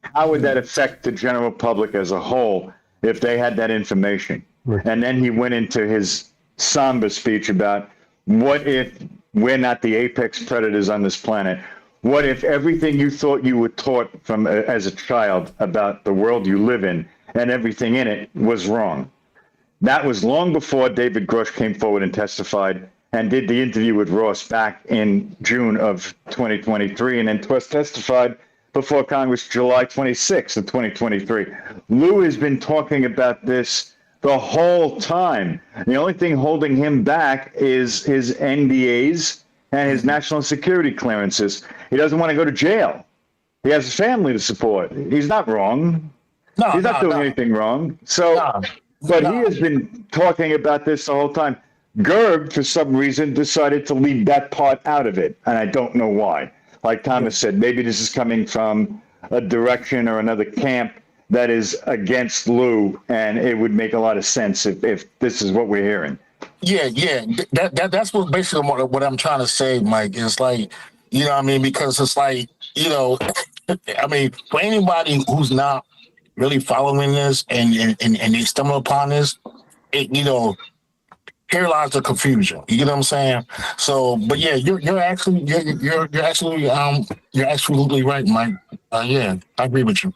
how would that affect the general public as a whole if they had that information? Right. And then he went into his somber speech about, what if we're not the apex predators on this planet? What if everything you thought you were taught from as a child about the world you live in and everything in it was wrong? That was long before David Grush came forward and testified and did the interview with Ross back in June of 2023, and then testified before Congress July 26th of 2023. Lou has been talking about this the whole time. The only thing holding him back is his NDAs and his national security clearances. He doesn't want to go to jail. He has a family to support. He's not wrong. He's not doing anything wrong. So... But he has been talking about this the whole time. Gerb, for some reason, decided to leave that part out of it, and I don't know why. Like Thomas said, maybe this is coming from a direction or another camp that is against Lou, and it would make a lot of sense if this is what we're hearing. Yeah. That's what basically what I'm trying to say, Mike. Is like, you know what I mean? Because it's like, you know, I mean, for anybody who's not really following this and they stumble upon this, it, you know, paralyze the confusion. You get what I'm saying? So, but yeah, you're absolutely right, Mike. Yeah, I agree with you.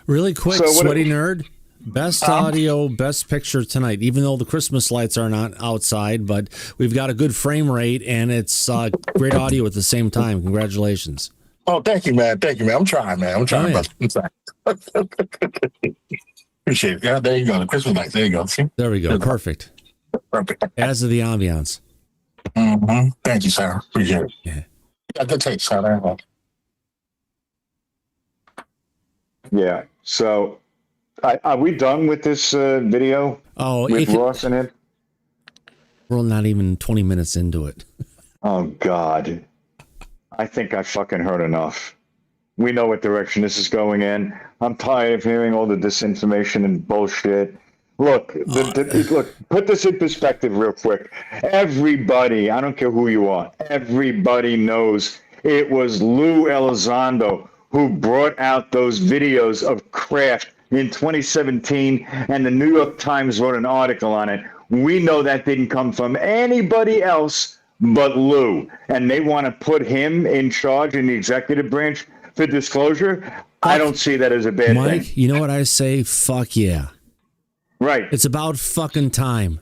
Really quick, so Sweaty Nerd. Best audio, best picture tonight, even though the Christmas lights are not outside, but we've got a good frame rate and it's great audio at the same time. Congratulations. Oh, thank you, man. Thank you, man. I'm trying, man. I'm trying. I'm trying. Appreciate it. Yeah, there you go. The Christmas lights. There you go. See? There we go. Perfect. Perfect. As of the ambiance. Mm-hmm. Thank you, sir. Appreciate it. Yeah. Yeah, good taste, sir. Yeah. So, are we done with this video? Oh, with Ross in it? We're not even 20 minutes into it. Oh, God. I think I fucking heard enough. We know what direction this is going in. I'm tired of hearing all the disinformation and bullshit. Look, look. Put this in perspective real quick. Everybody, I don't care who you are, everybody knows it was Lue Elizondo who brought out those videos of craft in 2017, and the New York Times wrote an article on it. We know that didn't come from anybody else but Lue, and they want to put him in charge in the executive branch for disclosure. I don't see that as a bad thing. Mike, you know what I say? Fuck yeah. Right. It's about fucking time.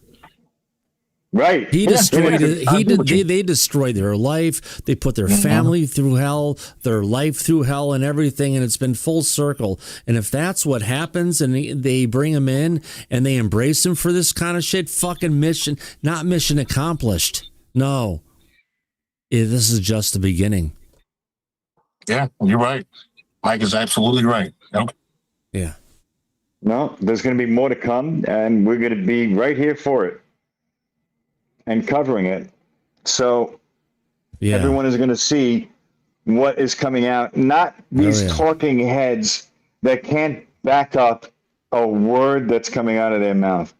Right. He destroyed it. They destroyed their life. They put their family through hell, their life through hell and everything. And it's been full circle. And if that's what happens and they bring him in and they embrace him for this kind of shit, fucking not mission accomplished. No. This is just the beginning. Yeah, you're right. Mike is absolutely right. Yep. Yeah. No, there's going to be more to come, and we're going to be right here for it and covering it. So everyone is going to see what is coming out, not these talking heads that can't back up a word that's coming out of their mouth.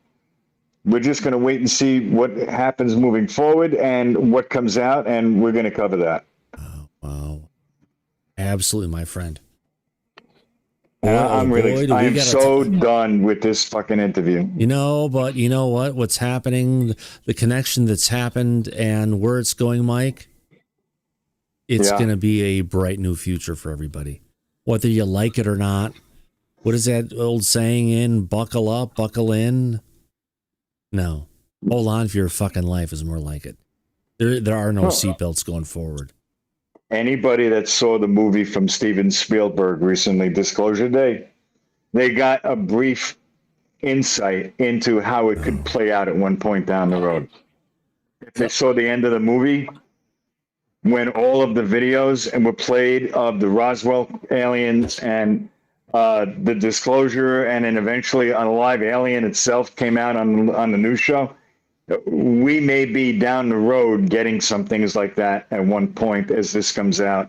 We're just going to wait and see what happens moving forward and what comes out, and we're going to cover that. Oh, wow. Absolutely, my friend. I'm so done with this fucking interview. But you know what? What's happening, the connection that's happened and where it's going, Mike, it's going to be a bright new future for everybody. Whether you like it or not. What is that old saying buckle up, buckle in? No. Hold on for your fucking life is more like it. There are no seatbelts going forward. Anybody that saw the movie from Steven Spielberg recently, Disclosure Day, they got a brief insight into how it could play out at one point down the road. If they saw the end of the movie, when all of the videos were played of the Roswell aliens and the disclosure, and then eventually a live alien itself came out on the news show, we may be down the road getting some things like that at one point as this comes out.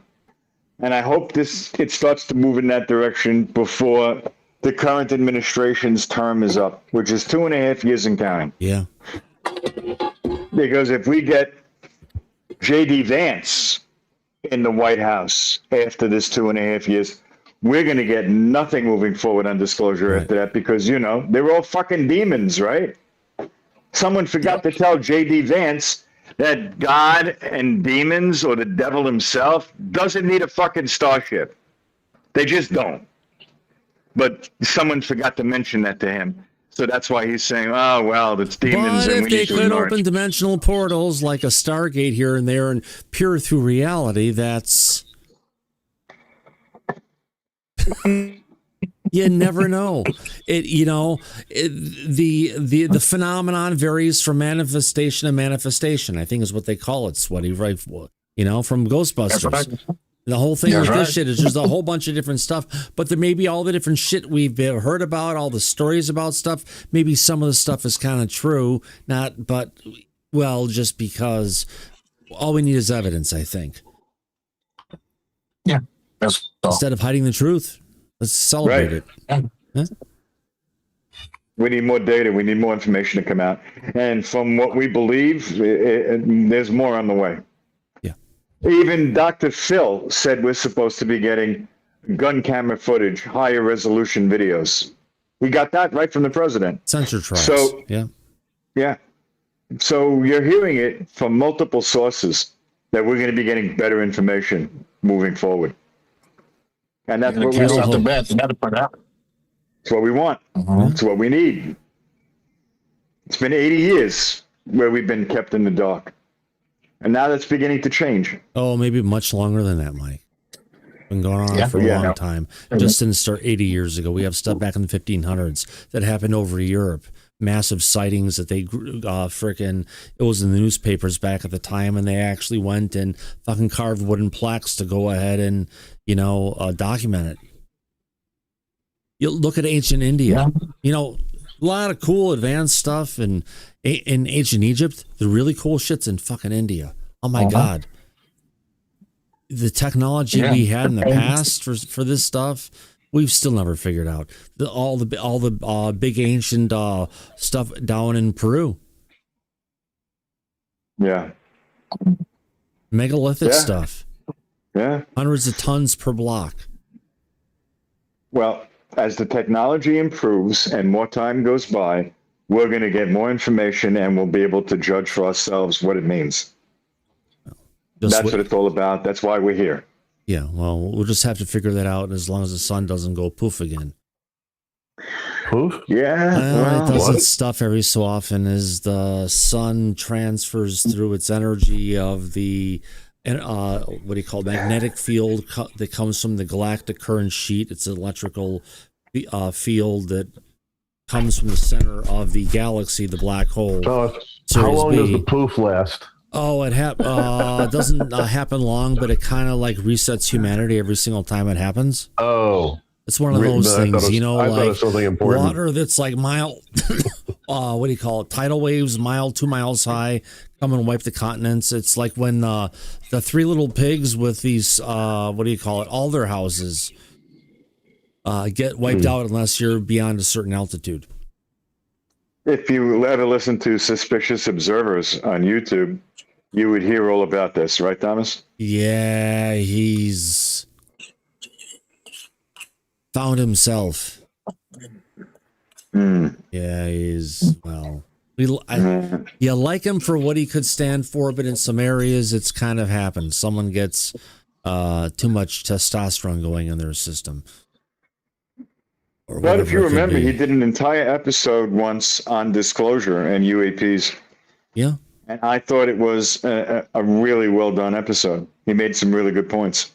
And I hope it starts to move in that direction before the current administration's term is up, which is 2.5 years and counting. Yeah. Because if we get J.D. Vance in the White House after this 2.5 years, we're going to get nothing moving forward on disclosure after that, because, they're all fucking demons, right? Someone forgot to tell J.D. Vance that God and demons or the devil himself doesn't need a fucking starship. They just don't. But someone forgot to mention that to him. So that's why he's saying, oh, well, it's demons. But and if they could open dimensional portals like a Stargate here and there and peer through reality, that's... You never know. The phenomenon varies from manifestation to manifestation, I think is what they call it, Sweaty, right? From Ghostbusters. Right. The whole thing with this shit is just a whole bunch of different stuff, but there may be all the different shit we've heard about, all the stories about stuff. Maybe some of the stuff is kind of true, just because all we need is evidence, I think. Yeah. That's instead of hiding the truth. Let's celebrate it. Huh? We need more data. We need more information to come out. And from what we believe, there's more on the way. Yeah. Even Dr. Phil said we're supposed to be getting gun camera footage, higher resolution videos. He got that right from the president. Sensor traps. So, yeah. So you're hearing it from multiple sources that we're going to be getting better information moving forward. And that's what we want. That's what we want. It's what we need. It's been 80 years where we've been kept in the dark. And now that's beginning to change. Oh, maybe much longer than that, Mike. Been going on for a long time. Just didn't start 80 years ago. We have stuff back in the 1500s that happened over Europe. Massive sightings that they it was in the newspapers back at the time, and they actually went and fucking carved wooden plaques to go ahead and, document it. You look at ancient India, a lot of cool advanced stuff in ancient Egypt. The really cool shit's in fucking India. Oh my God. The technology we had in the past for this stuff, we've still never figured out. All the big ancient stuff down in Peru. Yeah. Megalithic stuff. Yeah. Hundreds of tons per block. Well, as the technology improves and more time goes by, we're going to get more information and we'll be able to judge for ourselves what it means. That's what it's all about. That's why we're here. Yeah, well, we'll just have to figure that out as long as the sun doesn't go poof again. Poof? Yeah. It does its stuff every so often as the sun transfers through its energy of the, magnetic field that comes from the galactic current sheet. It's an electrical field that comes from the center of the galaxy, the black hole. How long does the poof last? Oh, it doesn't happen long, but it kind of like resets humanity every single time it happens. Oh, it's one of those things, like something important. Water that's like mild. Tidal waves, 2 miles high, come and wipe the continents. It's like when the three little pigs with these alder houses get wiped out unless you're beyond a certain altitude. If you ever listen to Suspicious Observers on YouTube, you would hear all about this, right, Thomas? Yeah, he's found himself. Yeah, he's, you like him for what he could stand for, but in some areas it's kind of happened. Someone gets too much testosterone going in their system. But if you remember, he did an entire episode once on disclosure and UAPs. Yeah. And I thought it was a really well done episode. He made some really good points.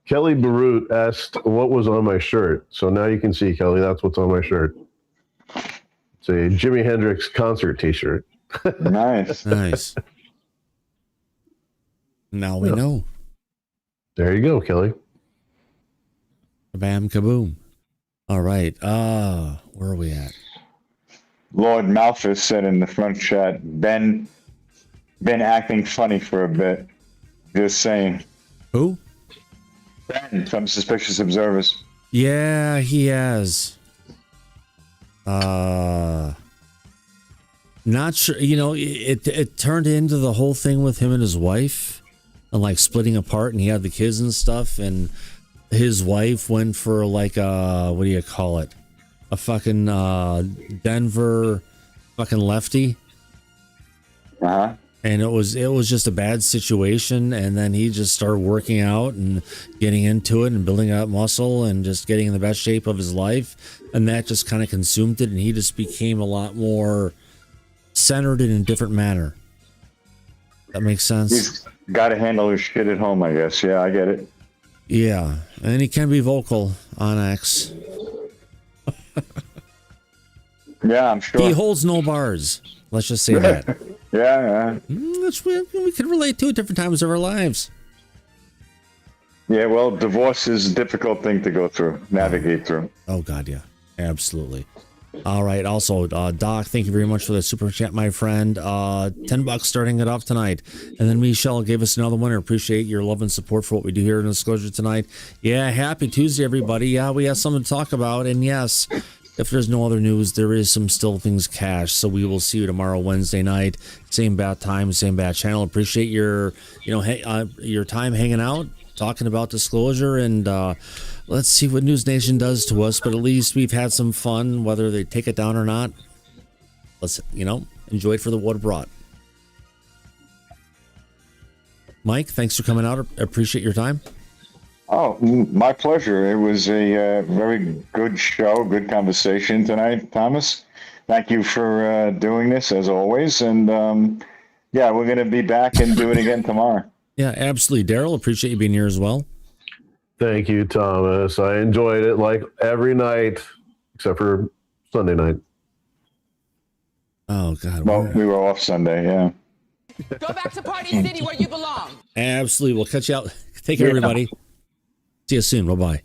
Kelly Barut asked what was on my shirt. So now you can see, Kelly, that's what's on my shirt. It's a Jimi Hendrix concert t-shirt. Nice. Nice. Now we know. There you go, Kelly. Bam, kaboom. All right. Where are we at? Lord Malthus said in the front chat, been acting funny for a bit. Just saying. Who? Ben from Suspicious Observers. Yeah, he has. Not sure. It turned into the whole thing with him and his wife, and like splitting apart, and he had the kids and stuff, and his wife went for like a fucking Denver fucking lefty. Uh-huh. And it was just a bad situation, and then he just started working out and getting into it and building up muscle and just getting in the best shape of his life, and that just kind of consumed it, and he just became a lot more centered in a different manner. That makes sense. He's got to handle his shit at home, I guess. Yeah, I get it. Yeah, and he can be vocal on X. Yeah, I'm sure. He holds no bars. Let's just say that. Yeah. We can relate to it different times of our lives. Yeah, well, divorce is a difficult thing to go through, navigate through. Oh, God, yeah. Absolutely. All right. Also, Doc, thank you very much for the super chat, my friend. $10 starting it off tonight. And then Michelle gave us another one. I appreciate your love and support for what we do here in Disclosure tonight. Yeah, happy Tuesday, everybody. Yeah, we have something to talk about. And yes, if there's no other news, there is some still things cached. So we will see you tomorrow, Wednesday night. Same bat time, same bat channel. Appreciate your, your time hanging out. talking about disclosure, and let's see what News Nation does to us. But at least we've had some fun, whether they take it down or not. Let's, enjoy it for what it brought. Mike, thanks for coming out. I appreciate your time. Oh, my pleasure. It was a very good show, good conversation tonight, Thomas. Thank you for doing this, as always. And, we're going to be back and do it again tomorrow. Yeah, absolutely. Daryl, appreciate you being here as well. Thank you, Thomas. I enjoyed it like every night, except for Sunday night. Oh, God. Well, we were off Sunday, yeah. Go back to Party City where you belong. Absolutely. We'll catch you out. Take care, everybody. See you soon. Bye-bye.